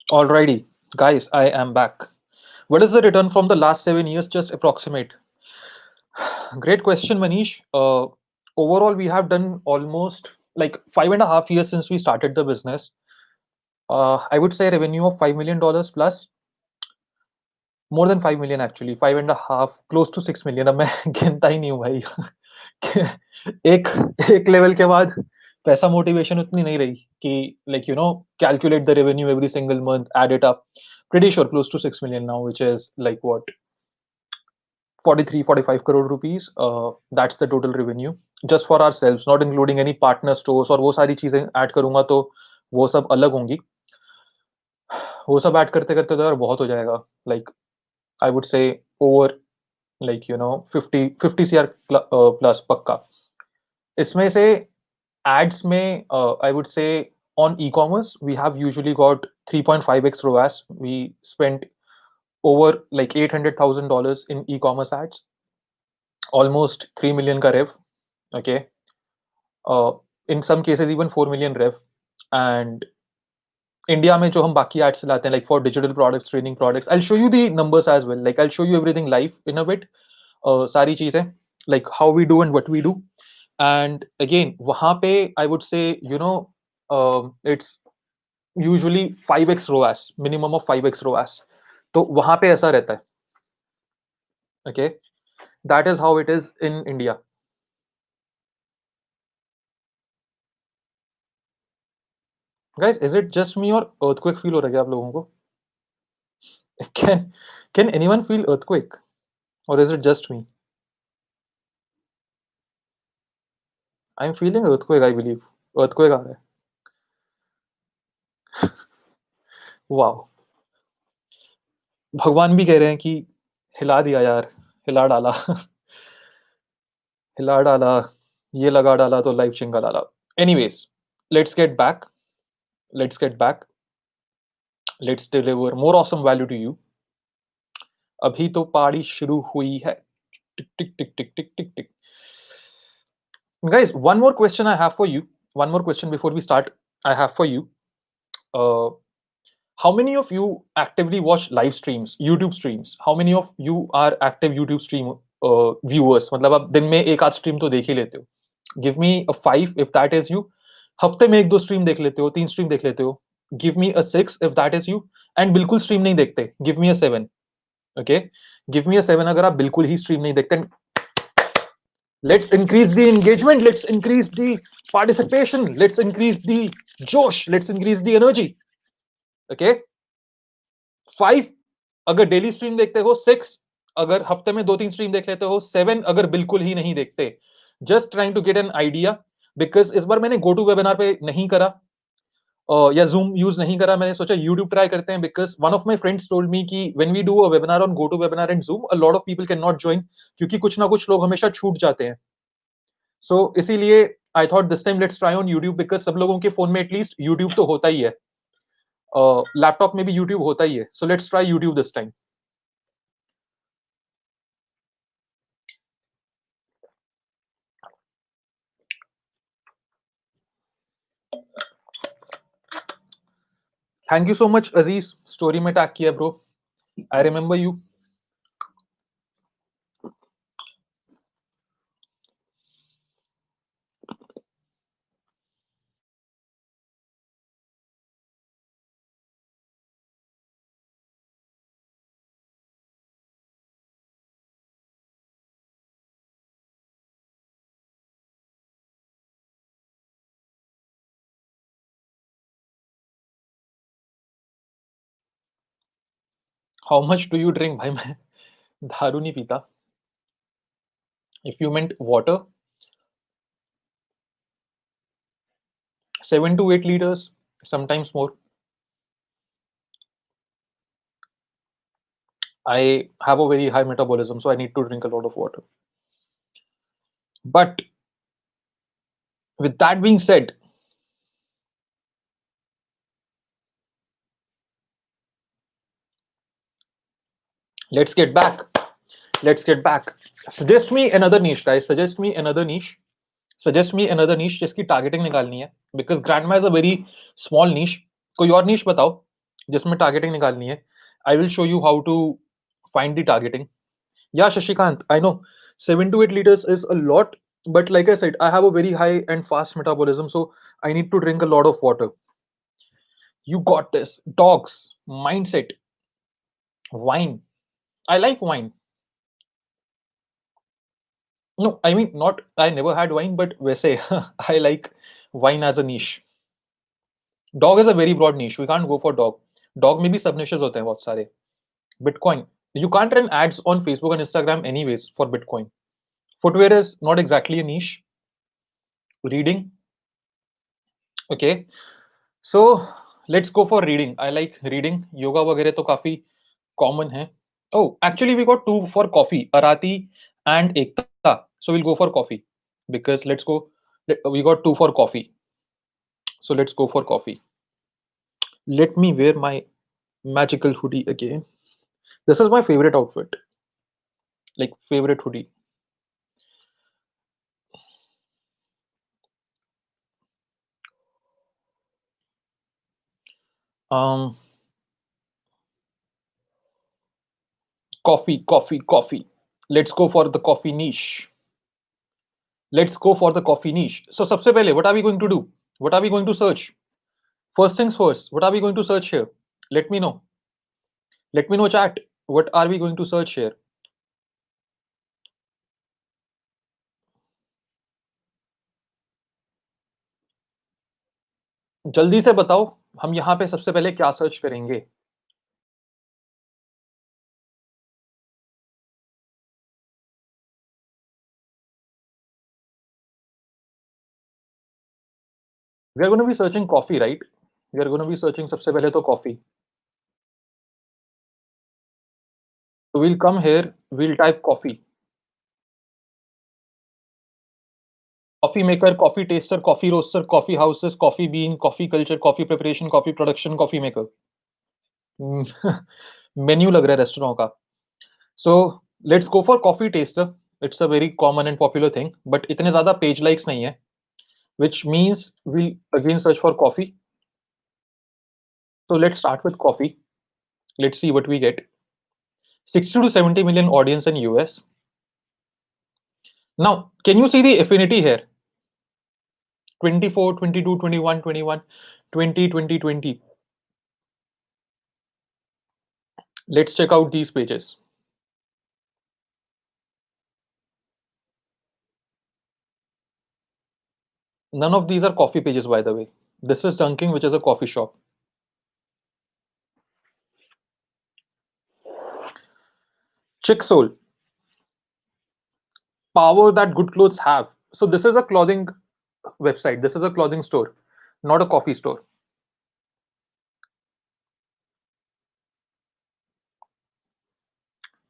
Alrighty, guys, I am back. What is the return from the last 7 years? Just approximate. Great question, Manish. Overall, we have done almost like 5.5 years since we started the business. I would say revenue of $5 million plus, more than 5 million actually, five and a half, close to 6 million. अब मैं गिनता ही नहीं हूँ भाई. एक एक level के बाद पैसा मोटिवेशन उतनी नहीं रही कि like calculate the revenue every single month, add it up. Pretty sure close to 6 million now, which is like what, 43-45 crore rupees. That's the total revenue just for ourselves, not including any partner stores, और वो सारी चीजें add करूंगा तो वो सब अलग होंगी. वो सब ऐड करते करते तो यार बहुत हो जाएगा. Like I would say over, like 50 cr plus पक्का. इसमें से ads में I would say on e-commerce we have usually got 3.5x ROAS. We spent over like $800,000 in e-commerce ads, almost 3 million ka rev. Okay. In some cases even 4 million rev. And India में जो हम बाकी ads चलाते हैं, like for digital products, training products, I show you the numbers as well. Like I show you everything live in a bit. सारी चीजें like how we do and what we do. And again वहां पे I would say it's usually 5x ROAS, minimum of 5x ROAS. तो वहां पे ऐसा रहता है. Okay, that is how it is in India. Guys, is it just me और earthquake feel हो रहा है क्या आप लोगों को? कैन एनीवन फील अर्थक्वेक और is it just me? I am feeling earthquake, I believe. Earthquake आ रहा है. वाओ. भगवान भी कह रहे हैं कि हिला दिया यार, हिला डाला. हिला डाला, ये लगा डाला तो लाइफ चिंगा डाला. Anyways, let's get back. Let's get back. Let's deliver more awesome value to you. अभी तो पार्टी शुरू हुई है. टिक टिक टिक टिक टिक टिक टिक. Guys, one more question I have for you. One more question before we start. I have for you. Uh, how many of you actively watch live streams, YouTube streams? How many of you are active YouTube stream viewers? मतलब आप दिन में एक आध stream तो देख ही लेते हो. Give me a 5 if that is you. हफ्ते में एक दो स्ट्रीम देख लेते हो, तीन स्ट्रीम देख लेते हो. Give me a 6 if that is you. And बिल्कुल स्ट्रीम नहीं देखते. Give me a 7. Okay. Give me a 7 अगर आप बिल्कुल ही स्ट्रीम नहीं देखते. Let's increase the engagement. Let's increase the participation. Let's increase the josh. Let's increase the energy. Okay. 5 अगर daily stream देखते हो, 6 अगर हफ्ते में दो तीन स्ट्रीम देख लेते हो, 7 अगर बिल्कुल ही नहीं देखते. Just trying to get an idea, because इस बार मैंने गो टू वेबिनार पे नहीं करा या जूम यूज नहीं करा. मैंने सोचा यूट्यूब ट्राई करते हैं, because one of my friends told me कि when we do a webinar on GoToWebinar and Zoom, a lot of people can not join, क्योंकि कुछ ना कुछ लोग हमेशा छूट जाते हैं. सो इसीलिए I thought this time let's try on YouTube, because सब लोगों के फोन में एटलीस्ट यूट्यूब तो होता ही है, लैपटॉप में भी यूट्यूब होता ही है. So let's try YouTube this time. Thank you so much Aziz, story में टैग किया bro. I remember you. How much do you drink? भाई मैं दारू नहीं पीता. If you meant water, 7 to 8 liters, sometimes more. I have a very high metabolism, so I need to drink a lot of water. But with that being said, let's get back. Let's get back. Suggest me another niche, guys. Suggest me another niche. Suggest me another niche जिसकी targeting निकालनी है, because grandma is a very small niche. कोई और niche बताओ. जिसमें targeting निकालनी है. I will show you how to find the targeting. Yeah, Shashikant, I know 7 to 8 liters is a lot, but like I said, I have a very high and fast metabolism, so I need to drink a lot of water. You got this. Dogs, mindset, wine. I like wine. No, I mean, not, I never had wine, but वैसे I like wine as a niche. Dog is a very broad niche. We can't go for dog. Dog में भी सब niches होते हैं बहुत सारे. Bitcoin. You can't run ads on Facebook and Instagram anyways for Bitcoin. Footwear is not exactly a niche. Reading. Okay. So let's go for reading. I like reading. Yoga वगैरह तो काफी common है. Oh, actually we got two for coffee. Arati and Ekta. So we'll go for coffee because let's go. We got two for coffee. So let's go for coffee. Let me wear my magical hoodie again. This is my favorite outfit. Like favorite hoodie. Um, coffee. Let's go for the coffee niche. Let's go for the coffee niche. So सबसे पहले, what are we going to do? What are we going to search? First things first, what are we going to search here? Let me know. Let me know, chat. What are we going to search here? जल्दी से बताओ, हम यहाँ पे सबसे पहले क्या search करेंगे? We are going to be searching coffee, right? We are going to be searching सबसे पहले तो coffee. So we'll come here, we'll type coffee. Coffee maker, coffee taster, coffee roaster, coffee houses, coffee bean, coffee culture, coffee preparation, coffee production, coffee maker. Menu लग रहा है restaurant का. So let's go for coffee taster. It's a very common and popular thing, but इतने ज़्यादा page likes नहीं है, which means we'll again search for coffee. So let's start with coffee. Let's see what we get. 60 to 70 million audience in US. Now, can you see the affinity here? 24, 22, 21, 21, 20, 20, 20. Let's check out these pages. None of these are coffee pages, by the way. This is Dunking, which is a coffee shop. Chick Soul. Power that good clothes have. So this is a clothing website. This is a clothing store, not a coffee store.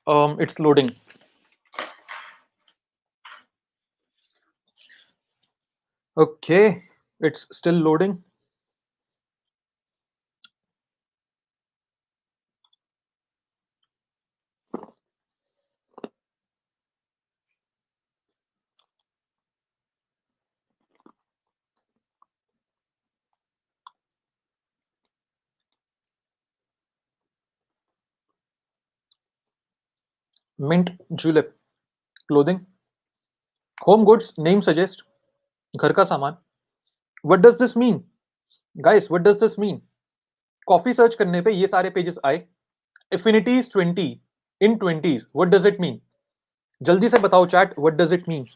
It's loading. Okay, it's still loading. Mint julep. Clothing. Home goods. Name suggest. घर का सामान. What does this mean? Guys, what does this mean? Coffee search करने पे ये सारे pages आए. Affinities 20 in 20s. What does it mean? जल्दी से बताओ chat. What does it mean?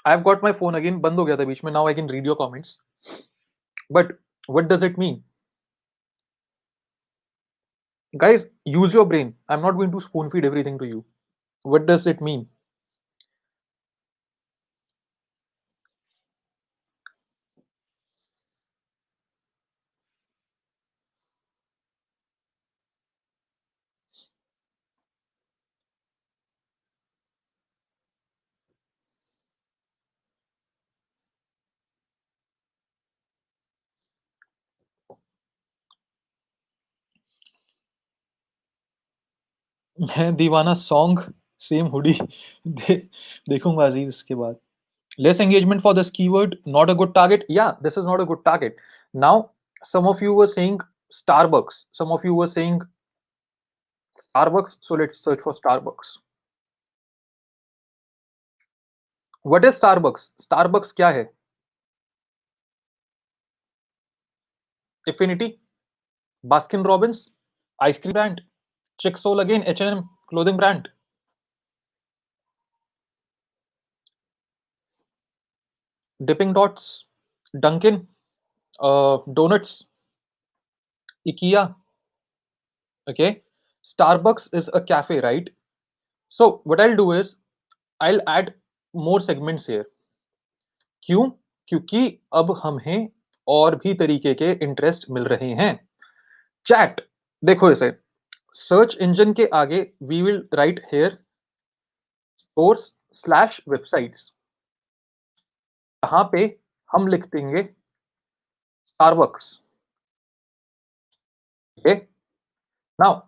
I've got my phone again. बंद हो गया था बीच में. Now I can read your comments. But what does it mean? Guys, use your brain. I'm not going to spoon feed everything to you. What does it mean? मैं दीवाना song same hoodie देखूंगा अजीज इसके बाद. Less engagement for this keyword, not a good target. Yeah, this is not a good target. Now Some of you were saying Starbucks. Some of you were saying Starbucks. So let's search for Starbucks. What is Starbucks? Starbucks क्या है? Affinity, Baskin Robbins, ice cream brand, Chick-fil-A again, H&M clothing brand, Dipping Dots, Dunkin', Donuts, IKEA. Okay, Starbucks is a cafe, right? So what I'll do is I'll add more segments here. क्यों? क्योंकि अब हमें और भी तरीके के interest मिल रहे हैं. चैट, देखो इसे, सर्च इंजन के आगे we will write here stores slash websites. यहाँ पे हम लिख देंगे स्टारबक्स. ओके, नाउ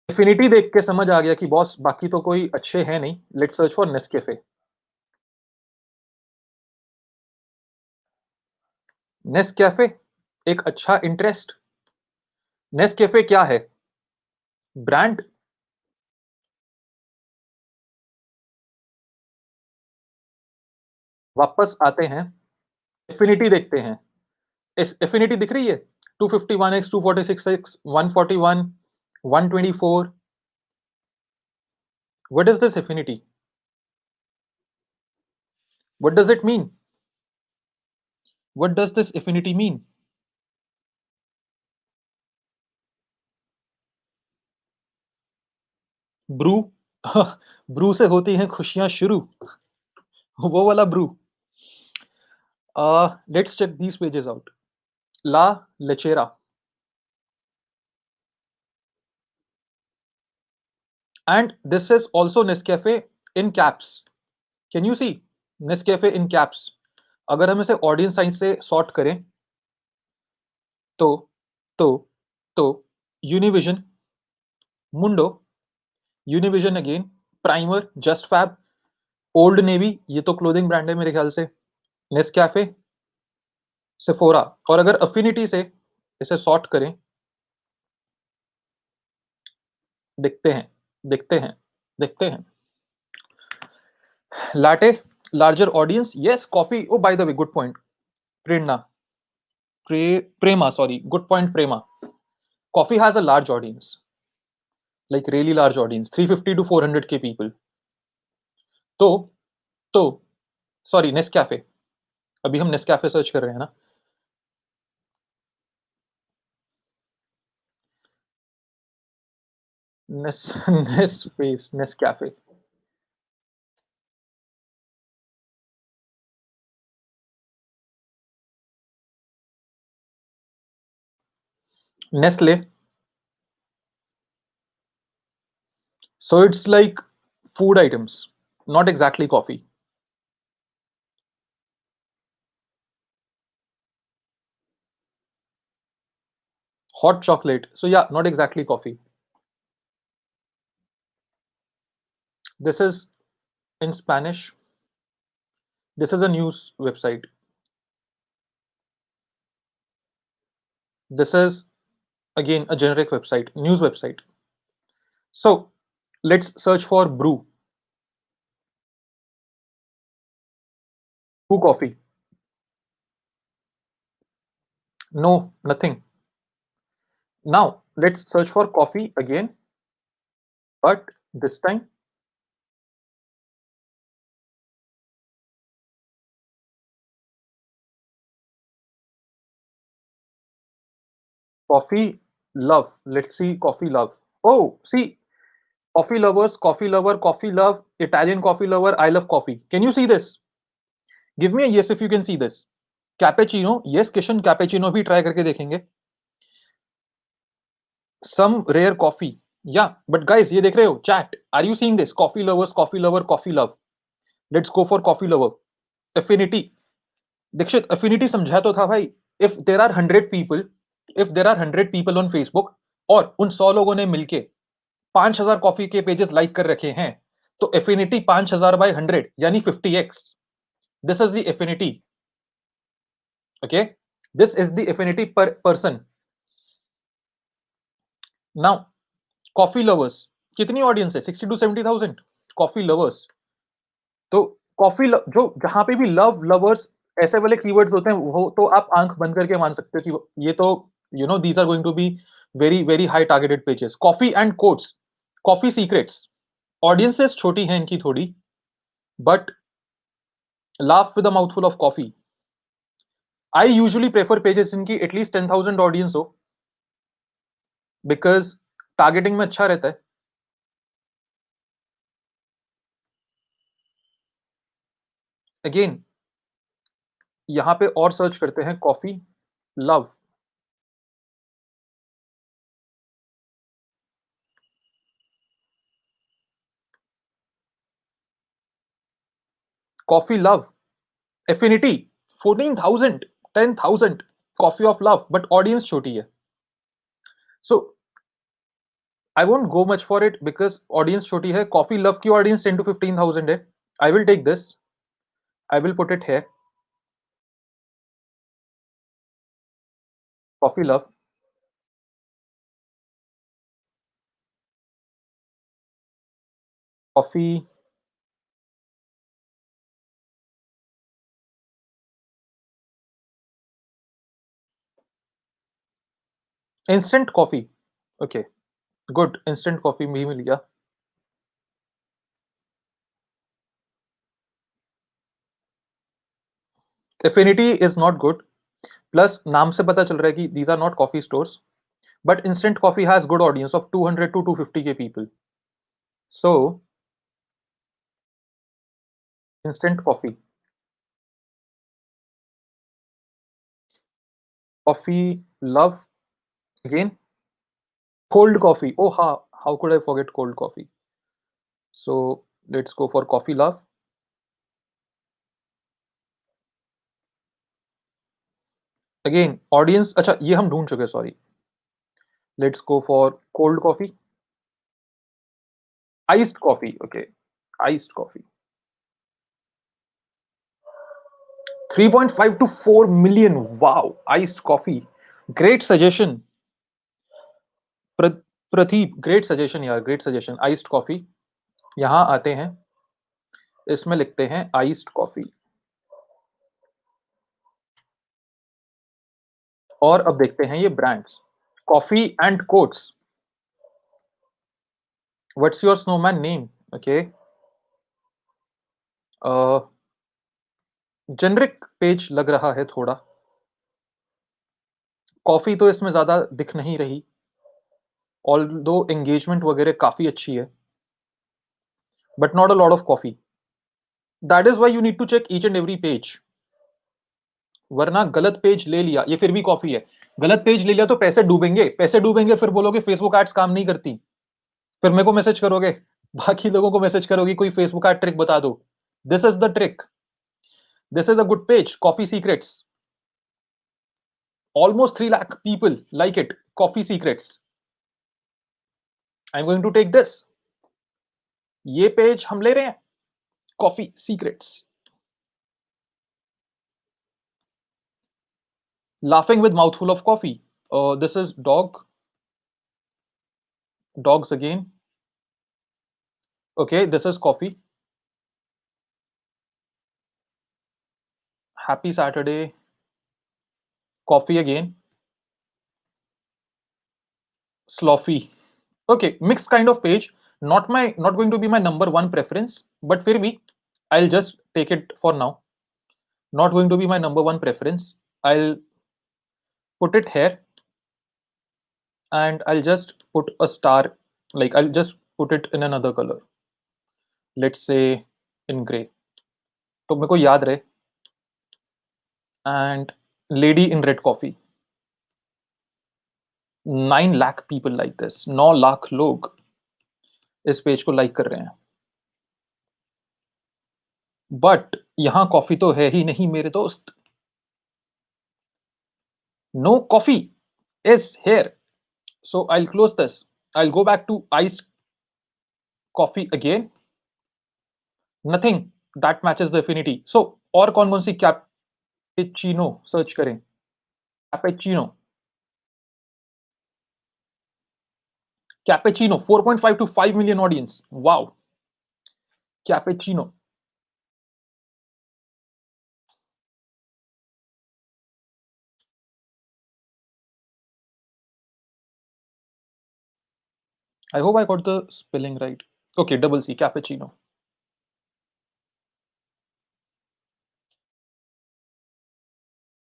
एफिनिटी देख के समझ आ गया कि बॉस बाकी तो कोई अच्छे हैं नहीं. Let's search for Nescafe. Nescafe एक अच्छा इंटरेस्ट. नेस्कैफे क्या है? ब्रांड. वापस आते हैं, एफिनिटी देखते हैं. इस एफिनिटी दिख रही है 251x, 246x, 141, 124. What is this affinity? What does it mean? What does this affinity mean? Bru. Bru से होती हैं खुशियां शुरू. वो वाला Bru. Let's check these pages out. La Lechera. And this is also Nescafe in caps. Can you see Nescafe in caps? अगर हम इसे ऑडियंस साइंस से सॉर्ट करें तो तो तो Univision, Mundo, Univision again, Primer, JustFab, Old Navy, ये तो क्लोथिंग ब्रांड है मेरे ख्याल से, नेस्कैफे, सेफोरा. और अगर अफिनिटी से इसे सॉर्ट करें, देखते हैं देखते हैं देखते हैं. Latte, larger audience, yes. Coffee, oh by the way, good point. Prerna, Prema, sorry, good point, Prema. Coffee has a large audience, like really large audience, 350 to 400k people. तो तो सॉरी, नेस्कैफे. अभी हम नेस्कैफे सर्च कर रहे हैं ना. Nescafe. Nestle. So it's like food items, not exactly coffee. Hot chocolate. So yeah, not exactly coffee. This is in Spanish. This is a news website. This is again a generic website, news website. So let's search for brew. Brew coffee. No, nothing. Now let's search for coffee again, but this time coffee love. Let's see coffee love. Oh, see, coffee lovers, coffee lover, coffee love, Italian coffee lover, I love coffee. Can you see this? Give me a yes if you can see this. Cappuccino, yes, Kishan, cappuccino भी try करके देखेंगे. Some rare coffee. Yeah, but guys, ये देख रहे हो? Chat. Are you seeing this? Coffee lovers, coffee lover, coffee love. Let's go for coffee lover. Affinity. Dixit, affinity समझा तो था भाई. If there are 100 people, if there are 100 people on Facebook और उन 100 लोगों ने मिलके 5000 कॉफी के पेजेस लाइक कर रखे हैं, तो affinity 5000 by 100 यानी 50x. This is the affinity. Okay. This is the affinity per person. Now coffee lovers कितनी ऑडियंस है? 60 to 70,000 कॉफी लवर्स। तो कॉफी जो जहां पे भी लव लवर्स ऐसे वाले कीवर्ड्स होते हैं वो तो आप आंख बंद करके मान सकते हो कि ये तो these are going to be very very high targeted pages. Coffee and quotes, coffee secrets, audiences छोटी हैं इनकी थोड़ी, but laugh with a mouthful of coffee. I usually prefer pages इनकी एटलीस्ट 10,000 ऑडियंस हो, बिकॉज टारगेटिंग में अच्छा रहता है। अगेन यहां पे और सर्च करते हैं coffee love, coffee love affinity 14,000 10,000 coffee of love, but audience छोटी है। So I won't go much for it because audience छोटी है। कॉफी लव की ऑडियंस 10 to 15,000 है। I will take this, I will put it है coffee love. Coffee instant coffee, okay good, instant coffee भी मिल गया। Affinity is not good, plus नाम से पता चल रहा है कि these are not coffee stores, but instant coffee has good audience of 200 to 250 के people. So instant coffee, coffee love again, cold coffee, oh how could I forget cold coffee? So let's go for coffee love। Again audience, अच्छा ये हम ढूंढ चुके, sorry. Let's go for cold coffee, iced coffee, okay iced coffee. 3.5 to 4 million, wow iced coffee, great suggestion Pratip, great suggestion यार, great suggestion. Iced coffee, यहां आते हैं, इसमें लिखते हैं आइस्ड कॉफी, और अब देखते हैं ये brands. Coffee and quotes, what's your snowman name, okay generic page लग रहा है थोड़ा। कॉफी तो इसमें ज्यादा दिख नहीं रही, ऑल्दो एंगेजमेंट वगैरह काफी अच्छी है, but not a lot of coffee. That is why you need to check each and every page, वरना गलत पेज ले लिया, ये फिर भी कॉफी है, गलत पेज ले लिया तो पैसे डूबेंगे, पैसे डूबेंगे, फिर बोलोगे फेसबुक एड्स काम नहीं करती, फिर मेरे को मैसेज करोगे, बाकी लोगों को मैसेज करोगे कोई फेसबुक एड ट्रिक बता दो। This is the trick, this is a good page, coffee secrets, almost 3 lakh people like it, coffee secrets। I'm going to take this, ये पेज हम ले रहे हैं, coffee secrets. laughing with mouthful of coffee, this is dogs again, okay this is coffee, happy Saturday, coffee again, sloppy, okay mixed kind of page, not going to be my number one preference, but फिर भी I'll just take it for now, not going to be my number one preference। I'll put it here and I'll just put a star, like I'll just put it in another color, let's say in gray, तो मेरे को याद रहे। and lady in red coffee, 9 lakh people like this, 9 lakh लोग इस page को like कर रहे हैं, बट यहां कॉफी तो है ही नहीं मेरे दोस्त, no coffee is here. So I'll close this, I'll go back to iced coffee again, nothing that matches the affinity। so और कौन कौन सी कैपुचिनो सर्च करें? Cappuccino. Cappuccino, 4.5 to 5 million audience. Wow. Cappuccino. I hope I got the spelling right. Okay, double C, cappuccino.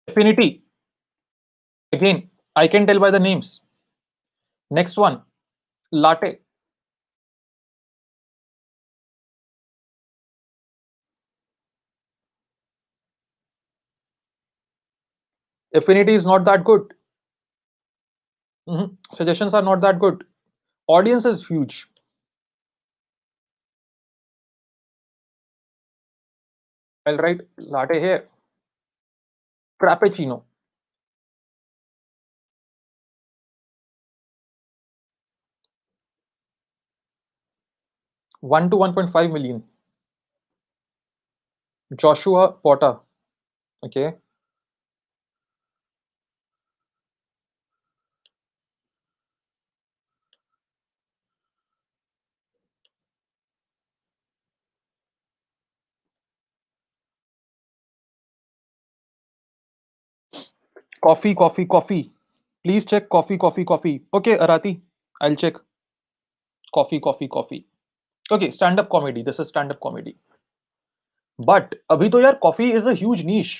Affinity. Again, I can tell by the names. Next one, latte. Affinity is not that good. Suggestions are not that good. Audience is huge. I'll write latte here. Frappuccino. 1 to 1.5 million. Joshua Potter. Okay. Coffee, coffee, coffee. Please check coffee, coffee, coffee. Okay, Arati, I'll check coffee, coffee, coffee. Okay, stand up comedy. This is stand up comedy. But अभी तो यार coffee is a huge niche.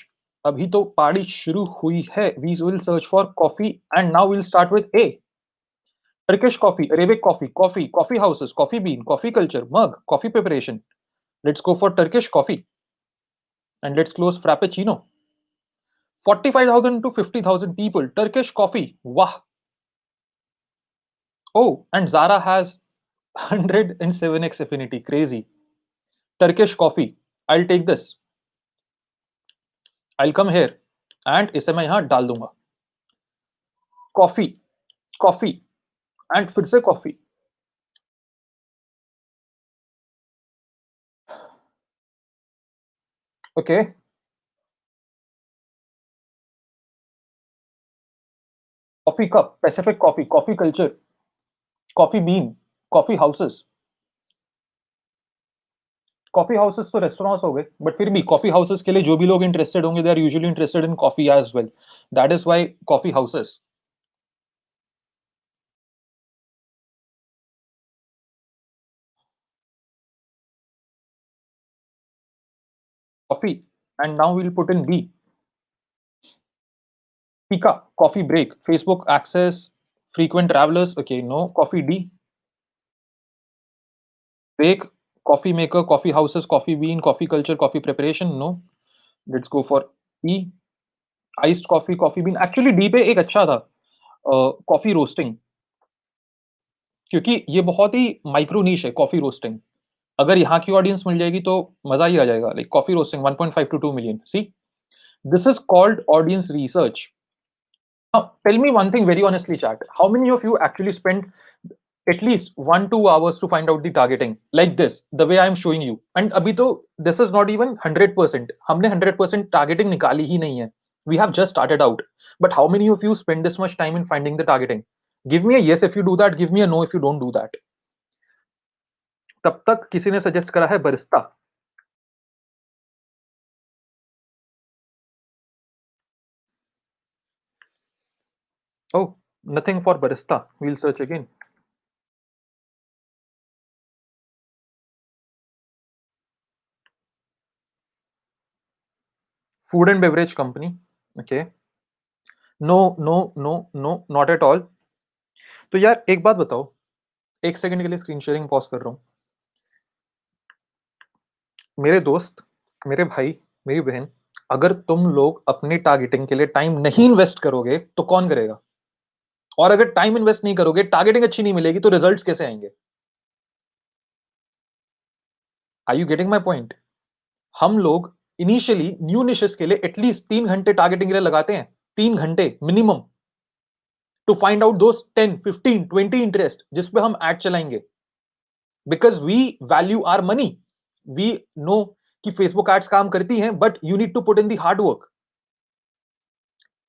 अभी तो party शुरू हुई है. We will search for coffee and now we'll start with A. Turkish coffee, Arabic coffee, coffee, coffee houses, coffee bean, coffee culture, mug, coffee preparation. Let's go for Turkish coffee and let's close Frappuccino. 45,000 to 50,000 people. Turkish coffee. Wow. Oh, and Zara has 107x affinity. Crazy. Turkish coffee. I'll take this. I'll come here and इसे मैं यहाँ डाल दूंगा. Coffee, coffee and फिर से coffee. Okay. Coffee cup, Pacific coffee, coffee culture, coffee bean, coffee houses. Coffee houses तो restaurants हो गए बट फिर भी कॉफी हाउसेस के लिए जो भी लोग इंटरेस्टेड होंगे they are usually interested in coffee as well. That is why coffee houses. Coffee and now we'll put in B. Pika, coffee break, Facebook access, frequent travelers. Okay, no. Coffee D. Break, coffee maker, coffee houses, coffee bean, coffee culture, coffee preparation. No. Let's go for E. Iced coffee, coffee bean. Actually D पे एक अच्छा था. Coffee roasting. क्योंकि ये बहुत ही micro नीश है coffee roasting. अगर यहाँ की ऑडियंस मिल जाएगी तो मजा ही आ जाएगा. Like coffee roasting 1.5 to 2 million. See, this is called audience research. Now, tell me one thing very honestly, chat. How many of you actually spend at least 1-2 hours to find out the targeting like this, the way I'm showing you? And abhi to this is not even 100%. हमने 100% targeting निकाली ही नहीं है. We have just started out. But how many of you spend this much time in finding the targeting? Give me a yes if you do that. Give me a no if you don't do that. तब तक किसी ने suggest करा है Barista. Oh, nothing for barista. We'll search again. Food and beverage company. Okay. No, no, no, no, not at all. तो यार एक बात बताओ. एक सेकंड के लिए स्क्रीन शेयरिंग पॉज कर रहा हूँ. मेरे दोस्त, मेरे भाई, मेरी बहन, अगर तुम लोग अपनी टारगेटिंग के लिए टाइम नहीं इन्वेस्ट करोगे तो कौन करेगा? और अगर टाइम इन्वेस्ट नहीं करोगे, टारगेटिंग अच्छी नहीं मिलेगी तो रिजल्ट्स कैसे आएंगे? Are you getting my point? हम लोग इनिशियली न्यू निशेस के लिए एटलीस्ट 3 घंटे टारगेटिंग के लिए लगाते हैं. 3 घंटे minimum to find out those 10, 15, 20 interest जिस पे हम एड चलाएंगे. Because we value our money. We know कि फेसबुक एड्स काम करती हैं but you need to put in the hard work.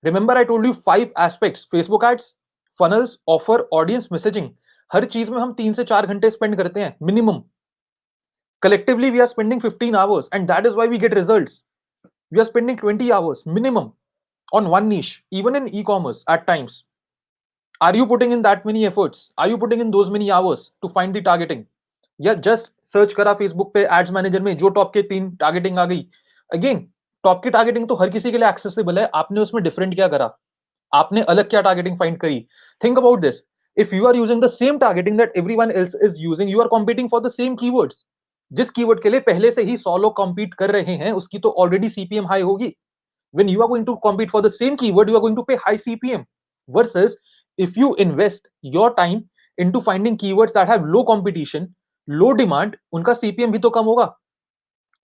Remember I told you 5 aspects, Facebook ads, funnels, offer, audience, messaging, हर चीज में हम 3 से 4 घंटे स्पेंड करते हैं minimum. Collectively, we are spending 15 hours, and that is why we get results. We are spending 20 hours minimum on one niche, even in e-commerce at times. Are you putting in that many efforts? Are you putting in those many hours to find the targeting? या just search करा Facebook पे ads manager में, जो top के 3 targeting आ गई. Again, top की targeting तो हर किसी के लिए एक्सेसिबल है. आपने उसमें डिफरेंट क्या करा? आपने अलग क्या टारगेटिंग फाइंड करी? Think about this. If you are using the same targeting that everyone else is using, you are competing for the same keywords. जिस कीवर्ड के लिए पहले से ही 100 लोग कॉम्पीट कर रहे हैं, उसकी तो ऑलरेडी सीपीएम हाई होगी. When you are going to compete for the same keyword, you are going to pay high CPM. Versus if you invest your time into finding keywords that have low competition, low demand, उनका CPM भी तो कम होगा.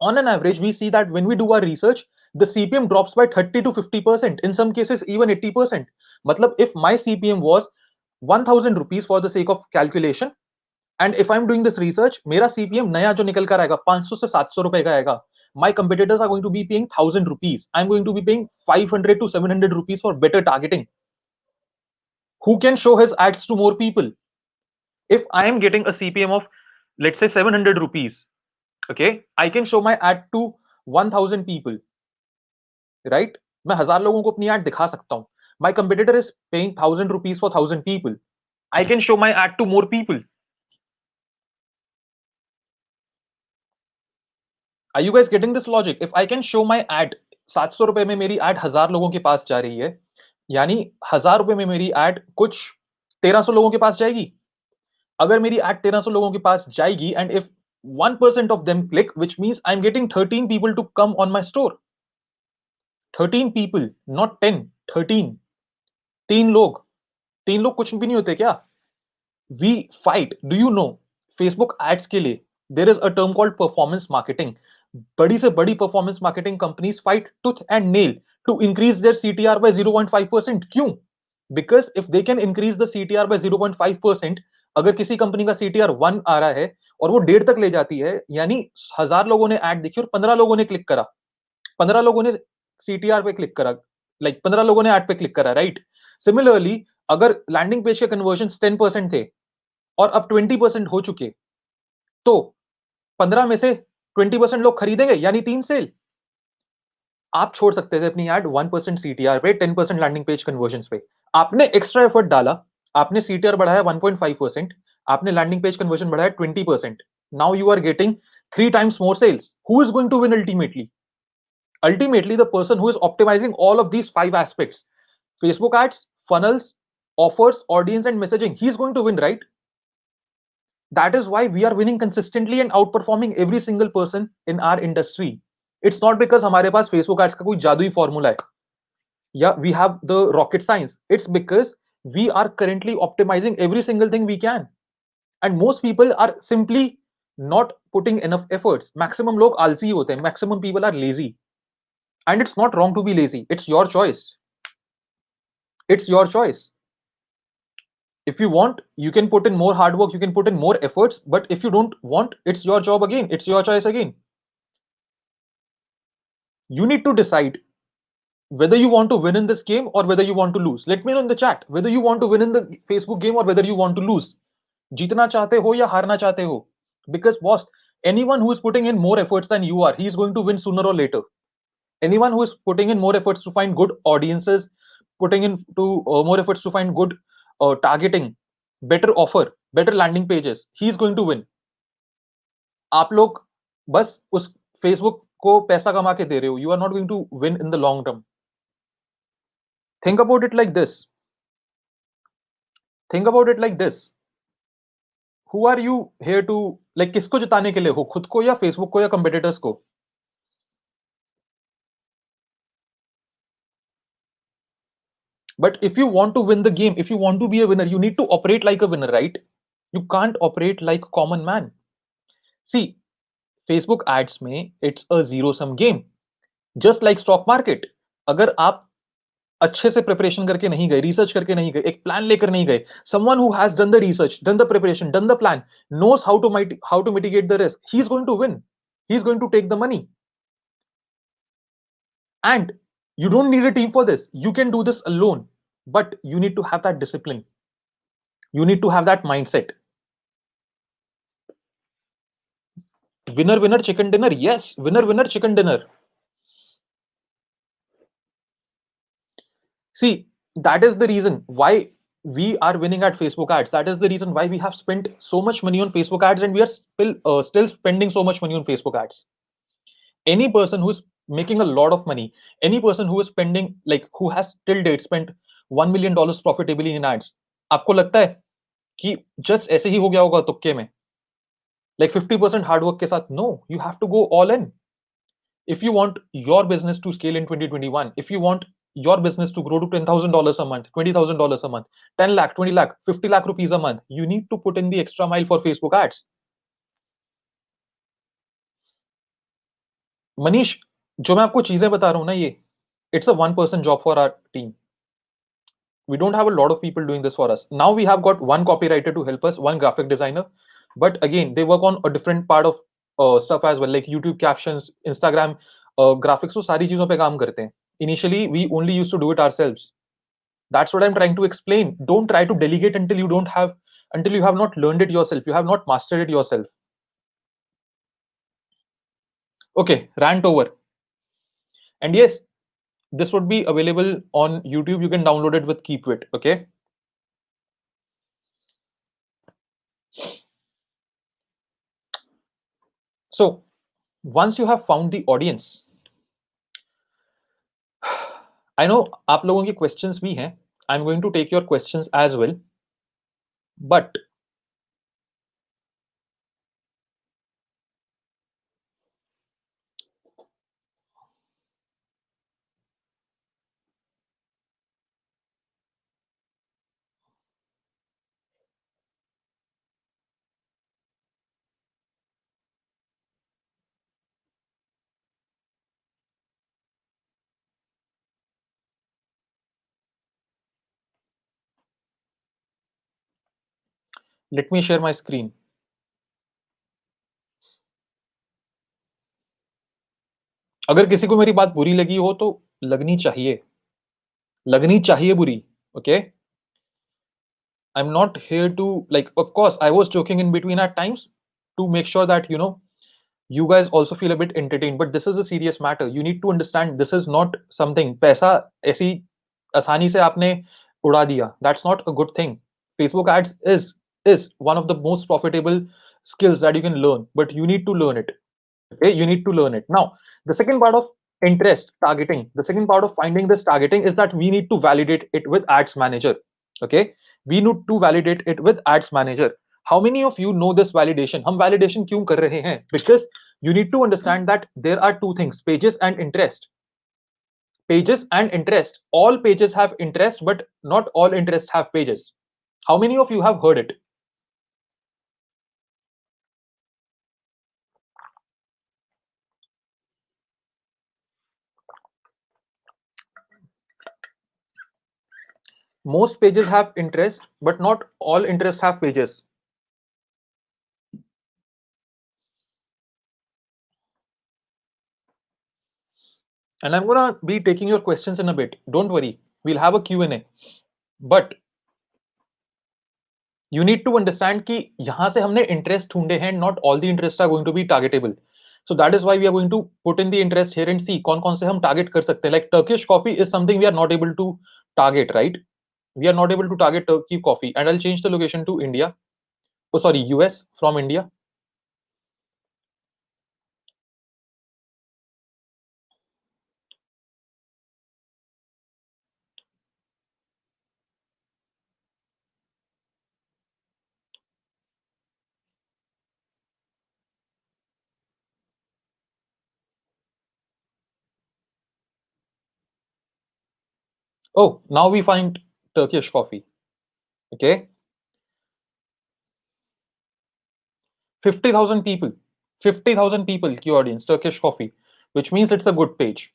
On an average, we see that when we do our research, the CPM drops by 30 to 50%. In some cases, even 80%. मतलब if my CPM was 1000 rupees for the sake of calculation, and if I'm doing this research, मेरा CPM नया जो निकल कर आएगा 500 से 700 रुपए का आएगा. My competitors are going to be paying 1000 rupees. I'm going to be paying 500 to 700 rupees for better targeting. Who can show his ads to more people? If I am getting a CPM of, let's say, 700 rupees, okay, I can show my ad to 1000 people, right? मैं 1000 लोगों को अपनी ad दिखा सकता हूं. My competitor is paying 1000 rupees for 1000 people. I can show my ad to more people. Are you guys getting this logic? If I can show my ad, 700 रुपए में मेरी ad 1000 लोगों के पास जा रही है, यानी 1000 रुपए में मेरी ad कुछ 1300 लोगों के पास जाएगी. अगर मेरी ad 1300 लोगों के पास जाएगी, and if 1% of them click, which means I'm getting 13 people to come on my store. 13 people, not 10, 13. 3 लोग कुछ भी नहीं होते क्या? We fight. Do you know? Facebook ads के लिए there is a term called performance marketing. बड़ी से बड़ी performance marketing companies fight tooth and nail to increase their CTR by 0.5%. क्यों? Because if they can increase the CTR by 0.5%, अगर किसी company का CTR 1 आ रहा है और वो 1.5 तक ले जाती है, यानी 1000 लोगों ने ऐड देखी और 15 लोगों ने क्लिक करा, 15 लोगों ने सीटीआर पे क्लिक करा, लाइक 15 लोगों ने ऐड पे क्लिक करा, राइट? सिमिलरली, अगर लैंडिंग पेज के कन्वर्जन 10% थे और अब 20% हो चुके, तो 15 में से 20% लोग खरीदेंगे, यानी 3 सेल. आप छोड़ सकते थे अपनी एड 1% सीटीआर पे, 10% लैंडिंग पेज कन्वर्जन पे. आपने एक्स्ट्रा एफर्ट डाला, आपने सीटीआर बढ़ाया 1.5%, आपने लैंडिंग पेज कन्वर्जन बढ़ाया 20%. Now you are getting 3 times more sales. Who is going to win ultimately? Ultimately, the person who is optimizing all of these 5 aspects: Facebook ads, funnels, offers, audience, and messaging. He is going to win, right? That is why we are winning consistently and outperforming every single person in our industry. It's not because हमारे पास Facebook ads का कोई जादुई formula है या we have the rocket science. It's because we are currently optimizing every single thing we can. And most people are simply not putting enough efforts. Maximum लोग आलसी होते हैं. Maximum people are lazy. And it's not wrong to be lazy. It's your choice. It's your choice. If you want, you can put in more hard work, you can put in more efforts, but if you don't want, it's your job again, it's your choice again. You need to decide whether you want to win in this game or whether you want to lose. Let me know in the chat whether you want to win in the Facebook game or whether you want to lose. जीतना चाहते हो या हारना चाहते हो. Because boss, anyone who is putting in more efforts than you are, he is going to win sooner or later. Anyone who is putting in more efforts to find good audiences, putting in to more efforts to find good targeting, better offer, better landing pages, he is going to win. आप लोग बस उस Facebook को पैसा कमा के दे रहे हो. You are not going to win in the long term. Think about it like this. Think about it like this. Who are you here to, like, किसको जिताने के लिए हो? खुद को या Facebook को या competitors को? But if you want to win the game, if you want to be a winner, you need to operate like a winner, right? You can't operate like a common man. See, Facebook ads में it's a zero sum game. Just like stock market. अगर आप अच्छे से preparation करके नहीं गए, research करके नहीं गए, एक प्लान लेकर नहीं गए, someone who has done the research, done the preparation, done the plan, knows how to mitigate the risk, he is going to win. He is going to take the money. And You don't need a team for this. You can do this alone, but you need to have that discipline. You need to have that mindset. Winner, winner, chicken dinner. Yes, winner, winner, chicken dinner. See, that is the reason why we are winning at Facebook ads. That is the reason why we have spent so much money on Facebook ads, and we are still spending so much money on Facebook ads. Any person who's making a lot of money, any person who is spending, like who has till date spent $1 million profitably in ads, आपको लगता है कि just ऐसे ही हो गया होगा तुक्के में, like 50% hard work के साथ? No, you have to go all in. If you want your business to scale in 2021, if you want your business to grow to $10,000 a month, $20,000 a month, 10 lakh, 20 lakh, 50 lakh rupees a month, you need to put in the extra mile for Facebook ads. Manish, जो मैं आपको चीजें बता रहा हूं ना, ये it's a one person job for our team. We don't have a lot of people doing this for us. Now we have got one copywriter to help us, one graphic designer, but again they work on a different part of stuff as well, like YouTube captions, Instagram graphics. So सारी चीजों पे काम करते हैं. Initially we only used to do it ourselves. That's what I'm trying to explain. Don't try to delegate until you have not learned it yourself, you have not mastered it yourself. Okay, rant over. And yes, this would be available on YouTube. You can download it with Keepwit. Okay, so once you have found the audience, I know आप लोगों की questions भी हैं. I'm going to take your questions as well, but let me share my screen. अगर किसी को मेरी बात बुरी लगी हो तो लगनी चाहिए बुरी. Okay, I'm not here to, like, of course, I was joking in between at times to make sure that, you guys also feel a bit entertained. But this is a serious matter. You need to understand this is not something, पैसा ऐसी आसानी से आपने उड़ा दिया. That's not a good thing. Facebook ads is one of the most profitable skills that you can learn, but you need to learn it. Okay, you need to learn it. Now, the second part of interest targeting, the second part of finding this targeting is that we need to validate it with ads manager. Okay, we need to validate it with ads manager. How many of you know this validation? हम validation क्यों कर रहे हैं? Because you need to understand that there are two things: pages and interest. Pages and interest. All pages have interest, but not all interest have pages. How many of you have heard it? Most pages have interest, but not all interest have pages. And I'm gonna be taking your questions in a bit. Don't worry, we'll have a Q&A. But you need to understand कि यहाँ से हमने interest ढूंढे हैं. Not all the interests are going to be targetable. So that is why we are going to put in the interest here and see कौन कौन से हम target कर सकते हैं. Like Turkish coffee is something we are not able to target, right? We are not able to target Turkey coffee, and I'll change the location to India. Oh, sorry, US from India. Oh, now we find Turkish coffee. Okay, 50,000 people, 50,000 people की audience, Turkish coffee, which means it's a good page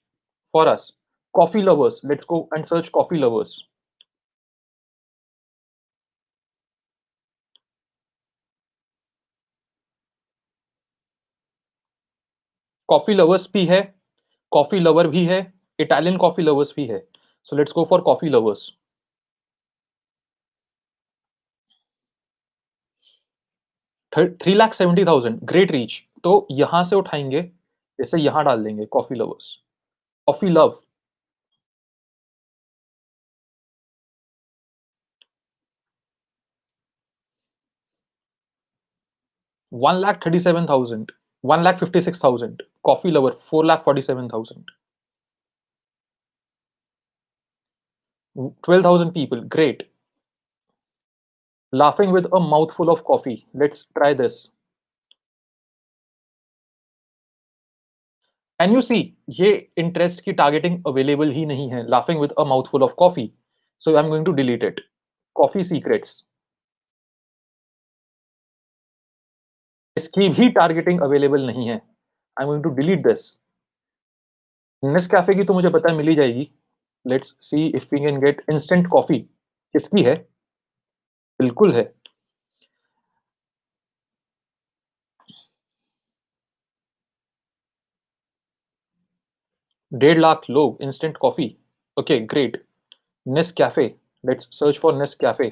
for us. Coffee lovers, let's go and search coffee lovers. Coffee lovers भी है, coffee lover भी है, Italian coffee lovers भी है, so let's go for coffee lovers. 3,70,000 great reach. तो यहाँ से उठाएंगे, जैसे यहाँ डाल देंगे coffee lovers, coffee love. 1,37,000, 1,56,000, coffee lover 4,47,000, 12,000 people, great. Laughing with a mouthful of coffee, let's try this. Can you see, ये इंटरेस्ट की टारगेटिंग अवेलेबल ही नहीं है, laughing with a mouthful of coffee, so I'm going to delete it. Coffee secrets, इसकी भी targeting available नहीं है, I'm going to delete this. Nescafe की तो मुझे पता है मिल ही जाएगी। Let's see if we can get instant coffee, किसकी है? बिल्कुल है। 1.5 लाख लोग instant coffee. Okay great. Nescafe, let's search for Nescafe.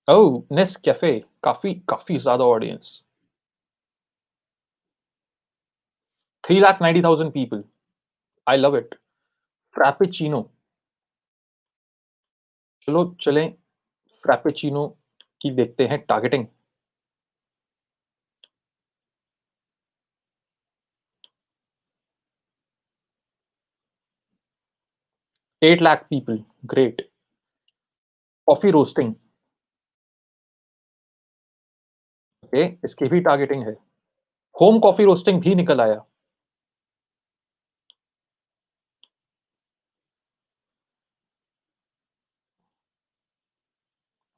Oh Nescafe, काफी काफी ज्यादा audience. 3,90,000 people, I love it. Frappuccino, चलो चलें फ्रैपेचिनो की देखते हैं targeting. 8 lakh people, great. Coffee roasting, okay इसकी भी टारगेटिंग है। होम कॉफी रोस्टिंग भी निकल आया।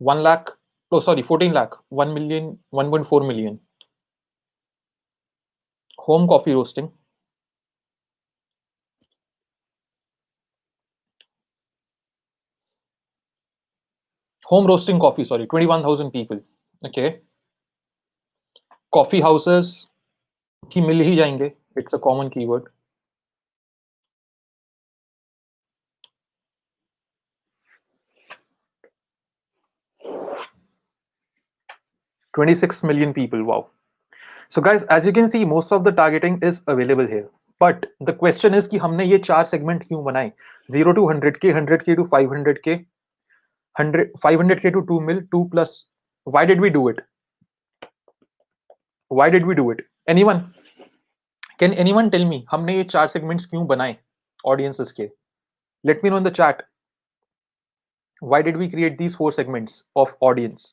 1 lakh, oh sorry 14 lakh, 1 million, 1.4 million। Home coffee roasting, home roasting coffee sorry 21,000 people, okay. Coffee houses की मिल ही जाएंगे, it's a common keyword. 26 million people, wow। So guys, as you can see, most of the targeting is available here, but the question is कि हमने ये 4 segment क्यों बनाए? 0 to 100K, 100K to 500K, 500K to 2 mil, 2 plus. Why did we do it? Why did we do it? Anyone? Can anyone tell me हमने ये 4 segments क्यों बनाए audiences के? Let me know in the chat. Why did we create these 4 segments of audience?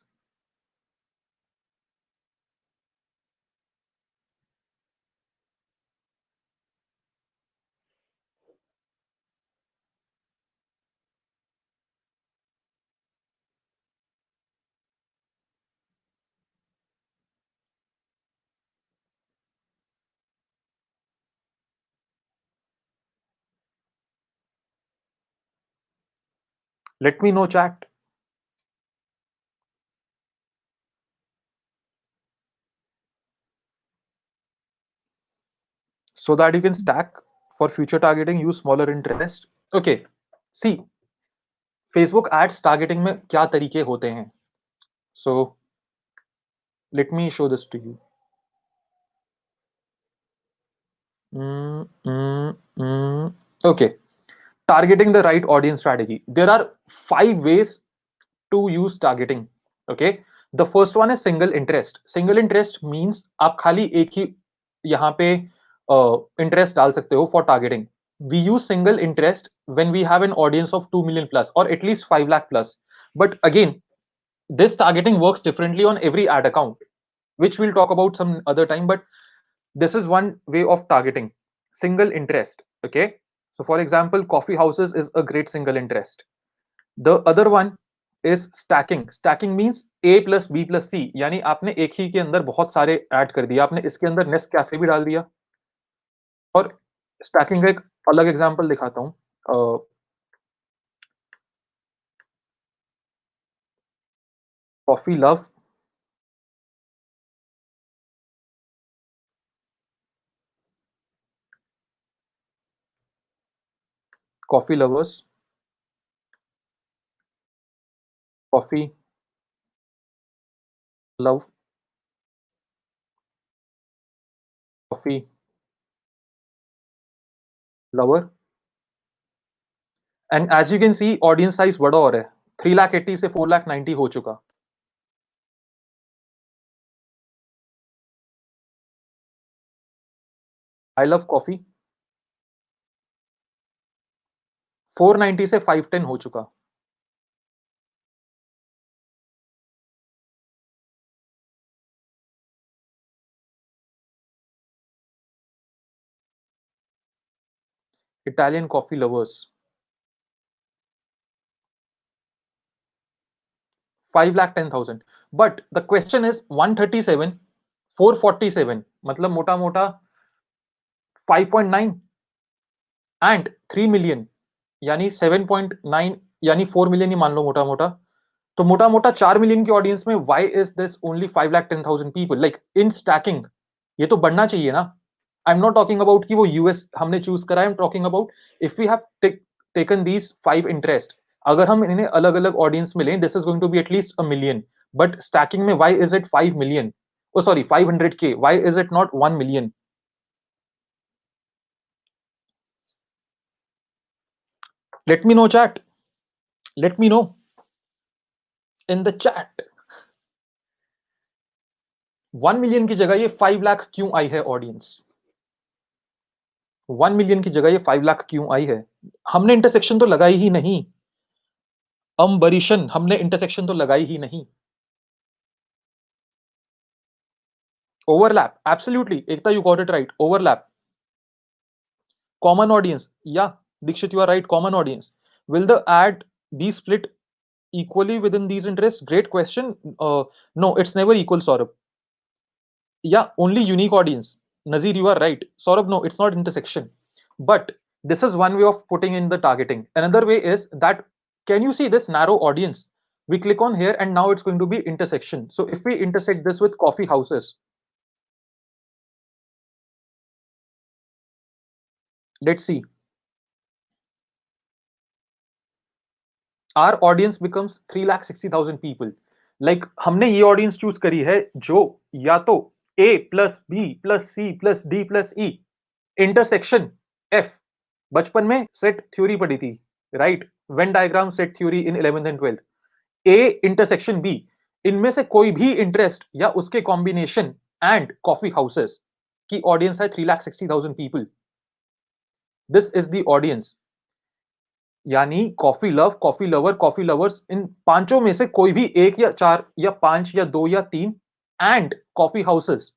Let me know chat. So that you can stack for future targeting, use smaller interest. Okay, see, Facebook ads targeting में क्या तरीके होते हैं? So let me show this to you. Okay, targeting the right audience strategy. There are 5 ways to use targeting. Okay, the first one is single interest. Single interest means आप खाली एक ही यहाँ पे interest डाल सकते हो for targeting. We use single interest when we have an audience of 2 million plus or at least 5 lakh plus. But again, this targeting works differently on every ad account, which we'll talk about some other time. But this is one way of targeting single interest. Okay, so for example, coffee houses is a great single interest. The other one is stacking. Stacking means A plus B plus C, यानी आपने एक ही के अंदर बहुत सारे add कर दिया, आपने इसके अंदर नेस्ट कैफे भी डाल दिया। और स्टैकिंग का एक अलग एग्जांपल दिखाता हूं, coffee love coffee lovers, coffee love, coffee lover. And as you can see audience size बड़ा हो रहा है, 380 से 490 हो चुका. आई लव कॉफी 490 से 510 हो चुका. Italian coffee lovers 5,10,000. But the question is 137 447 मतलब मोटा मोटा 5.9 एंड 3 मिलियन यानी 7.9 यानी 4 मिलियन ही मान लो मोटा मोटा. तो मोटा मोटा 4 मिलियन की ऑडियंस में why is this only 5,10,000 people like in stacking. ये तो बढ़ना चाहिए ना. I am not talking about कि वो यूएस हमने चूज करा. I am talking about if we have taken these 5 interest, अगर हम इन्हें अलग अलग ऑडियंस में लें, this is going to be at least a million. But stacking में why is it 5 million? Oh sorry 500K. Why is it not 1 million? Late me know chat, late me no in the chat. 1 million की जगह ये 5 लाख क्यों आई है audience? 1 million की जगह ये 5 लाख क्यों आई है? हमने इंटरसेक्शन तो लगाई ही नहीं. अम्बरीशन हमने इंटरसेक्शन तो लगाई ही नहीं. Overlap absolutely. Ekta you got it right. Overlap. Common audience. या Dikshit you are right. Common audience. Will the ad be split equally within these interests? Great question. No, it's never equal, Saurabh. Yeah, only unique audience. Nazir, you are right. Saurabh, no, it's not intersection. But this is one way of putting in the targeting. Another way is that, can you see this narrow audience? We click on here and now it's going to be intersection. So if we intersect this with coffee houses, let's see. Our audience becomes 3,60,000 people. Like हमने ये audience choose करी है जो या तो A plus B plus C plus D plus E intersection F. बचपन में set theory पढ़ी थी, right? Venn diagram set theory in 11th and 12th. A intersection B, इनमें से कोई भी इंटरेस्ट या उसके कॉम्बिनेशन एंड कॉफी हाउसेस की ऑडियंस है 3,60,000 people. This is the audience. यानी coffee love, coffee lover, coffee lovers, in पांचों में से कोई भी एक या चार या पांच या दो या तीन एंड कॉफी हाउसेस.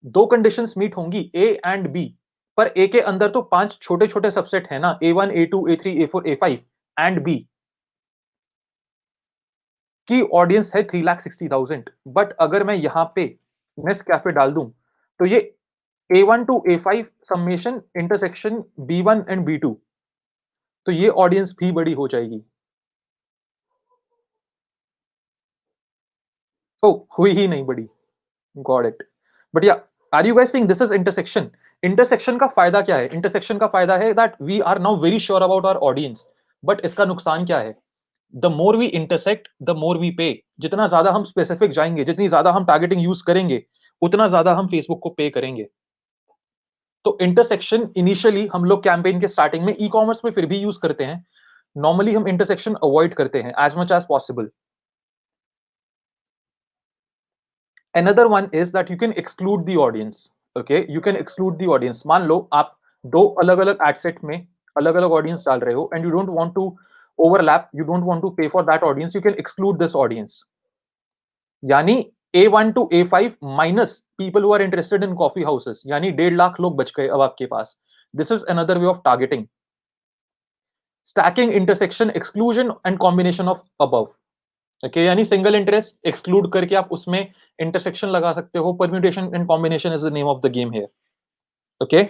दो कंडीशंस मीट होंगी ए एंड बी. पर ए के अंदर तो पांच छोटे छोटे सबसेट है ना, A1 A2 A3 A4 A5 and B की ऑडियंस है 3,60,000. बट अगर मैं यहां पे नेस कैफे डाल दूं तो ये A1 to A5 summation intersection B1 and B2, तो ये ऑडियंस भी बड़ी हो जाएगी. ओ हुई ही नहीं बड़ी. Got it. But ya, are you guys seeing this is intersection? Intersection का फायदा क्या है? इंटरसेक्शन का फायदा है that we are now very sure about our audience. But इसका नुकसान क्या है? The more we intersect the more we pay. जितना ज्यादा हम स्पेसिफिक जाएंगे, जितनी ज्यादा हम टारगेटिंग यूज करेंगे, उतना ज्यादा हम फेसबुक को पे करेंगे. तो इंटरसेक्शन इनिशियली हम लोग कैंपेन के स्टार्टिंग में ई कॉमर्स में फिर भी यूज करते हैं. नॉर्मली हम इंटरसेक्शन अवॉइड करते हैं as much as possible. Another one is that you can exclude the audience. Okay, you can exclude the audience. मान लो आप दो अलग अलग ad set में अलग अलग audience डाल रहे हो and you don't want to overlap, you don't want to pay for that audience, you can exclude this audience. यानी A1 to A5 minus people who are interested in coffee houses, यानी 1.5 लाख लोग बच गए अब आपके पास. This is another way of targeting. Stacking, intersection, exclusion and combination of above. Okay, यानी single interest exclude करके आप उसमें इंटरसेक्शन लगा सकते हो. Permutation and combination is the name of the game here. Okay,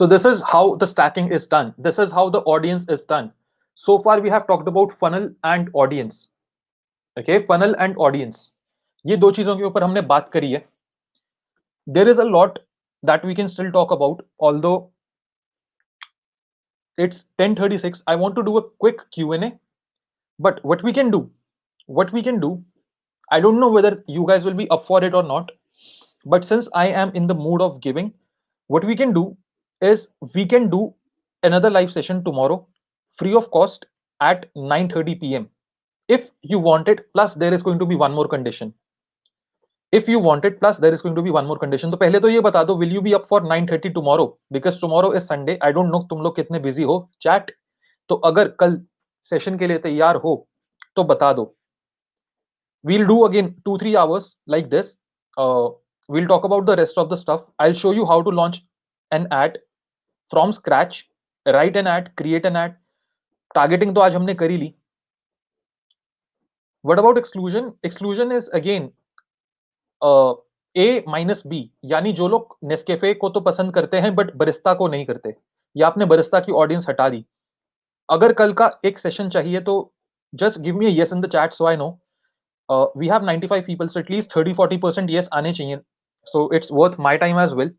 so this is how the stacking is done. This is how the audience is done. So far we have talked about funnel and audience. Okay, funnel and audience, ये दो चीजों के ऊपर हमने बात करी है. There is a lot that we can still talk about, although it's 10:36. I want to do a quick Q&A. But what we can do, I don't know whether you guys will be up for it or not. But since I am in the mood of giving, what we can do is we can do another live session tomorrow, free of cost, at 9:30 p.m. If you want it, plus there is going to be one more condition. If you want it, plus there is going to be one more condition. तो पहले तो ये बता दो, will you be up for 9:30 tomorrow? Because tomorrow is Sunday. I don't know तुम लोग कितने busy हो. Chat. तो अगर कल सेशन के लिए तैयार हो तो बता दो. We'll do again 2-3 hours like this. We'll talk about the rest of the stuff. I'll show you how to launch an ad from scratch, write an ad, create an ad. Targeting तो आज हमने कर ही ली. What about exclusion? Exclusion is again A minus B, यानी जो लोग Nescafe को तो पसंद करते हैं बट बरिस्ता को नहीं करते, या आपने बरिस्ता की ऑडियंस हटा दी. अगर कल का एक सेशन चाहिए तो just give me a yes in the chat so I know. We have 95 people, so at least 30-40% yes आने चाहिए. So it's worth my time as well.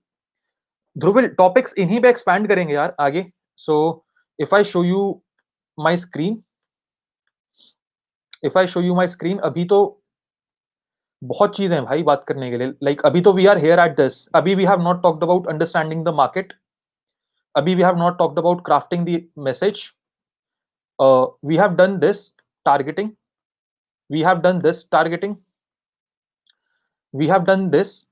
Dhruvil topics इन्हीं पे एक्सपैंड करेंगे यार आगे. So if I show you my screen, अभी तो बहुत चीजें हैं भाई बात करने के लिए. लाइक अभी तो we are here at this. अभी we have not talked about understanding the market. अभी we have not talked about crafting the message. We have done this targeting. We have done this targeting. We have done this.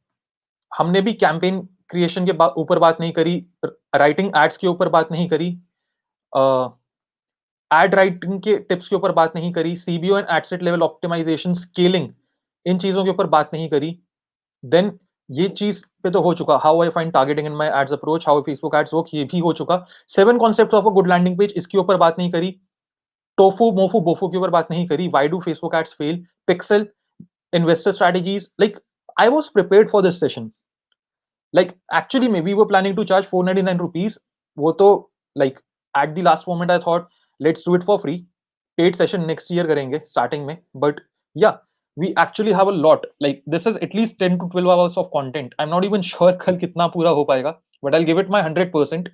हमने भी campaign creation के ऊपर बात नहीं करी, writing ads के ऊपर बात नहीं करी, एड राइटिंग के टिप्स के ऊपर बात नहीं करी, CBO and adset level optimization, scaling, इन चीजों के ऊपर बात नहीं करी. देन ये चीज पे तो हो चुका. How I find targeting in my ads approach, how Facebook ads work, ये भी हो चुका. 7 concepts of a good landing page, इसके ऊपर बात नहीं करी. टोफू मोफू बोफू के ऊपर बात नहीं करी. Why do Facebook ads fail, pixel, investor strategies. Like I was prepared for this session. Like actually maybe we were planning to charge 499 rupees. वो तो like at the last moment I thought let's do it for free. Paid session next year करेंगे starting में. But yeah, we actually have a lot. Like this is at least 10 to 12 hours of content. I'm not even sure कल कितना पूरा हो पाएगा, but I'll give it my 100%.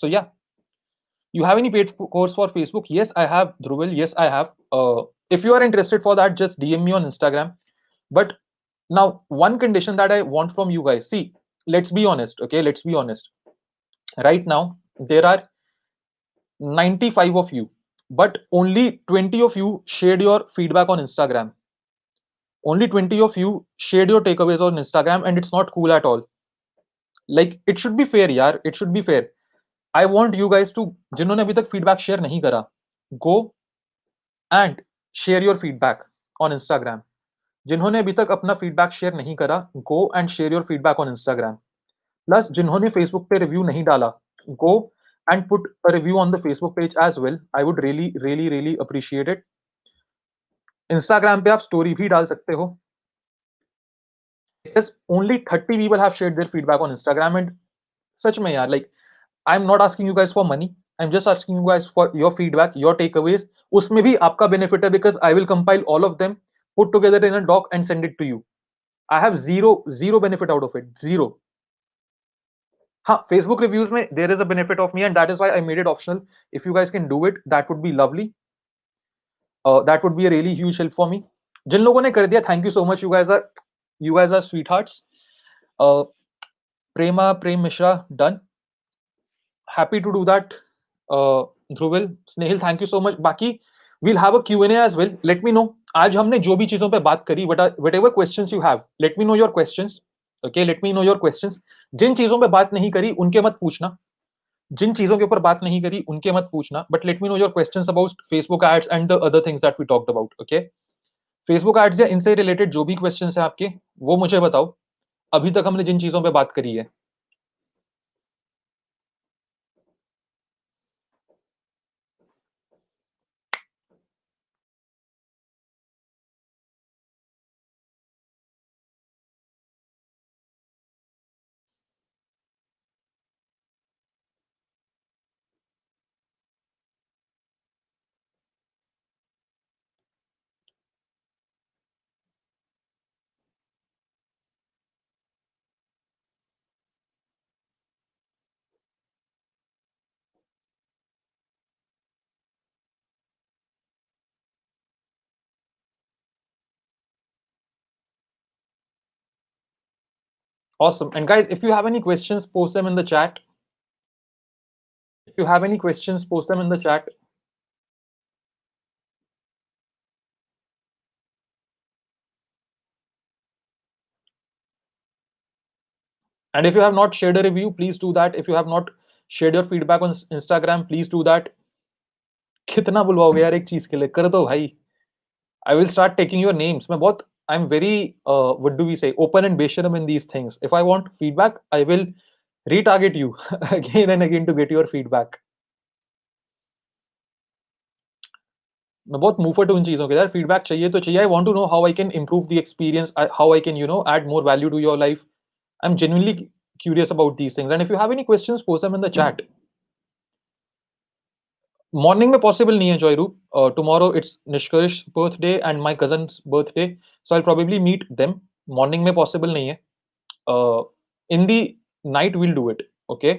So yeah, you have any paid course for Facebook? Yes, I have. Dhruvil, yes, I have. If you are interested for that, just DM me on Instagram. But now, one condition that I want from you guys, see, let's be honest, okay? Let's be honest. Right now, there are 95 of you, but only 20 of you shared your feedback on Instagram. Only 20 of you shared your takeaways on Instagram, and it's not cool at all. Like, it should be fair, yaar. It should be fair. I want you guys to, जिन्होंने अभी तक feedback share नहीं करा, go and share your feedback on Instagram. जिन्होंने अभी तक अपना feedback share नहीं करा, go and share your feedback on Instagram. Plus जिन्होंने फेसबुक पे रिव्यू नहीं डाला, go and put a review on the Facebook page as well. I would really really really appreciate it. Instagram पे आप story भी डाल सकते हो. Because only 30 people have shared their feedback on Instagram. And सच में यार, like I am not asking you guys for money, I am just asking you guys for your feedback, your takeaways. उसमें भी आपका बेनिफिट है, because I will compile all of them, put together in a doc and send it to you. I have zero benefit out of it. Zero. हाँ, Facebook reviews में there is a benefit of me, and that is why I made it optional. If you guys can do it, that would be lovely. That would be a really huge help for me. जिन लोगों ने कर दिया, thank you so much. You guys are sweethearts. Prem Mishra, done. Happy to do that. Dhruvil, Snehil, thank you so much. बाकी we'll have a Q&A as well. Let me know. आज हमने जो भी चीजों पे बात करी, whatever questions you have, let me know your questions. Okay, let me know your questions. जिन चीजों पे बात नहीं करी उनके मत पूछना. जिन चीजों के ऊपर बात नहीं करी उनके मत पूछना. But let me know your questions about Facebook ads and the other things that we talked about. Okay, Facebook ads या इनसे रिलेटेड जो भी questions हैं आपके, वो मुझे बताओ. अभी तक हमने जिन चीजों पे बात करी है. Awesome. And guys, if you have any questions, post them in the chat. If you have any questions, post them in the chat. And if you have not shared a review, please do that. If you have not shared your feedback on Instagram, please do that. कितना बुलवाओगे यार एक चीज के लिए, कर दो भाई. I will start taking your names. मैं बहुत I'm very what do we say, open and बेशरम in these things. If I want feedback, I will retarget you again and again to get your feedback. मैं बहुत मुंहफट हूँ इन चीजों के यार. Feedback चाहिए तो चाहिए. I want to know how I can improve the experience, how I can add more value to your life. I'm genuinely curious about these things. And if you have any questions, post them in the chat. Morning में possible नहीं है जॉयरूप. Tomorrow it's Nishkarsh's birthday and my cousin's birthday, so I'll probably meet them. Morning में possible नहीं है. In the night we'll do it. Okay.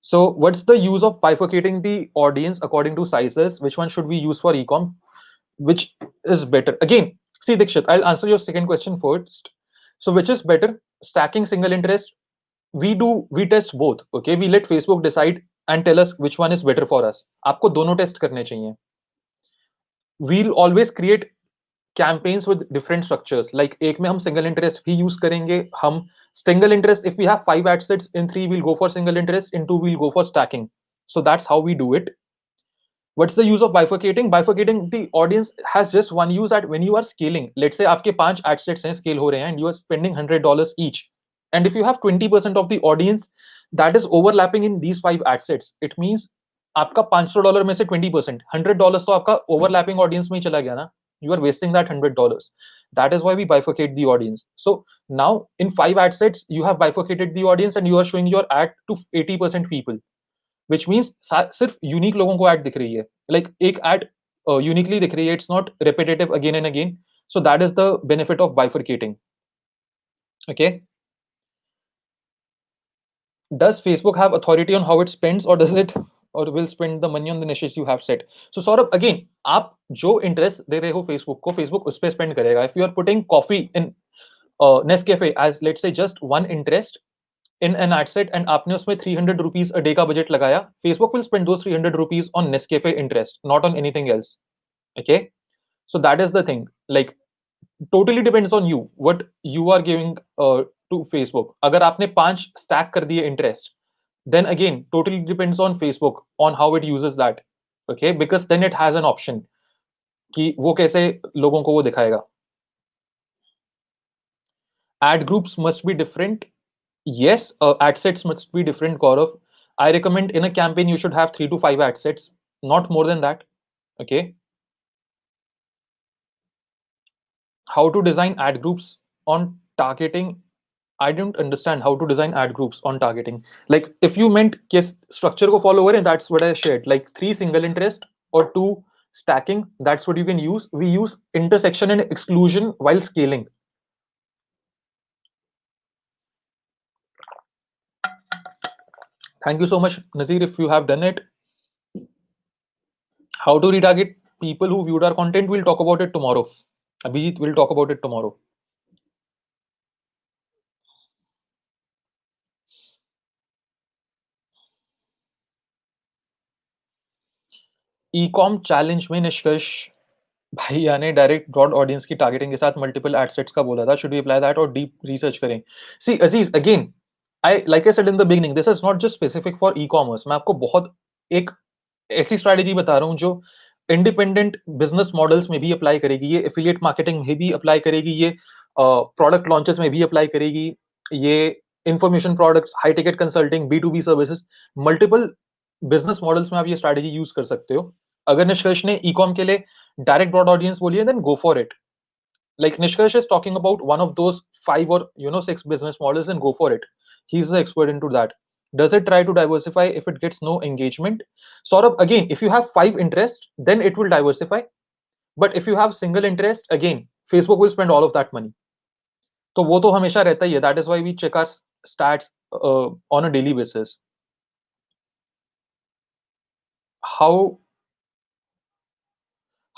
So what's the use of bifurcating the audience according to sizes? Which one should we use for ecom? Which is better? Again, see Dikshit, I'll answer your second question first. So which is better? Stacking single interest? We test both. Okay, we let Facebook decide and tell us which one is better for us. आपको दोनों test करने चाहिए. We'll always create campaigns with different structures. Like एक में हम single interest भी use करेंगे. हम single interest, if we have 5 ad sets, in 3 we'll go for single interest, in 2 we'll go for stacking. So that's how we do it. What's the use of bifurcating? Bifurcating the audience has just one use, that when you are scaling, let's say आपके 5 ad sets हैं, scale हो रहे हैं, and you are spending $100 each. And if you have 20% of the audience that is overlapping in these 5 ad sets, it means आपका $500 में से 20%, $100 तो आपका overlapping audience में ही चला गया ना. You are wasting that $100. That is why we bifurcate the audience. So now in 5 ad sets, you have bifurcated the audience and you are showing your ad to 80% people, which means सिर्फ unique लोगों को add दिख रही है. Like एक add uniquely दिख रही है. It's not repetitive again and again. So that is the benefit of bifurcating. Okay. Does Facebook have authority on how it spends, or does it, or will spend the money on the niches you have set? So Saurabh, again, आप जो interest दे रहे हो Facebook को, Facebook उस पर spend करेगा. If you are putting coffee in Nescafe as let's say just one interest in an ad set and आपने उसमें 300 rupees a day का budget लगाया, Facebook will spend those 300 rupees on Nescafe interest, not on anything else. Okay, so that is the thing. Like totally depends on you what you are giving to Facebook. अगर आपने 5 stack कर दिए interest, then again totally depends on Facebook on how it uses that. Okay, because then it has an option कि वो कैसे लोगों को वो दिखाएगा. Ad groups must be different. Yes, ad sets must be different, Gaurav. I recommend in a campaign you should have 3 to 5 ad sets, not more than that. Okay. How to design ad groups on targeting? I don't understand how to design ad groups on targeting. Like if you meant yes, structure ko follow over, that's what I shared. Like 3 single interest or 2 stacking, that's what you can use. We use intersection and exclusion while scaling. Thank you so much, Nazir, if you have done it. How to retarget people who viewed our content, we'll talk about it tomorrow. Abhijit will talk about it tomorrow. Ecom challenge में निष्कर्ष भैया ने direct broad audience की targeting के साथ multiple adsets का बोला था. Should we apply that और डीप रिसर्च करें? See Aziz, again I like I said in the beginning, this is not just specific for ecommerce. मैं आपको बहुत एक ऐसी स्ट्रैटेजी बता रहा हूँ जो इंडिपेंडेंट बिजनेस मॉडल्स में भी अप्लाई करेगी, ये एफिलिएट मार्केटिंग में भी अप्लाई करेगी, ये प्रोडक्ट लॉन्चेस में भी अप्लाई करेगी, ये information products, high ticket consulting, B to B services, multiple business models में आप ये स्ट्रैटेजी यूज कर सकते हो. अगर निष्कर्ष ने ई कॉम के लिए direct broad audience बोलिए, then go for it. Like Nishkarsh is talking about one of those 5 or 6 business models, and go for it. He's the expert into that. Does it try to diversify if it gets no engagement? Sort of, again, if you have 5 interests, then it will diversify. But if you have single interest, again, Facebook will spend all of that money. तो वो तो हमेशा रहता ही है. That is why we check our stats on a daily basis.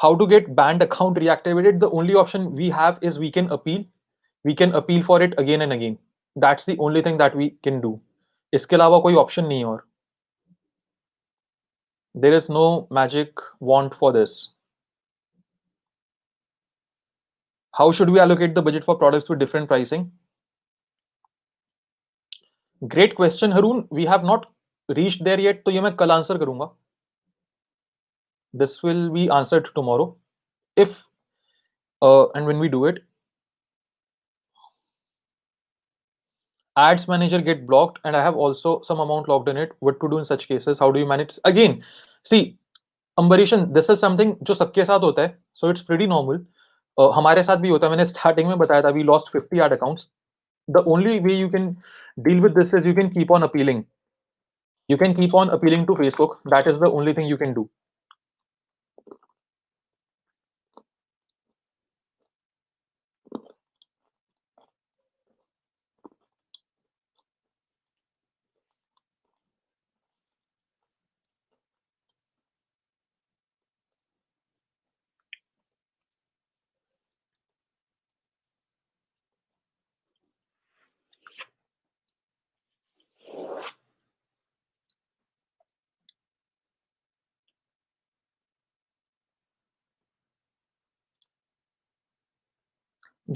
How to get banned account reactivated? The only option we have is we can appeal for it again and again. That's the only thing that we can do. इसके अलावा कोई option नहीं है और there is no magic wand for this. How should we allocate the budget for products with different pricing? Great question, Haroon. We have not reached there yet, तो ये मैं कल आंसर करूंगा. This will be answered tomorrow. If and when we do it, ads manager get blocked and I have also some amount logged in it. What to do in such cases? How do you manage? Again, see, Ambarishan, this is something जो सबके साथ होता है, so it's pretty normal. हमारे साथ भी होता है. मैंने स्टार्टिंग में बताया था, we lost 50 ad accounts. The only way you can deal with this is you can keep on appealing. You can keep on appealing to Facebook. That is the only thing you can do.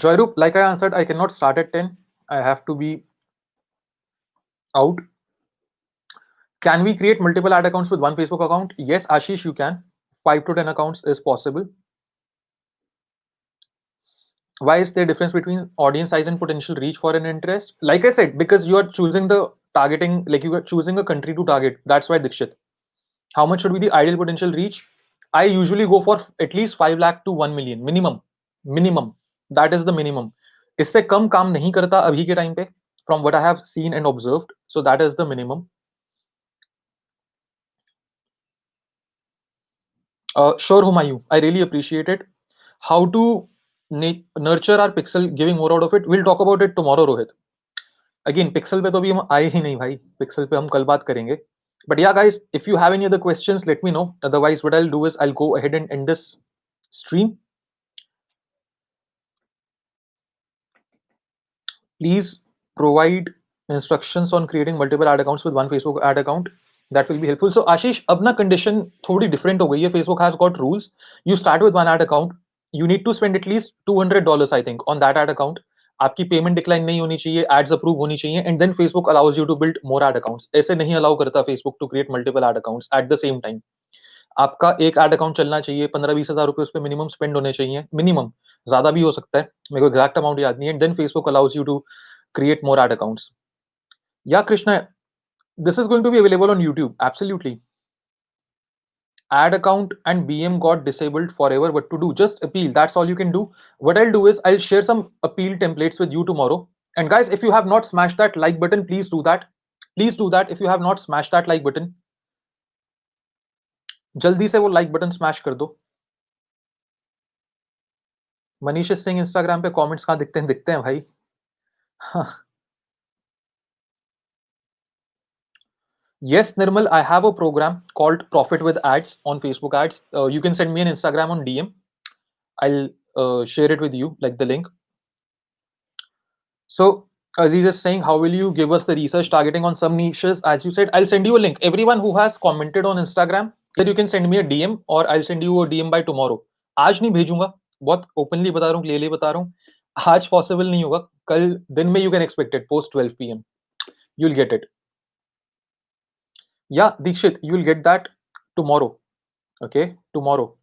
Joyrup, like I answered, I cannot start at 10. I have to be out. Can we create multiple ad accounts with one Facebook account? Yes, Ashish, you can. 5 to 10 accounts is possible. Why is there a difference between audience size and potential reach for an interest? Like I said, because you are choosing the targeting, like you are choosing a country to target. That's why, Dikshit. How much should be the ideal potential reach? I usually go for at least 5 lakh to 1 million minimum. Minimum. That is the minimum. इससे कम काम नहीं करता अभी के time पे, from what I have seen and observed. So that is the minimum. Sure, Humayun. I really appreciate it. How to nurture our pixel, giving more out of it. We'll talk about it tomorrow, Rohit. Again, pixel पे तो अभी हम आए ही नहीं भाई. Pixel पे हम कल बात करेंगे. But yeah, guys, if you have any other questions, let me know. Otherwise, what I'll do is I'll go ahead and end this stream. Please provide instructions on creating multiple ad accounts with one Facebook ad account. That will be helpful. So Ashish, अब ना condition थोड़ी different हो गई है. Facebook has got rules. You start with one ad account. You need to spend at least $200, I think, on that ad account. आपकी payment decline नहीं होनी चाहिए, एड्स अप्रूव होनी चाहिए, and then Facebook allows you to build more ad accounts. ऐसे नहीं allow करता Facebook to create multiple ad accounts at the same time. आपका एक एड अकाउंट चलना चाहिए, 15-20 हज़ार रुपए उस पर मिनिमम स्पेंड होने चाहिए, मिनिमम. ज्यादा भी हो सकता है, मेरे को एग्जैक्ट अमाउंट याद नहीं है. Then Facebook allows you to create more ad accounts. Yeah, Krishna, this is going to be available on YouTube. Absolutely. Ad account and BM got disabled forever. What to do? Just appeal. That's all you can do. What I'll do is I'll share some appeal templates with you tomorrow. And guys, if you have not smashed that like button, please do that. Please do that. If you have not smashed that like button, जल्दी से वो like button smash कर दो. Manish Singh Instagram पे comments कहाँ दिखते हैं भाई. Yes, Nirmal, I have a program called Profit with Ads on Facebook ads. You can send me an Instagram on DM. I'll share it with you, like the link. So Aziz is saying, how will you give us the research targeting on some niches? As you said, I'll send you a link. Everyone who has commented on Instagram, that you can send me a DM or I'll send you a DM by tomorrow. आज नहीं भेजूंगा, बहुत openly बता रहा हूँ, ले बता रहा हूँ. आज पॉसिबल नहीं होगा, कल दिन में you can expect it post 12 PM. You'll get it. Yeah, Dikshit, you'll get that tomorrow. Okay, tomorrow.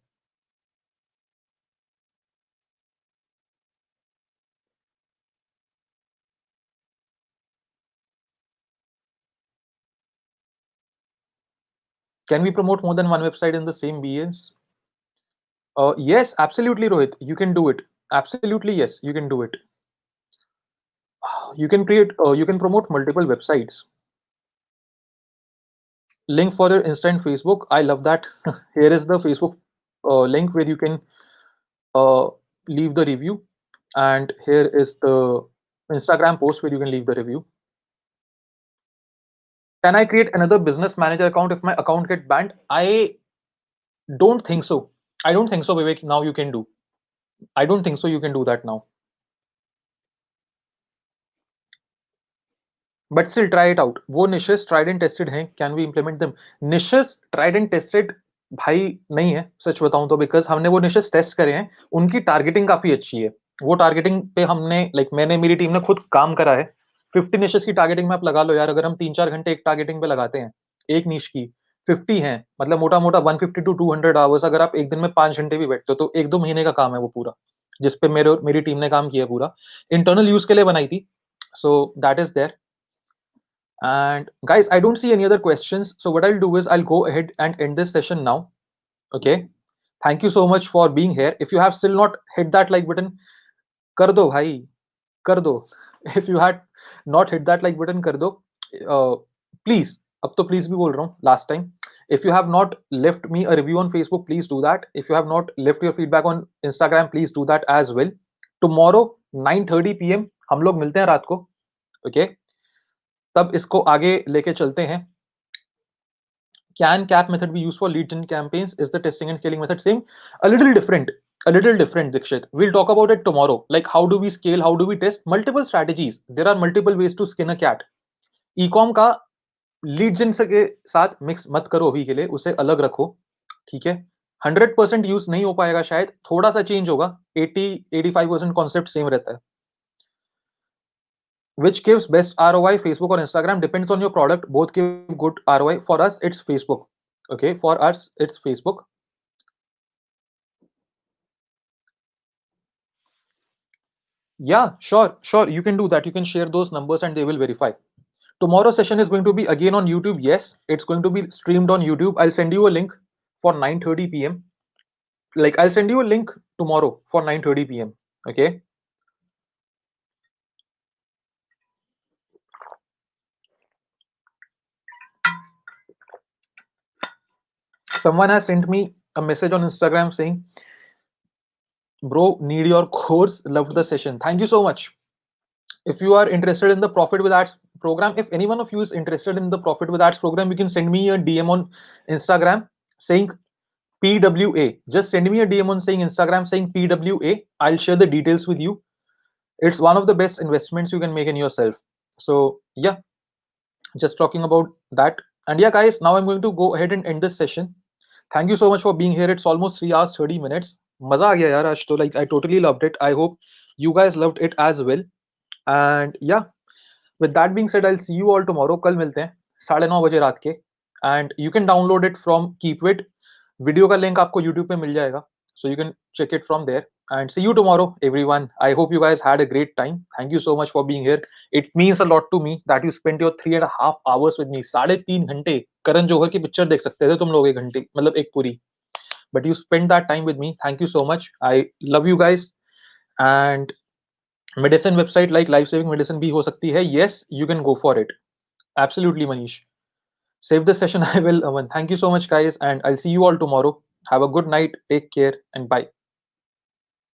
Can we promote more than one website in the same BS? Yes, absolutely, Rohit. You can do it. Absolutely, yes, you can do it. You can create, you can promote multiple websites. Link for your instant Facebook. I love that. Here is the Facebook link where you can uh, leave the review, and here is the Instagram post where you can leave the review. Can I create another business manager account if my account get banned? I don't think so. I don't think so, Vivek. Now you can do. I don't think so. You can do that now. But still try it out. वो niches tried and tested हैं, can we implement them? Niches tried and tested भाई नहीं है, सच बताऊं तो, because हमने वो niches test करे हैं, उनकी टारगेटिंग काफी अच्छी है। वो टारगेटिंग पे हमने मैंने, मेरी टीम ने खुद काम करा है। 50 निशेस की टारगेटिंग में आप लगा लो यार, अगर हम 3-4 घंटे एक टारगेटिंग पे लगाते हैं, एक निश की 50 है, मतलब मोटा मोटा 150 to 200 आवर्स, अगर आप एक दिन में 5 घंटे भी बैठते हो तो 1-2 महीने का काम है वो पूरा, जिसपे मेरी टीम ने काम किया पूरा, इंटरनल यूज के लिए बनाई थी। So that is there. And guys, I don't see any other questions. So what I'll do is I'll go ahead and end this session now. Okay. Thank you so much for being here. If you have still not hit that like button, कर दो भाई, कर दो. If you had not hit that like button, कर दो. Uh, please, अब तो please भी बोल रहा हूँ last time. If you have not left me a review on Facebook, please do that. If you have not left your feedback on Instagram, please do that as well. Tomorrow 9:30 p.m. हम लोग मिलते हैं रात को. Okay. तब इसको आगे लेके चलते हैं. Can cap method be used for lead gen campaigns? Is the testing and scaling method same? A little different. A little different, Dikshit. We'll talk about it tomorrow. Like how do we scale? How do we test? Multiple strategies. There are multiple ways to skin a cat. E-com का lead जिन के साथ mix मत करो अभी के लिए, उसे अलग रखो. ठीक है. 100% यूज नहीं हो पाएगा, शायद थोड़ा सा चेंज होगा. 80-85% कॉन्सेप्ट सेम रहता है. Which gives best ROI, Facebook or Instagram? Depends on your product. Both give good ROI. For us, it's Facebook. Okay, for us, it's Facebook. Yeah, sure, sure. You can do that. You can share those numbers and they will verify. Tomorrow's session is going to be again on YouTube. Yes, it's going to be streamed on YouTube. I'll send you a link for 9:30 p.m. Like I'll send you a link tomorrow for 9:30 p.m. Okay. Someone has sent me a message on Instagram saying, "Bro, need your course. Loved the session. Thank you so much." If you are interested in the Profit with Ads program, if any one of you is interested in the Profit with Ads program, you can send me a DM on Instagram saying PWA. Just send me a DM on saying Instagram saying PWA. I'll share the details with you. It's one of the best investments you can make in yourself. So yeah, just talking about that. And yeah, guys, now I'm going to go ahead and end this session. Thank you so much for being here. It's almost 3 hours 30 minutes. मजा आ गया यार आज तो. Like I totally loved it. I hope you guys loved it as well. And yeah, with that being said, I'll see you all tomorrow. कल मिलते हैं 9:30 बजे रात के. And you can download it from Keepwit. Video का link आपको YouTube पे मिल जाएगा. So you can check it from there. And see you tomorrow, everyone. I hope you guys had a great time. Thank you so much for being here. It means a lot to me that you spent your 3.5 hours with me. 3.5 घंटे करण जौहर की picture देख सकते थे तुम लोग 1 घंटे, मतलब एक पूरी. But you spent that time with me. Thank you so much. I love you guys. And medicine website like life saving medicine भी हो सकती है. Yes, you can go for it. Absolutely, Manish. Save the session. I will, Aman. Thank you so much, guys, and I'll see you all tomorrow. Have a good night. Take care, and bye.